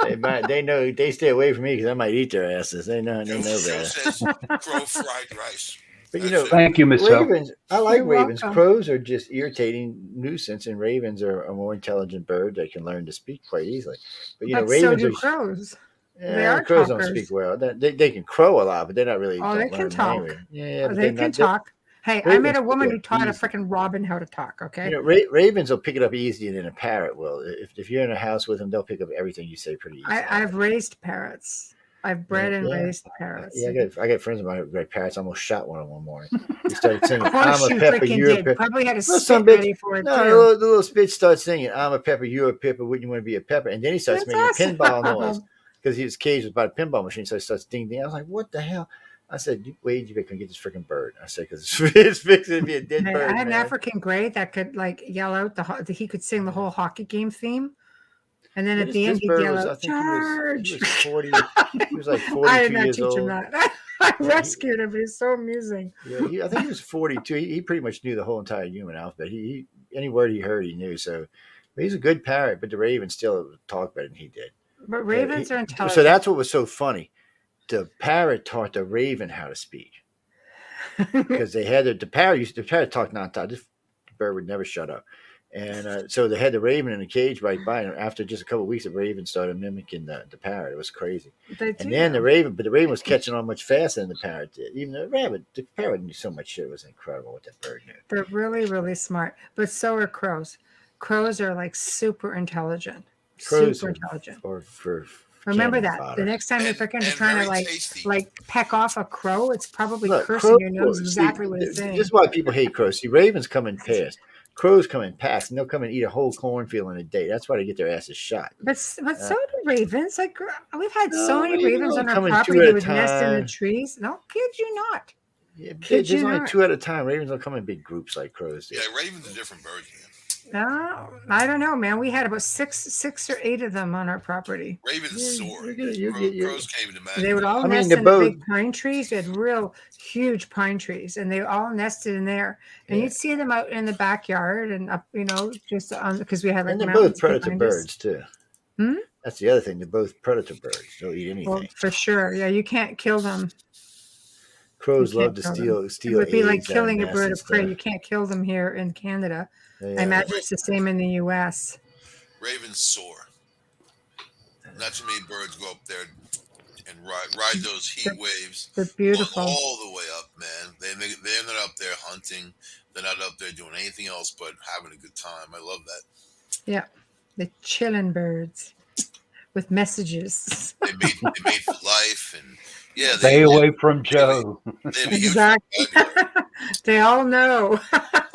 Speaker 2: They know they stay away from me because I might eat their asses. They know
Speaker 1: Joe
Speaker 2: better.
Speaker 1: says crow fried rice.
Speaker 2: But you
Speaker 1: That's
Speaker 2: know,
Speaker 1: it.
Speaker 4: Thank you, Michelle.
Speaker 2: ravens. I like
Speaker 3: You're
Speaker 2: ravens.
Speaker 3: welcome.
Speaker 2: Crows are just irritating nuisance, and ravens are a more intelligent bird that can learn to speak quite easily. But you know,
Speaker 3: But so
Speaker 2: ravens
Speaker 3: do
Speaker 2: are.
Speaker 3: crows. They
Speaker 2: Yeah,
Speaker 3: are
Speaker 2: crows don't speak
Speaker 3: talkers.
Speaker 2: well. They can crow a lot, but they're not really
Speaker 3: Oh, they
Speaker 2: don't
Speaker 3: can
Speaker 2: learn
Speaker 3: talk.
Speaker 2: language. Yeah, but they're
Speaker 3: They can
Speaker 2: not. They,
Speaker 3: talk. Hey, I met
Speaker 2: ravens
Speaker 3: a
Speaker 2: pick
Speaker 3: woman
Speaker 2: it
Speaker 3: who
Speaker 2: up
Speaker 3: taught a
Speaker 2: easy.
Speaker 3: freaking robin how to talk. Okay.
Speaker 2: You know, ravens will pick it up easier than a parrot will. If you're in a house with them, they'll pick up everything you say pretty easily.
Speaker 3: I've raised parrots. I've bred and
Speaker 2: Yeah,
Speaker 3: raised parrots.
Speaker 2: yeah. I got friends of mine who got parrots. I almost shot one of them one morning. He started singing,
Speaker 3: Of course
Speaker 2: "I'm a
Speaker 3: you
Speaker 2: pepper,
Speaker 3: freaking
Speaker 2: you're a
Speaker 3: did.
Speaker 2: pepper."
Speaker 3: Probably had a
Speaker 2: Well,
Speaker 3: spit
Speaker 2: some bitch.
Speaker 3: ready for it
Speaker 2: No,
Speaker 3: too.
Speaker 2: the little bitch starts singing, "I'm a pepper, you're a pepper. Wouldn't you want to be a pepper?" And then he starts
Speaker 3: That's
Speaker 2: making a pinball
Speaker 3: awesome.
Speaker 2: noise because his cage was by a pinball machine. So he starts ding ding. I was like, "What the hell?" I said, "Wade, you better come get this freaking bird." I said, "Because it's fixing to be a dead
Speaker 3: Hey,
Speaker 2: bird,
Speaker 3: I had an
Speaker 2: man."
Speaker 3: African gray that could like yell out he could sing the whole hockey game theme, and then
Speaker 2: Yeah,
Speaker 3: at the
Speaker 2: this
Speaker 3: end he'd
Speaker 2: bird
Speaker 3: yell
Speaker 2: was. I
Speaker 3: out
Speaker 2: think he
Speaker 3: "charge."
Speaker 2: was 40. He was like
Speaker 3: I did
Speaker 2: 42
Speaker 3: not
Speaker 2: years
Speaker 3: teach him
Speaker 2: old.
Speaker 3: that. I
Speaker 2: Yeah,
Speaker 3: rescued him. He's so amusing.
Speaker 2: I think he was 42. He pretty much knew the whole entire human alphabet. He any word he heard, he knew. So but he's a good parrot, but the raven still talked better than he did.
Speaker 3: But ravens are
Speaker 2: So
Speaker 3: intelligent.
Speaker 2: that's what was so funny. The parrot taught the raven how to speak because they had the parrot talked nonstop. This bird would never shut up. And so they had the raven in a cage right by, and after just a couple of weeks, the raven started mimicking the parrot. It was crazy.
Speaker 3: They
Speaker 2: And
Speaker 3: do.
Speaker 2: then the raven was catching on much faster than the parrot did. Even the parrot knew so much shit. It was incredible what that bird knew.
Speaker 3: They're really, really smart. But so are crows. Crows are like super intelligent.
Speaker 2: Crows
Speaker 3: Super
Speaker 2: are
Speaker 3: intelligent.
Speaker 2: for
Speaker 3: Remember
Speaker 2: cannon
Speaker 3: that.
Speaker 2: fodder.
Speaker 3: The next time you're
Speaker 1: And,
Speaker 3: freaking
Speaker 1: and
Speaker 3: trying to
Speaker 1: very tasty.
Speaker 3: like peck off a crow, it's probably
Speaker 2: Look,
Speaker 3: cursing you, knows
Speaker 2: see,
Speaker 3: exactly what it's
Speaker 2: this
Speaker 3: saying.
Speaker 2: is why people hate crows. See, ravens come in pairs. Crows come in packs, and they'll come and eat a whole cornfield in a day. That's why they get their asses shot.
Speaker 3: But so do ravens. Like we've had so
Speaker 2: No,
Speaker 3: many
Speaker 2: ravens
Speaker 3: ravens
Speaker 2: only
Speaker 3: on our
Speaker 2: come in
Speaker 3: property
Speaker 2: two at
Speaker 3: that
Speaker 2: a
Speaker 3: would nest in the
Speaker 2: time.
Speaker 3: trees. No, kid you not.
Speaker 2: Yeah,
Speaker 3: Kid
Speaker 2: there's
Speaker 3: you
Speaker 2: only
Speaker 3: not.
Speaker 2: two at a time. Ravens don't come in big groups like crows do.
Speaker 1: Yeah, raven's a different bird, man.
Speaker 3: No, I don't know, man. We had about six or eight of them on our property.
Speaker 1: Raven's soar.
Speaker 2: You-
Speaker 1: Crows can't even
Speaker 3: They
Speaker 1: imagine.
Speaker 3: would all
Speaker 2: I mean,
Speaker 3: nest
Speaker 2: they're
Speaker 3: in the
Speaker 2: both.
Speaker 3: big pine trees. We had real huge pine trees, and they all nested in there. And
Speaker 2: Yeah.
Speaker 3: you'd see them out in the backyard and up, just on because we had like
Speaker 2: And they're
Speaker 3: mountains
Speaker 2: both predator
Speaker 3: behind us.
Speaker 2: birds too.
Speaker 3: Hmm?
Speaker 2: That's the other thing. They're both predator birds. They'll eat
Speaker 3: Well,
Speaker 2: anything.
Speaker 3: for sure. Yeah, you can't kill them.
Speaker 2: Crows
Speaker 3: You
Speaker 2: love
Speaker 3: can't
Speaker 2: to
Speaker 3: kill them. It
Speaker 2: steal
Speaker 3: would be like
Speaker 2: eggs out of
Speaker 3: killing a
Speaker 2: nests
Speaker 3: bird
Speaker 2: and
Speaker 3: of prey.
Speaker 2: stuff.
Speaker 3: You can't kill them here in Canada. I
Speaker 2: Yeah.
Speaker 3: imagine it's the same in the U.S.
Speaker 1: Ravens soar. Not too many birds go up there and ride those heat waves
Speaker 3: They're beautiful.
Speaker 1: all the way up, man. They're not up there hunting. They're not up there doing anything else but having a good time. I love that.
Speaker 3: Yeah, the chillin' birds with messages.
Speaker 1: They made for life, and yeah,
Speaker 4: Stay away from Joe.
Speaker 1: They have a huge
Speaker 3: Exactly.
Speaker 1: vocabulary.
Speaker 3: They all know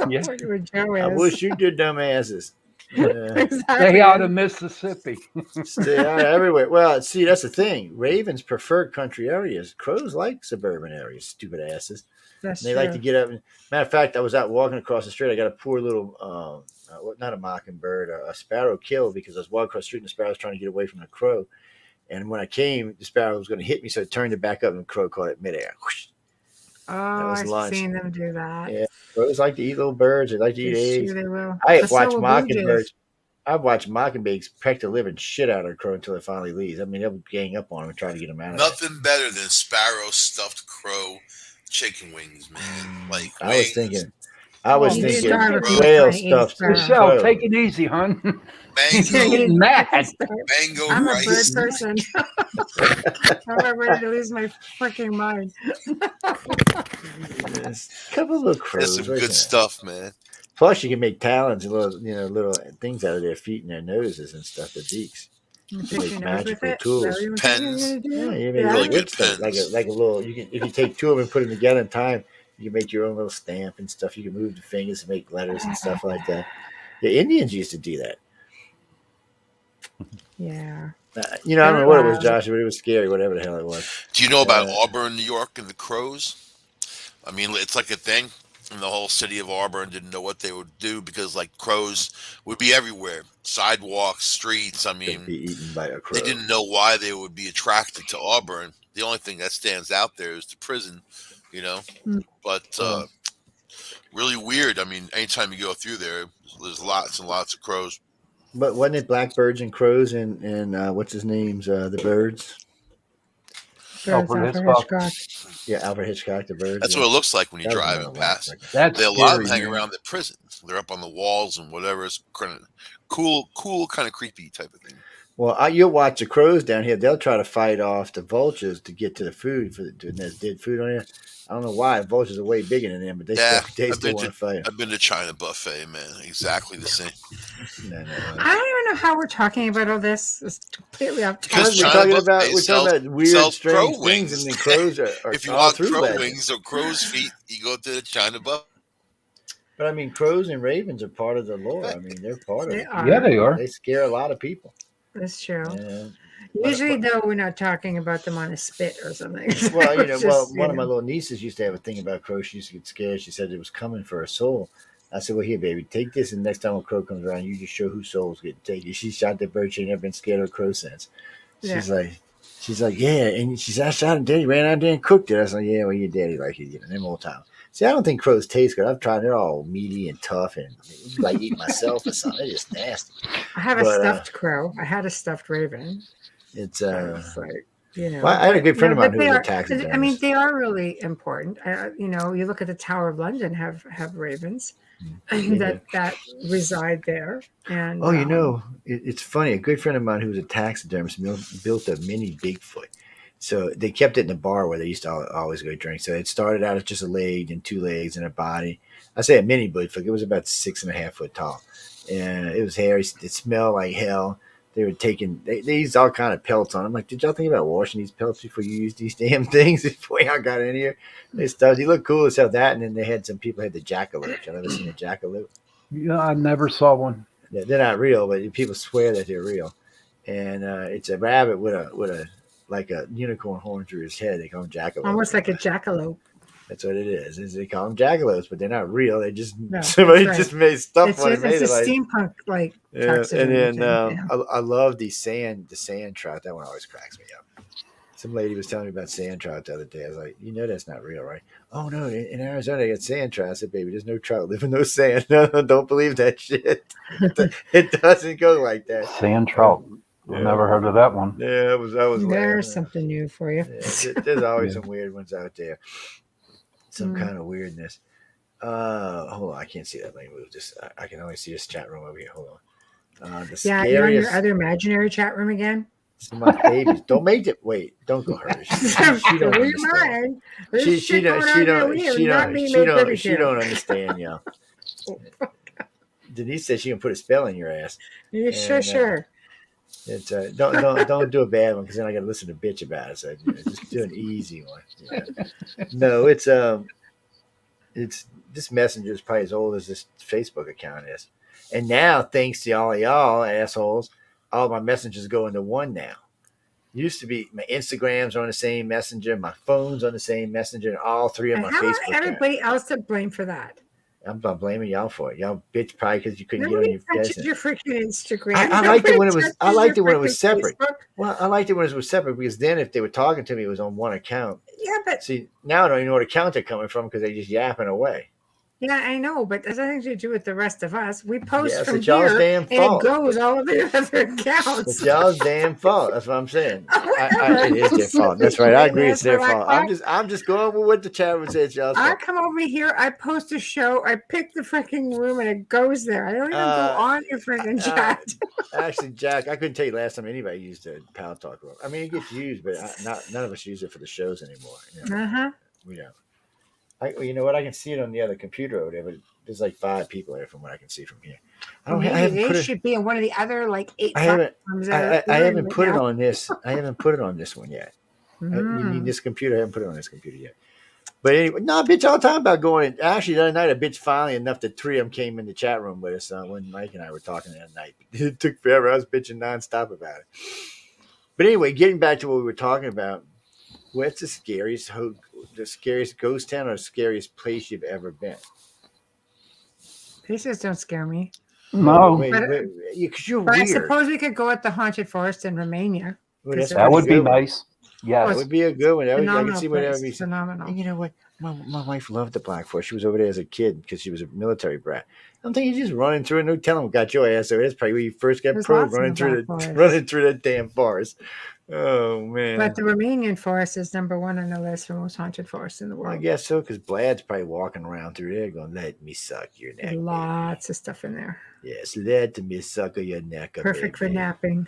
Speaker 4: Yeah.
Speaker 3: what Joe is.
Speaker 2: I wish you did, dumbasses.
Speaker 3: Exactly.
Speaker 4: Stay out of Mississippi.
Speaker 2: Stay out everywhere. Well, see, that's the thing. Ravens prefer country areas. Crows like suburban areas. Stupid asses.
Speaker 3: That's
Speaker 2: And they
Speaker 3: true.
Speaker 2: like to get up. Matter of fact, I was out walking across the street. I got a poor little, not a mockingbird, a sparrow killed because I was walking across the street and the sparrow was trying to get away from the crow. And when I came, the sparrow was going to hit me, so I turned it back up and the crow caught it midair. Whoosh.
Speaker 3: Oh,
Speaker 2: was
Speaker 3: I've
Speaker 2: lunch.
Speaker 3: seen them do that.
Speaker 2: Yeah, crows like to eat little birds. They like to eat eggs.
Speaker 3: Sure they will.
Speaker 2: I have
Speaker 3: But so
Speaker 2: watched
Speaker 3: will blue
Speaker 2: mockingbirds.
Speaker 3: jays.
Speaker 2: I've watched mockingbirds peck the living shit out of a crow until it finally leaves. I mean, they'll gang up on him and try to get him out of there.
Speaker 1: Nothing better than sparrow stuffed crow chicken wings, man. Like
Speaker 2: I was
Speaker 1: wings.
Speaker 2: thinking
Speaker 3: You didn't
Speaker 2: whale
Speaker 3: start with trying to eat
Speaker 2: stuffed
Speaker 3: sparrow.
Speaker 4: Michelle,
Speaker 2: crow.
Speaker 4: take it easy, hon.
Speaker 1: Mango,
Speaker 4: Getting mad.
Speaker 1: mango
Speaker 3: I'm a bird
Speaker 1: rice.
Speaker 3: person. I'm about ready to lose my freaking mind.
Speaker 2: Yes. A couple of little crows.
Speaker 1: That's some
Speaker 2: right
Speaker 1: good
Speaker 2: there.
Speaker 1: stuff, man.
Speaker 2: Plus, you can make talons and little things out of their feet and their noses and stuff. Their beaks.
Speaker 3: You
Speaker 2: Make
Speaker 3: pick your nose with
Speaker 2: magical
Speaker 3: it?
Speaker 2: tools.
Speaker 3: Is that what you're
Speaker 1: Pens.
Speaker 3: gonna do?
Speaker 2: Yeah, you make
Speaker 3: Yeah.
Speaker 2: little
Speaker 1: Really
Speaker 2: wood
Speaker 1: good
Speaker 2: stuff
Speaker 1: pens.
Speaker 2: like a little. You can if you take two of them and put them together in time, You can make your own little stamp and stuff. You can move the fingers and make letters and stuff like that. The Indians used to do that.
Speaker 3: Yeah.
Speaker 2: I don't know what it was,
Speaker 3: Uh,
Speaker 2: Josh, but it was scary, whatever the hell it was.
Speaker 1: Do you know about
Speaker 2: Uh,
Speaker 1: Auburn, New York, and the crows? I mean, it's like a thing. And the whole city of Auburn didn't know what they would do because, like, crows would be everywhere, sidewalks, streets. I
Speaker 2: could
Speaker 1: mean,
Speaker 2: be eaten by a
Speaker 1: they
Speaker 2: crow.
Speaker 1: didn't know why they would be attracted to Auburn. The only thing that stands out there is the prison, you know.
Speaker 3: mm,
Speaker 1: But
Speaker 2: Well,
Speaker 1: really weird. I mean, anytime you go through there, there's lots and lots of crows.
Speaker 2: but wasn't it blackbirds and crows and what's his name's the birds?
Speaker 3: birds
Speaker 4: Alfred
Speaker 3: Alfred
Speaker 4: Hitchcock.
Speaker 3: Hitchcock.
Speaker 2: Yeah, Alfred Hitchcock, the birds.
Speaker 1: That's
Speaker 2: Yeah,
Speaker 1: what it looks like when you're
Speaker 2: that was
Speaker 1: driving
Speaker 2: another wild
Speaker 1: past.
Speaker 2: freaking.
Speaker 4: That's
Speaker 1: A lot of
Speaker 4: scary,
Speaker 1: them hang
Speaker 4: man.
Speaker 1: around the prisons. They're up on the walls and whatever. It's kind of cool, kind of creepy type of thing.
Speaker 2: Well, you'll watch the crows down here. They'll try to fight off the vultures to get to the food and there's dead food on here. I don't know why. The vultures are way bigger than them, but they
Speaker 1: Yeah,
Speaker 2: still want to fight 'em.
Speaker 1: I've been to China buffet, man. Exactly the same.
Speaker 2: No, no,
Speaker 3: I don't even know how we're talking about all this. It's completely off
Speaker 1: Because
Speaker 3: topic.
Speaker 1: China
Speaker 2: we're
Speaker 1: buffet
Speaker 2: talking about weird,
Speaker 1: sells crow
Speaker 2: strange things,
Speaker 1: wings.
Speaker 2: and then crows are
Speaker 1: If you
Speaker 2: all
Speaker 1: want
Speaker 2: through
Speaker 1: crow
Speaker 2: legends.
Speaker 1: wings or crow's feet, you go to the China buffet.
Speaker 2: But I mean, crows and ravens are part of the lore. I mean, they're part of
Speaker 3: They
Speaker 2: it.
Speaker 3: are.
Speaker 4: Yeah, they are.
Speaker 2: They scare a lot of people.
Speaker 3: That's true.
Speaker 2: And,
Speaker 3: Usually, though, we're not talking about them on a spit or something.
Speaker 2: well,
Speaker 3: It's just,
Speaker 2: one of my little nieces used to have a thing about crows. She used to get scared. She said it was coming for her soul. I said, "Well, here, baby, take this, and next time a crow comes around, you just show whose soul's getting taken." She shot that bird. She ain't never been scared of a crow since. She's like, yeah, and she said, "I shot him. Daddy ran out there and cooked it." I was like, "Yeah, well, your daddy like it, them old time." See, I don't think crows taste good. I've tried; they're all meaty and tough, and like eat myself or something. They're just nasty.
Speaker 3: I have a
Speaker 2: But,
Speaker 3: stuffed crow. I had a stuffed raven.
Speaker 2: It's
Speaker 3: It's like,
Speaker 2: Well, I had a good friend of mine
Speaker 3: but
Speaker 2: who
Speaker 3: they
Speaker 2: was a
Speaker 3: are.
Speaker 2: taxidermist.
Speaker 3: I mean, they are really important. You look at the Tower of London, have ravens that reside there. And
Speaker 2: it's funny. A good friend of mine who was a taxidermist built a mini Bigfoot. So they kept it in the bar where they used to always go drink. So it started out as just a leg and two legs and a body. I say a mini Bigfoot. It was about 6.5 foot tall, and it was hairy. It smelled like hell. They were taking they used all kind of pelts on. I'm like, did y'all think about washing these pelts before you use these damn things? Before y'all got in here, they stuff. He looked cool as hell. That, and then they had some people had the jackalope. Y'all ever seen a jackalope?
Speaker 4: Yeah, I never saw one.
Speaker 2: Yeah, they're not real, but people swear that they're real. And it's a rabbit with a like a unicorn horn through his head. They call him jackalope.
Speaker 3: almost like a jackalope.
Speaker 2: That's what it is they call them jackalopes, but they're not real. They just
Speaker 3: somebody
Speaker 2: just made stuff
Speaker 3: It's
Speaker 2: on
Speaker 3: a,
Speaker 2: it. Made
Speaker 3: it's a
Speaker 2: it like
Speaker 3: steampunk like.
Speaker 2: yeah. And
Speaker 3: taxidermy
Speaker 2: then
Speaker 3: thing,
Speaker 2: I love the sand trout. That one always cracks me up. Some lady was telling me about sand trout the other day. I was like, that's not real, right? Oh no, in Arizona they got sand trout. I said, baby, there's no trout living no sand. No, don't believe that shit. It doesn't go like that.
Speaker 4: Sand trout.
Speaker 2: Yeah.
Speaker 4: I've never heard of that one.
Speaker 2: Yeah, I was
Speaker 3: There's
Speaker 2: laughing.
Speaker 3: something new for you.
Speaker 2: Yeah, there's always some weird ones out there. Some kind of weirdness. Hold on, I can't see that. Let me move this. I can only see this chat room over here. Hold on. The
Speaker 3: Yeah, you're in your
Speaker 2: scariest.
Speaker 3: other imaginary chat room again.
Speaker 2: Some of my babies. Don't make it. Wait, don't go her. She don't understand. She don't understand, y'all. Denise said she can put a spell in your ass.
Speaker 3: Sure.
Speaker 2: It's don't do a bad one because then I got to listen to bitch about it. So just do an easy one. Yeah. No, it's this messenger is probably as old as this Facebook account is, and now thanks to all y'all assholes, all my messengers go into one now. Used to be my Instagrams are on the same messenger, my phone's on the same messenger, and all three of my
Speaker 3: How
Speaker 2: Facebook.
Speaker 3: about everybody else to blame for that?
Speaker 2: I'm not blaming y'all for it. Y'all bitch probably because you couldn't
Speaker 3: Nobody
Speaker 2: get on your
Speaker 3: touches your freaking Instagram.
Speaker 2: I liked it when it was.
Speaker 3: Nobody
Speaker 2: I liked it when it was
Speaker 3: touches
Speaker 2: separate.
Speaker 3: your freaking Facebook.
Speaker 2: Well, I liked it when it was separate because then if they were talking to me, it was on one account.
Speaker 3: Yeah, but
Speaker 2: See, now I don't even know what account they're coming from because they just yapping away.
Speaker 3: yeah, I know, but there's nothing to do with the rest of us. We post
Speaker 2: Yes,
Speaker 3: from
Speaker 2: it's y'all's
Speaker 3: here,
Speaker 2: damn
Speaker 3: and
Speaker 2: fault.
Speaker 3: it goes all over the other
Speaker 2: It's
Speaker 3: accounts.
Speaker 2: y'all's damn fault. That's what I'm saying.
Speaker 3: Whatever.
Speaker 2: It is their fault. That's right. I agree. It's their
Speaker 3: That's
Speaker 2: fault.
Speaker 3: what
Speaker 2: I'm just going with what the chat would say. It's y'all's
Speaker 3: I
Speaker 2: fault.
Speaker 3: come over here, I post a show, I pick the freaking room, and it goes there. I don't even go on your freaking chat.
Speaker 2: Actually, Jack, I couldn't tell you last time anybody used a Power Talk room. I mean, it gets used, but none of us use it for the shows anymore. We don't. You know what? I can see it on the other computer over there, but there's like 5 people there from what I can see from here.
Speaker 3: They should be in one of the other like 8
Speaker 2: I haven't.
Speaker 3: platforms
Speaker 2: I haven't put it
Speaker 3: now.
Speaker 2: on this. I haven't put it on this one yet. You need this computer. I haven't put it on this computer yet. But anyway, no, bitch all the time about going. Actually, the other night, a bitch finally enough that three of them came in the chat room with us when Mike and I were talking that night. It took forever. I was bitching nonstop about it. But anyway, getting back to what we were talking about, what's the scariest ghost town or scariest place you've ever been?
Speaker 3: Places don't scare me.
Speaker 4: No,
Speaker 2: Wait,
Speaker 3: But-
Speaker 2: because you're
Speaker 3: But I
Speaker 2: weird.
Speaker 3: suppose we could go at the haunted forest in Romania.
Speaker 2: Well, that's
Speaker 4: that would be
Speaker 2: good one.
Speaker 4: nice. Yes.
Speaker 2: That would be a good one. I
Speaker 3: Phenomenal
Speaker 2: can see what that would
Speaker 3: place.
Speaker 2: be.
Speaker 3: Phenomenal.
Speaker 2: And you know what? My wife loved the Black Forest. She was over there as a kid because she was a military brat. I'm thinking you just running through it. No telling what got your ass over. That's probably where you first got
Speaker 3: There's
Speaker 2: probed,
Speaker 3: lots in
Speaker 2: running
Speaker 3: the
Speaker 2: through
Speaker 3: Black Forest.
Speaker 2: running through that damn forest. Oh man!
Speaker 3: But the Romanian forest is number one on the list for most haunted forests in the
Speaker 2: Well, I
Speaker 3: world.
Speaker 2: guess so because Blad's probably walking around through there going, "Let me suck your neck."
Speaker 3: There's
Speaker 2: Baby.
Speaker 3: lots of stuff in there.
Speaker 2: Yes, let me suck your neck.
Speaker 3: Perfect for
Speaker 2: baby.
Speaker 3: napping.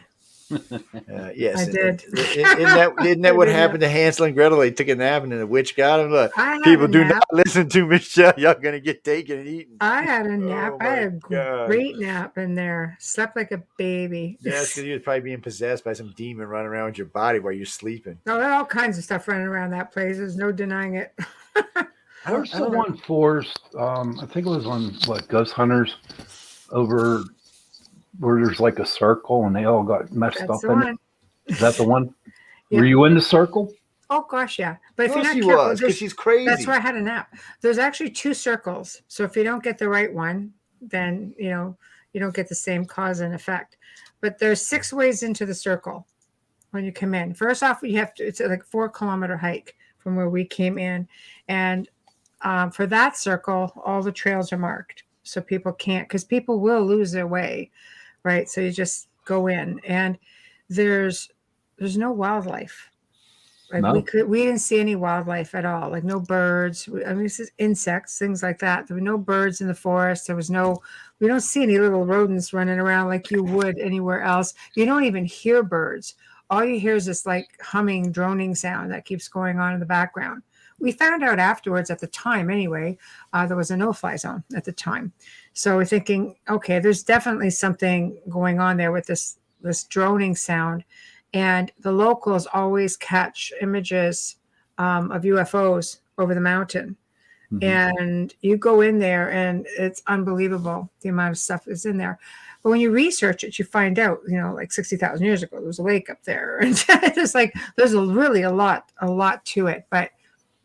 Speaker 2: Yes,
Speaker 3: I did.
Speaker 2: Isn't that what happened to Hansel and Gretel? They took a nap and then the witch got him. Look,
Speaker 3: I had
Speaker 2: people
Speaker 3: a
Speaker 2: do
Speaker 3: nap.
Speaker 2: not listen to Michelle. Y'all gonna get taken and eaten.
Speaker 3: I had a nap.
Speaker 2: Oh
Speaker 3: I had a
Speaker 2: my God.
Speaker 3: great nap in there. Slept like a baby.
Speaker 2: That's because you was probably being possessed by some demon running around with your body while you're sleeping.
Speaker 3: No, there are all kinds of stuff running around that place. There's no denying it.
Speaker 4: Where's the one forest? I think it was on Ghost Hunters over where there's like a circle and they all got messed
Speaker 3: That's
Speaker 4: up
Speaker 3: the
Speaker 4: in
Speaker 3: one.
Speaker 4: it. Is that the one?
Speaker 3: Yeah.
Speaker 4: Were you in the circle?
Speaker 3: Oh gosh, yeah. But if
Speaker 2: Of
Speaker 3: you're
Speaker 2: course
Speaker 3: not
Speaker 2: she
Speaker 3: careful,
Speaker 2: was because she's crazy.
Speaker 3: that's where I had a nap. There's actually two circles. So if you don't get the right one, then you don't get the same cause and effect. But there's 6 ways into the circle when you come in. First off, you have to. It's like a 4-kilometer hike from where we came in, and for that circle, all the trails are marked, so people can't because people will lose their way, right? So you just go in, and there's no wildlife. Like
Speaker 4: No.
Speaker 3: we didn't see any wildlife at all, like no birds. I mean, this is insects, things like that. There were no birds in the forest. We don't see any little rodents running around like you would anywhere else. You don't even hear birds. All you hear is this like humming, droning sound that keeps going on in the background. We found out afterwards at the time anyway, there was a no-fly zone at the time. So we're thinking, okay, there's definitely something going on there with this droning sound. And the locals always catch images of UFOs over the mountain.
Speaker 4: Mhm.
Speaker 3: And you go in there and it's unbelievable the amount of stuff that's in there. But when you research it, you find out, like 60,000 years ago, there was a lake up there. And it's like, there's really a lot to it. But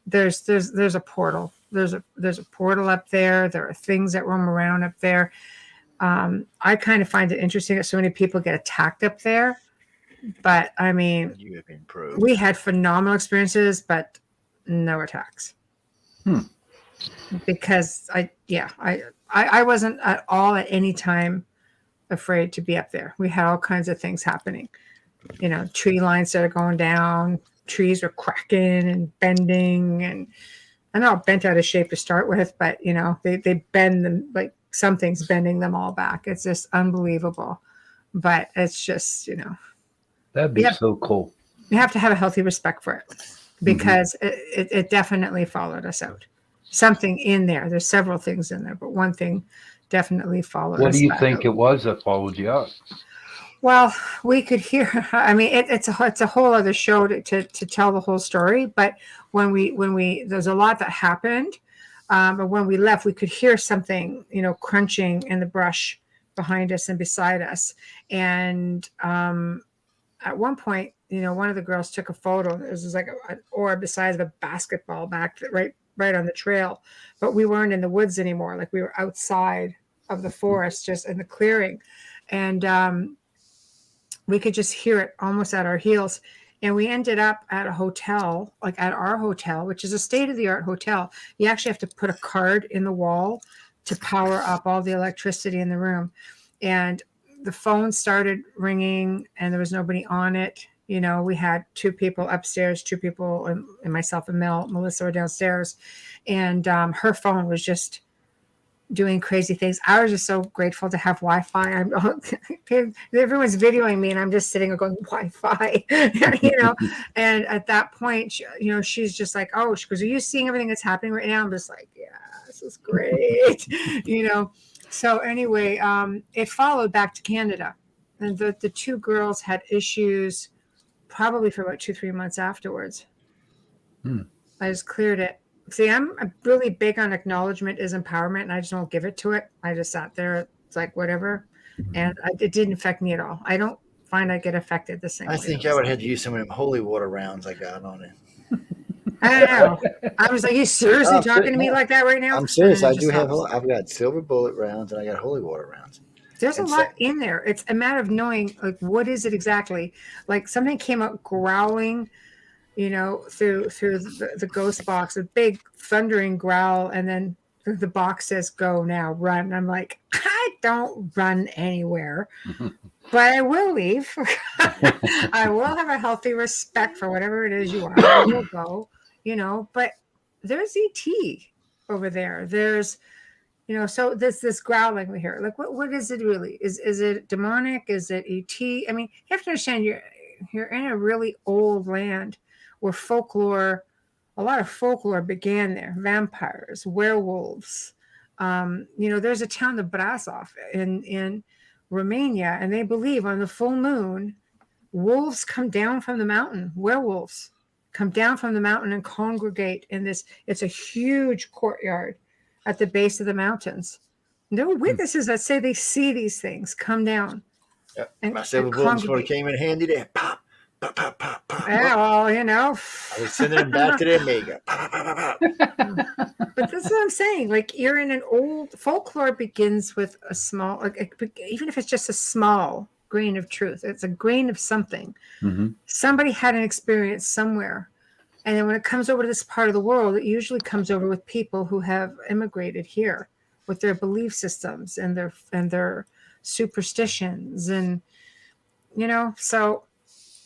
Speaker 3: there's a portal. There's a portal up there. There are things that roam around up there. I kind of find it interesting that so many people get attacked up there. But I mean,
Speaker 2: You have been probed.
Speaker 3: we had phenomenal experiences, but no attacks. Because I wasn't at all at any time afraid to be up there. We had all kinds of things happening. Tree lines started going down, trees were cracking and bending, and I know it bent out of shape to start with, but they bend them, like something's bending them all back. It's just unbelievable. But it's just,
Speaker 4: That'd be
Speaker 3: Yeah.
Speaker 4: so cool.
Speaker 3: you have to have a healthy respect for it because it definitely followed us out. Something in there. There's several things in there, but one thing definitely followed us.
Speaker 4: What do you
Speaker 3: back
Speaker 4: think
Speaker 3: out.
Speaker 4: it was that followed you out?
Speaker 3: Well, we could hear. I mean, it's a whole other show to tell the whole story. But when we there's a lot that happened, but when we left, we could hear something, crunching in the brush behind us and beside us. And at one point, one of the girls took a photo. It was like an orb the size of a basketball back right on the trail. But we weren't in the woods anymore. Like we were outside of the forest, just in the clearing, and we could just hear it almost at our heels. And we ended up at a hotel, like at our hotel, which is a state-of-the-art hotel. You actually have to put a card in the wall to power up all the electricity in the room. And the phone started ringing and there was nobody on it. We had 2 people upstairs, 2 people, and myself and Melissa were downstairs. And her phone was just doing crazy things. I was just so grateful to have Wi-Fi. Everyone's videoing me and I'm just sitting there going, Wi-Fi, and at that point, she's just like, oh, she goes, are you seeing everything that's happening right now? I'm just like, yeah, this is great. So anyway, it followed back to Canada, and the 2 girls had issues probably for about 2-3 months afterwards. I just cleared it See, I'm really big on acknowledgement is empowerment, and I just don't give it to it. I just sat there, it's like whatever, and it didn't affect me at all. I don't find I get affected the same
Speaker 2: I
Speaker 3: way
Speaker 2: think I
Speaker 3: those
Speaker 2: would
Speaker 3: things.
Speaker 2: have to use some of them holy water rounds I got on it.
Speaker 3: I don't know. I was like, you
Speaker 2: Oh,
Speaker 3: seriously talking to me
Speaker 2: no,
Speaker 3: like that right now?
Speaker 2: I'm
Speaker 3: And
Speaker 2: serious.
Speaker 3: then it
Speaker 2: I
Speaker 3: just
Speaker 2: do have.
Speaker 3: stops.
Speaker 2: I've got silver bullet rounds and I got holy water rounds.
Speaker 3: There's a
Speaker 2: And so,
Speaker 3: lot in there. It's a matter of knowing, like, what is it exactly? Like something came up growling, through the ghost box, a big thundering growl, and then the box says, "Go now, run." And I'm like, I don't run anywhere, but I will leave. I will have a healthy respect for whatever it is you are. I will go, but there's ET over there. There's, so this growling we hear. Like, what is it really? Is it demonic? Is it ET? I mean, you have to understand you're in a really old land where a lot of folklore began there. Vampires, werewolves. There's a town, the Brasov in Romania, and they believe on the full moon, wolves come down from the mountain. Werewolves come down from the mountain and congregate in this. It's a huge courtyard at the base of the mountains. There were witnesses that say they see these things come down
Speaker 2: my
Speaker 3: and
Speaker 2: silver bullets would have
Speaker 3: congregate.
Speaker 2: came in handy there. Pop, pop, pop, pop, pop.
Speaker 3: Yeah, well,
Speaker 2: I was sending them back to their mega. Pop, pop, pop, pop.
Speaker 3: but that's what I'm saying. Like, you're in an old folklore begins with a small, like, even if it's just a small grain of truth, it's a grain of something.
Speaker 4: Mm-hmm.
Speaker 3: Somebody had an experience somewhere. And then when it comes over to this part of the world, it usually comes over with people who have immigrated here with their belief systems and their superstitions. And, so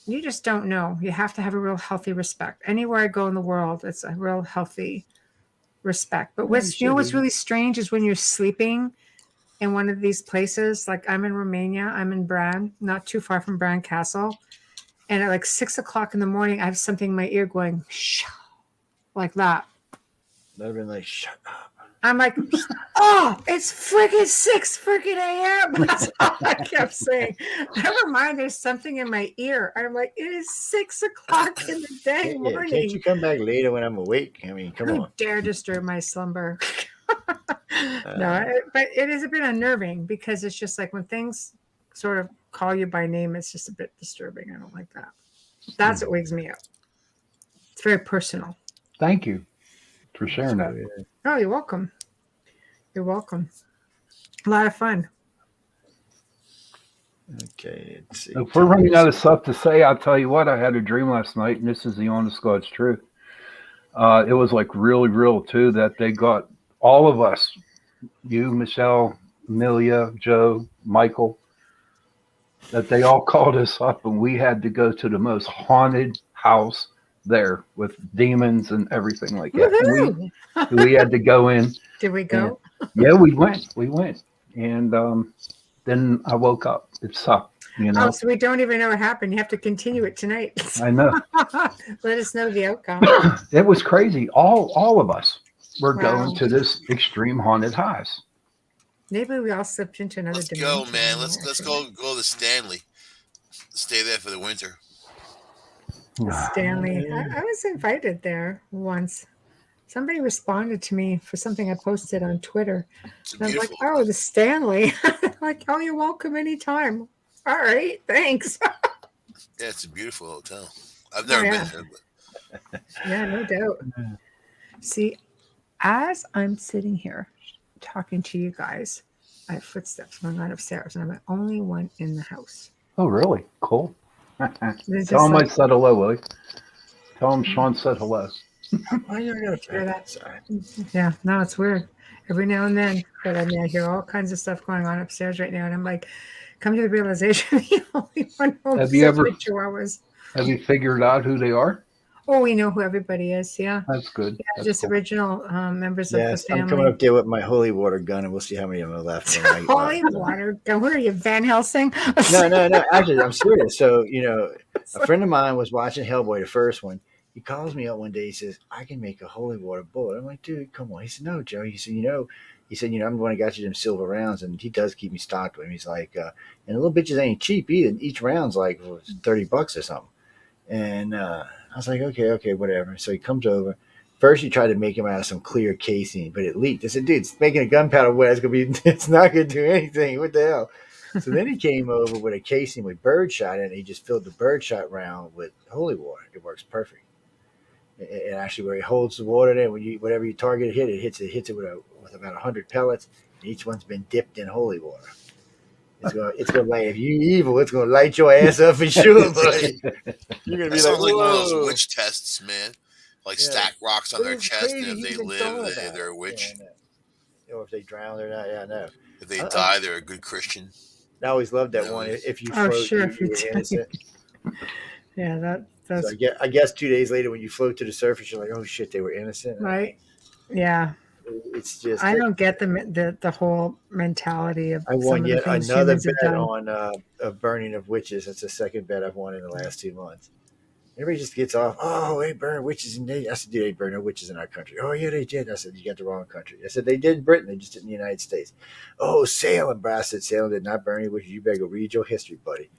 Speaker 3: you just don't know. You have to have a real healthy respect. Anywhere I go in the world, it's a real healthy respect. But what's really strange is when you're sleeping in one of these places, like I'm in Romania, I'm in Bran, not too far from Bran Castle. And at like 6 o'clock in the morning, I have something in my ear going, shh, like that.
Speaker 2: They'd have been like, shut up.
Speaker 3: I'm like, oh, it's freaking 6 freaking a.m. That's all I kept saying. Never mind, there's something in my ear. I'm like, it is 6 o'clock in the day
Speaker 2: Can't
Speaker 3: morning.
Speaker 2: you come back later when I'm awake? I mean, come
Speaker 3: Who
Speaker 2: on.
Speaker 3: dare disturb my slumber? No, but it is a bit unnerving because it's just like when things sort of call you by name, it's just a bit disturbing. I don't like that. That's what wakes me up. It's very personal.
Speaker 4: Thank you for sharing that.
Speaker 3: Oh, you're welcome. You're welcome. A lot of fun.
Speaker 2: Okay, let's see.
Speaker 4: If we're running out of stuff to say, I'll tell you what, I had a dream last night, and this is the honest God's truth. It was like really real, too, that they got all of us, you, Michelle, Amelia, Joe, Michael, that they all called us up, and we had to go to the most haunted house there with demons and everything like that. We had to go in.
Speaker 3: Did we go?
Speaker 4: Yeah, we went. And then I woke up. It sucked,
Speaker 3: Oh, so we don't even know what happened. You have to continue it tonight.
Speaker 4: I know.
Speaker 3: Let us know the outcome.
Speaker 4: It was crazy. All of us were
Speaker 3: Wow.
Speaker 4: going to this extreme haunted house.
Speaker 3: Maybe we all slipped into another
Speaker 1: Let's
Speaker 3: dimension.
Speaker 1: go, man. Let's go to Stanley. Stay there for the winter.
Speaker 3: Stanley. I was invited there once. Somebody responded to me for something I posted on Twitter.
Speaker 1: It's a
Speaker 3: And I was like,
Speaker 1: beautiful.
Speaker 3: oh, the Stanley. Like, oh, you're welcome anytime. All right, thanks.
Speaker 1: Yeah, it's a beautiful hotel. I've never been there, but
Speaker 3: Yeah, no doubt. See, as I'm sitting here talking to you guys, I have footsteps going on upstairs, and I'm the only one in the house.
Speaker 4: Oh, really? Cool.
Speaker 3: They're
Speaker 4: Tell
Speaker 3: just
Speaker 4: him I
Speaker 3: like,
Speaker 4: said hello, Willie. Tell him Sean said hello.
Speaker 2: Why you gonna
Speaker 3: hear that?
Speaker 2: Sorry.
Speaker 3: yeah, no, it's weird. Every now and then, but I mean, I hear all kinds of stuff going on upstairs right now, and I'm like, come to the realization the only one home
Speaker 4: Have you ever-
Speaker 3: Chihuahuas.
Speaker 4: Have you figured out who they are?
Speaker 3: Oh, we know who everybody is. Yeah,
Speaker 4: That's good.
Speaker 3: yeah,
Speaker 4: That's
Speaker 3: just
Speaker 4: cool.
Speaker 3: original members of the
Speaker 2: Yes,
Speaker 3: family.
Speaker 2: I'm coming up there with my holy water gun, and we'll see how many of them are left.
Speaker 3: Holy water! What are you, Van Helsing?
Speaker 2: No. Actually, I'm serious. So, a friend of mine was watching Hellboy, the first one. He calls me up one day. He says, I can make a holy water bullet. I'm like, dude, come on. He said, no, Joe. He said, I'm the one who got you them silver rounds, and he does keep me stocked with him. He's like, and the little bitches ain't cheap either. Each round's like $30 or something. And I was like, okay, whatever. So he comes over. first you tried to make them out of some clear casing, but it leaked. I said, dude, it's making a gunpowder well. It's gonna be. It's not gonna do anything. What the hell? So then he came over with a casing with birdshot in it. He just filled the birdshot round with holy water. It works perfect. And actually, where he holds the water there, when you whatever you target it, hits it with about 100 pellets. And each one's been dipped in holy water. It's gonna light. If you evil, it's gonna light your ass up for sure, buddy. You're gonna
Speaker 1: That
Speaker 2: be like,
Speaker 1: sounds like one of those
Speaker 2: whoa.
Speaker 1: witch tests, man. Like
Speaker 2: Yeah.
Speaker 1: stack rocks on
Speaker 2: But
Speaker 1: their
Speaker 2: it's
Speaker 1: chest, and
Speaker 2: crazy
Speaker 1: if
Speaker 2: he
Speaker 1: they
Speaker 2: even
Speaker 1: live,
Speaker 2: thought about
Speaker 1: they're a
Speaker 2: it.
Speaker 1: witch.
Speaker 2: Yeah, I know. Or if they drown or not. Yeah, I know.
Speaker 1: If they
Speaker 2: I,
Speaker 1: die, they're a good Christian.
Speaker 2: I always loved that
Speaker 1: No.
Speaker 2: one. If you
Speaker 3: Oh,
Speaker 2: float,
Speaker 3: sure.
Speaker 2: you were innocent.
Speaker 3: Yeah,
Speaker 2: So
Speaker 3: that's
Speaker 2: I guess 2 days later, when you float to the surface, you're like, oh shit, they were innocent.
Speaker 3: right. Yeah,
Speaker 2: It's just.
Speaker 3: I don't get the whole mentality of
Speaker 2: I
Speaker 3: some
Speaker 2: won
Speaker 3: of the
Speaker 2: yet
Speaker 3: things
Speaker 2: another
Speaker 3: humans have
Speaker 2: bet
Speaker 3: done.
Speaker 2: on a burning of witches. That's the second bet I've won in the last 2 months. Everybody just gets off. Oh, they burn witches in. I said, "Do they burn no witches in our country?" Oh, yeah, they did. I said, "You got the wrong country." I said, "They did in Britain. They just did in the United States." Oh, Salem, bro. I said, "Salem did not burn any witches. You better go read your history, buddy."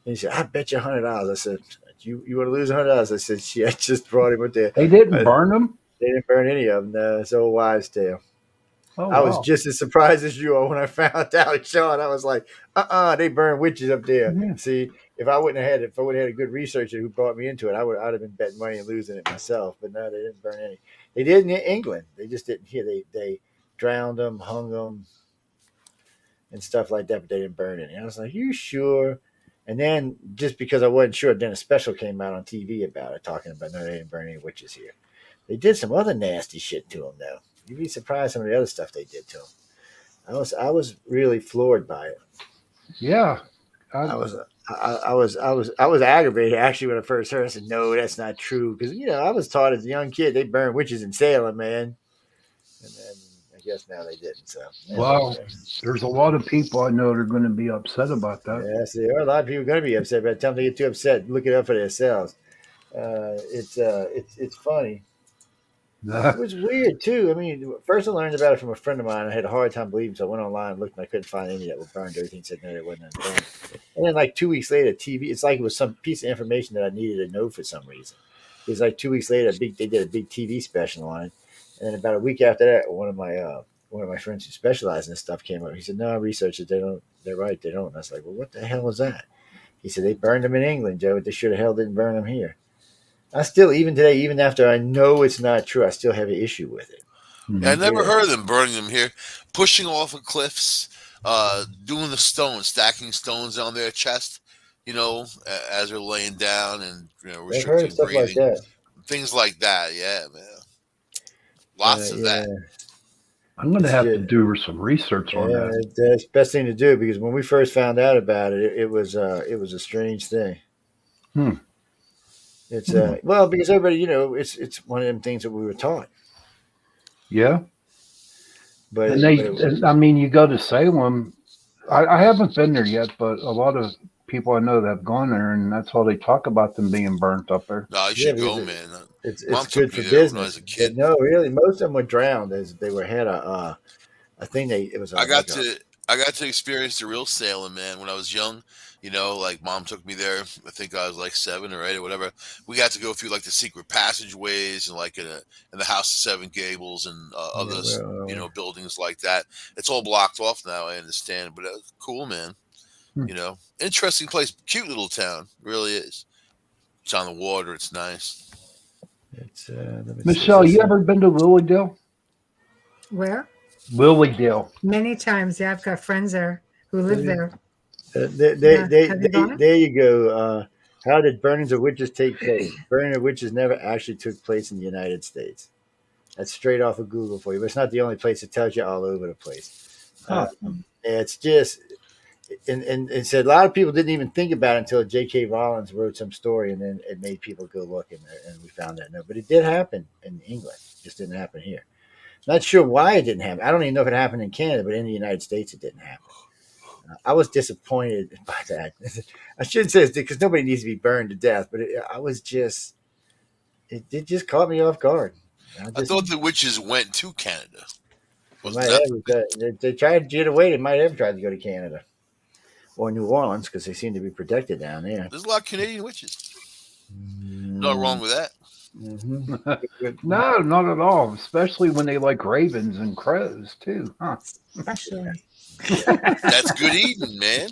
Speaker 2: And he said, "I bet you $100." I said, "You want to lose $100?" I said, "She, I just brought him up there."
Speaker 4: They didn't
Speaker 2: I,
Speaker 4: burn them.
Speaker 2: they didn't burn any of them. No, it's old wives' tale.
Speaker 4: Oh
Speaker 2: I was
Speaker 4: wow.
Speaker 2: just as surprised as you are when I found out, Sean. I was like, they burn witches up there.
Speaker 4: Yeah.
Speaker 2: See, if I wouldn't have had a good researcher who brought me into it, I'd have been betting money and losing it myself. But no, they didn't burn any. They did in England. They just didn't here. They drowned them, hung them, and stuff like that, but they didn't burn any. I was like, you sure? And then just because I wasn't sure, then a special came out on TV about it, talking about no, they didn't burn any witches here. They did some other nasty shit to them, though. You'd be surprised some of the other stuff they did to them. I was really floored by it.
Speaker 4: Yeah.
Speaker 2: I was aggravated actually when I first heard. I said, "No, that's not true," because I was taught as a young kid they burned witches in Salem, man. And then I guess now they didn't. So
Speaker 4: Well, there's a lot of people I know that are going to be upset about that.
Speaker 2: yes, there are a lot of people going to be upset. By the time they get too upset, look it up for themselves. It's funny. It was weird too. I mean, first I learned about it from a friend of mine. I had a hard time believing, so I went online and looked, and I couldn't find any that were burned. Everything said no, they wasn't burned. And then, like 2 weeks later, TV. It's like it was some piece of information that I needed to know for some reason. It was like 2 weeks later, they did a big TV special on it, and then about a week after that, one of my friends who specialized in this stuff came up. He said, "No, I researched it. They don't. They're right. They don't." And I was like, "Well, what the hell was that?" He said, "They burned them in England, Joe. But they sure the hell didn't burn them here." I still, even today, even after I know it's not true, I still have an issue with it.
Speaker 1: Yeah, I never heard of them burning them here, pushing off of cliffs, doing the stones, stacking stones on their chest, as they're laying down and
Speaker 2: I've heard of
Speaker 1: restricting
Speaker 2: stuff
Speaker 1: breathing,
Speaker 2: like that.
Speaker 1: things like that. Yeah, man, lots of that.
Speaker 4: I'm going to
Speaker 2: It's
Speaker 4: have to
Speaker 2: just-
Speaker 4: do some research on
Speaker 2: Yeah,
Speaker 4: that.
Speaker 2: that's the best thing to do because when we first found out about it, it was a strange thing.
Speaker 4: Hmm.
Speaker 2: It's well because everybody, it's one of them things that we were taught.
Speaker 4: Yeah.
Speaker 2: But
Speaker 4: And I mean, you go to Salem. I haven't been there yet, but a lot of people I know that have gone there, and that's how they talk about them being burnt up there.
Speaker 1: No, you
Speaker 2: Yeah,
Speaker 1: should go,
Speaker 2: because
Speaker 1: man.
Speaker 2: it's
Speaker 1: Mom
Speaker 2: good
Speaker 1: took me
Speaker 2: for
Speaker 1: there when I
Speaker 2: business.
Speaker 1: was a kid.
Speaker 2: But no, really, most of them were drowned as they had a thing. It was.
Speaker 1: I got to experience the real Salem, man, when I was young. Like Mom took me there. I think I was like 7 or 8 or whatever. We got to go through like the secret passageways and like in the House of Seven Gables and other buildings like that. It's all blocked off now. I understand, but it was cool, man. Interesting place, cute little town, really is. It's on the water. It's nice.
Speaker 2: It's
Speaker 4: Michelle, you ever been to Lilydale?
Speaker 3: Where?
Speaker 4: Lilydale.
Speaker 3: Many times. Yeah, I've got friends there who live there.
Speaker 2: There you go. How did burnings of witches take place? Burning of witches never actually took place in the United States. That's straight off of Google for you, but it's not the only place. It tells you all over the place. It's just, and it said a lot of people didn't even think about it until J.K. Rowling wrote some story, and then it made people go look, and we found that. No, but it did happen in England. It just didn't happen here. Not sure why it didn't happen. I don't even know if it happened in Canada, but in the United States, it didn't happen. I was disappointed by that. I shouldn't say it because nobody needs to be burned to death, but it just caught me off guard.
Speaker 1: I thought the witches went to Canada.
Speaker 2: They tried to get away. They might have tried to go to Canada or New Orleans because they seem to be protected down there.
Speaker 1: There's a lot of Canadian witches. Nothing wrong with that.
Speaker 2: Mm-hmm.
Speaker 4: No, not at all. Especially when they like ravens and crows too, huh?
Speaker 3: Especially.
Speaker 1: That's good eating, man.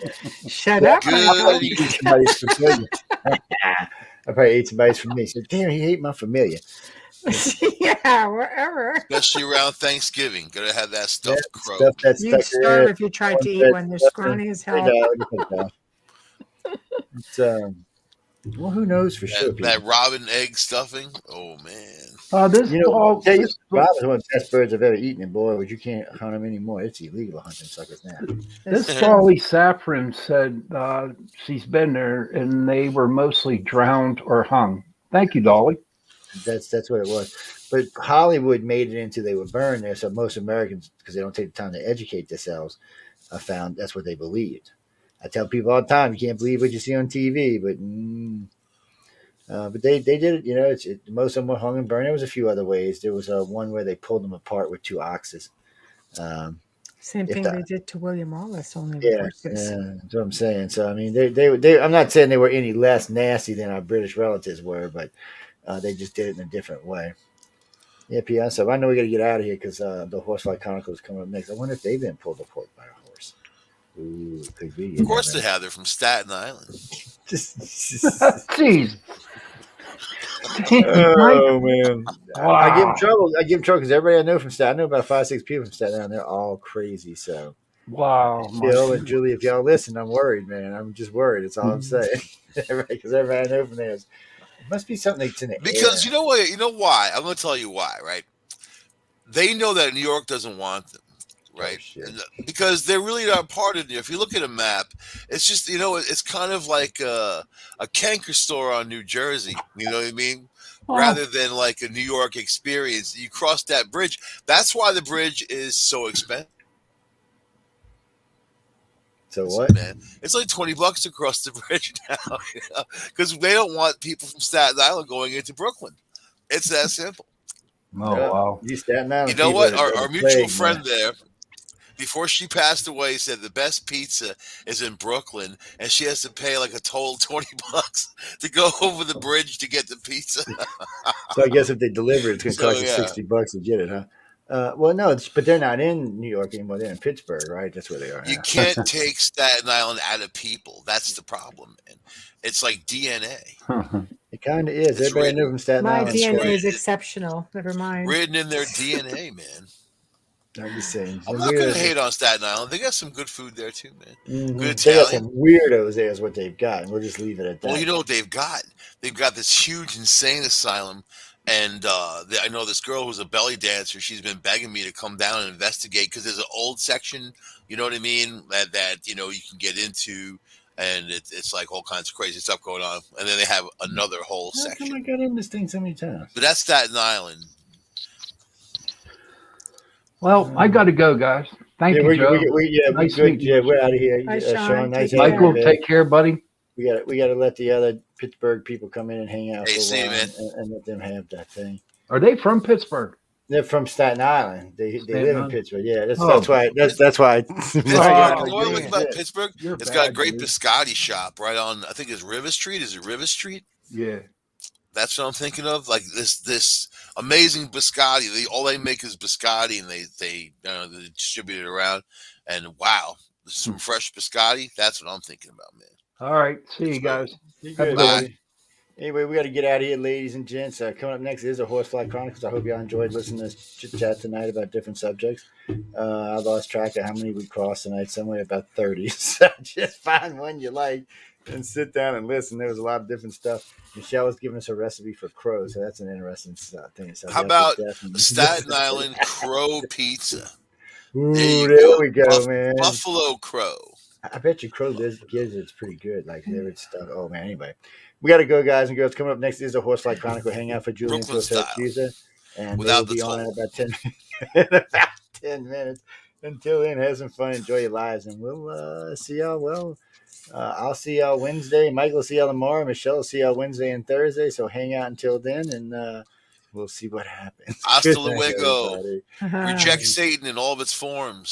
Speaker 3: Shut up,
Speaker 1: Good
Speaker 3: Michael.
Speaker 1: eating.
Speaker 2: Somebody's familiar. I probably ate somebody's familiar. Said, "Damn, he ate my familiar."
Speaker 3: Yeah, wherever.
Speaker 1: Especially around Thanksgiving. Gotta have that
Speaker 2: Yeah,
Speaker 1: stuffed crow.
Speaker 2: stuff that
Speaker 3: You'd
Speaker 2: stuck there.
Speaker 3: starve if you tried to eat
Speaker 2: Cornbread
Speaker 3: one. They're
Speaker 2: stuffing.
Speaker 3: scrawny as
Speaker 2: I
Speaker 3: hell.
Speaker 2: know. Look at that. It's well, who knows for sure,
Speaker 1: That
Speaker 2: people.
Speaker 1: robin egg stuffing. Oh man.
Speaker 4: This
Speaker 2: You know,
Speaker 4: dog,
Speaker 2: tell you,
Speaker 4: this
Speaker 2: Robin's one of the best birds I've ever eaten, and boy, but you can't hunt them anymore. It's illegal hunting suckers now.
Speaker 3: That's
Speaker 4: this
Speaker 3: true.
Speaker 4: Dolly Saffron said she's been there, and they were mostly drowned or hung. Thank you, Dolly.
Speaker 2: That's what it was. But Hollywood made it into they were burned there, so most Americans, because they don't take the time to educate themselves, found that's what they believed. I tell people all the time, you can't believe what you see on TV, but they did it. You know, most of them were hung and burned. There was a few other ways. There was one where they pulled them apart with two oxes. Um,
Speaker 3: Same
Speaker 2: if
Speaker 3: thing
Speaker 2: that,
Speaker 3: they did to William Wallace, only with
Speaker 2: yeah,
Speaker 3: horses.
Speaker 2: that's what I'm saying. So I mean, they I'm not saying they were any less nasty than our British relatives were, but they just did it in a different way. Yeah, P. So I know we got to get out of here because the Horsefly Chronicle is coming up next. I wonder if they've been pulled apart by a horse. Ooh, it could be.
Speaker 1: Of
Speaker 2: You
Speaker 1: course
Speaker 2: never
Speaker 1: they
Speaker 2: know.
Speaker 1: have. They're from Staten Island.
Speaker 4: Jeez. Mike,
Speaker 2: Oh man, I give them
Speaker 4: wow.
Speaker 2: trouble. I give them trouble because everybody I know from Staten, I know about 5, 6 people from Staten Island. They're all crazy. So
Speaker 4: Wow, Mike.
Speaker 2: Phil and Julie, if y'all listen, I'm worried, man. I'm just worried. That's all I'm saying. Because everybody I know from there is, it must be something that's in the
Speaker 1: Because
Speaker 2: air.
Speaker 1: you know what? You know why? I'm gonna tell you why, right? They know that New York doesn't want them,
Speaker 2: Oh
Speaker 1: right?
Speaker 2: shit.
Speaker 1: Because they're really not part of it. If you look at a map, it's just it's kind of like a canker store on New Jersey. You know what I mean?
Speaker 4: Oh,
Speaker 1: Rather than like a New York experience, you cross that bridge. That's why the bridge is so expensive,
Speaker 2: So what?
Speaker 1: man. It's like $20 to cross the bridge now, because they don't want people from Staten Island going into Brooklyn. It's that simple.
Speaker 4: oh
Speaker 2: Yeah,
Speaker 4: wow.
Speaker 2: you Staten
Speaker 1: You
Speaker 2: Island
Speaker 1: know
Speaker 2: people
Speaker 1: what?
Speaker 2: are
Speaker 1: Our
Speaker 2: the
Speaker 1: mutual
Speaker 2: plague, man.
Speaker 1: friend there, before she passed away, said the best pizza is in Brooklyn, and she has to pay like a total $20 to go over the bridge to get the pizza.
Speaker 2: So I guess if they deliver it, it's going to
Speaker 1: So
Speaker 2: cost you
Speaker 1: yeah,
Speaker 2: $60 to get it, huh? Well, no, but they're not in New York anymore. They're in Pittsburgh, right? That's where they are
Speaker 1: you
Speaker 2: now.
Speaker 1: can't take Staten Island out of people. That's the problem, man. It's like DNA.
Speaker 2: It kind of is.
Speaker 1: It's
Speaker 2: Everybody I knew
Speaker 1: written.
Speaker 2: from Staten
Speaker 3: My
Speaker 2: Island is
Speaker 1: It's
Speaker 3: DNA is
Speaker 2: crazy.
Speaker 1: written.
Speaker 3: exceptional. Never mind.
Speaker 1: Written in their DNA, man.
Speaker 2: I'm just saying.
Speaker 1: I'm
Speaker 2: Some
Speaker 1: not gonna
Speaker 2: weirdos.
Speaker 1: hate on Staten Island. They got some good food there too, man. Good
Speaker 2: They got
Speaker 1: Italian.
Speaker 2: some weirdos there, is what they've got. And we'll just leave it at
Speaker 1: Well, you
Speaker 2: that.
Speaker 1: know what they've got? They've got this huge, insane asylum. And I know this girl who's a belly dancer. She's been begging me to come down and investigate because there's an old section, you know what I mean, that you can get into, and it's like all kinds of crazy stuff going on. And then they have another whole
Speaker 2: How come I
Speaker 1: section.
Speaker 2: got in this thing so many times?
Speaker 1: But that's Staten Island.
Speaker 4: Well, I got to go, guys. Thank
Speaker 2: Yeah,
Speaker 4: you, Joe.
Speaker 2: we
Speaker 4: Nice
Speaker 2: good.
Speaker 4: meeting
Speaker 2: Yeah,
Speaker 4: you.
Speaker 2: we're out of here.
Speaker 3: Bye,
Speaker 2: Sean,
Speaker 3: Sean.
Speaker 2: nice
Speaker 3: Take
Speaker 2: having you,
Speaker 4: Michael,
Speaker 3: care.
Speaker 2: man.
Speaker 4: take care, buddy.
Speaker 2: We got to let the other Pittsburgh people come in and hang out
Speaker 1: Hey,
Speaker 2: for a
Speaker 1: see you,
Speaker 2: while
Speaker 1: man.
Speaker 2: and let them have that thing.
Speaker 4: Are they from Pittsburgh?
Speaker 2: They're from Staten Island. They
Speaker 4: Staten
Speaker 2: live in
Speaker 4: Island?
Speaker 2: Pittsburgh. Yeah, that's
Speaker 4: Oh,
Speaker 2: why that's why.
Speaker 1: Pittsburgh.
Speaker 2: Why I got
Speaker 4: Oh,
Speaker 1: You
Speaker 2: like
Speaker 1: know what I
Speaker 2: this
Speaker 1: like
Speaker 2: and
Speaker 4: man.
Speaker 1: about
Speaker 2: shit.
Speaker 1: Pittsburgh?
Speaker 4: You're
Speaker 1: It's got a
Speaker 4: bad,
Speaker 1: great
Speaker 4: dude.
Speaker 1: biscotti shop right on. I think it's River Street. Is it River Street?
Speaker 4: Yeah.
Speaker 1: That's what I'm thinking of. Like this amazing biscotti. All they make is biscotti, and they distribute it around. And wow, some fresh biscotti. That's what I'm thinking about, man.
Speaker 4: All right. See
Speaker 1: Let's
Speaker 4: you
Speaker 1: go.
Speaker 4: guys.
Speaker 2: You're
Speaker 4: Have a
Speaker 2: good,
Speaker 4: good
Speaker 1: Bye.
Speaker 4: one.
Speaker 2: buddy. Anyway, we got to get out of here, ladies and gents. Coming up next is the Horsefly Chronicles. I hope y'all enjoyed listening to us chit chat tonight about different subjects. I lost track of how many we crossed tonight, somewhere about 30. So just find one you like and sit down and listen. There was a lot of different stuff. Michelle was giving us a recipe for crow, so that's an interesting thing. So
Speaker 1: How
Speaker 2: you have to
Speaker 1: about
Speaker 2: definitely
Speaker 1: Staten
Speaker 2: listen to
Speaker 1: Island crow pizza?
Speaker 2: that.
Speaker 1: There
Speaker 2: Ooh,
Speaker 1: you
Speaker 2: there
Speaker 1: go.
Speaker 2: we go, man.
Speaker 1: Buffalo crow.
Speaker 2: I bet you Crow gives it's pretty good. Like favorite stuff. Oh man. Anyway, we got to go, guys and girls. Coming up next is the Horsefly Chronicle. Hang out for Julie and
Speaker 1: Brooklyn
Speaker 2: Phil
Speaker 1: style,
Speaker 2: Syracuse, and they will
Speaker 1: without the
Speaker 2: be on in
Speaker 1: toll.
Speaker 2: about 10 in about 10 minutes. Until then, have some fun, enjoy your lives, and we'll see y'all. Well, I'll see y'all Wednesday. Michael will see y'all tomorrow. Michelle will see y'all Wednesday and Thursday. So hang out until then, and we'll see what happens.
Speaker 1: Hasta
Speaker 2: Good night,
Speaker 1: luego.
Speaker 2: everybody.
Speaker 1: Reject Satan in all of its forms.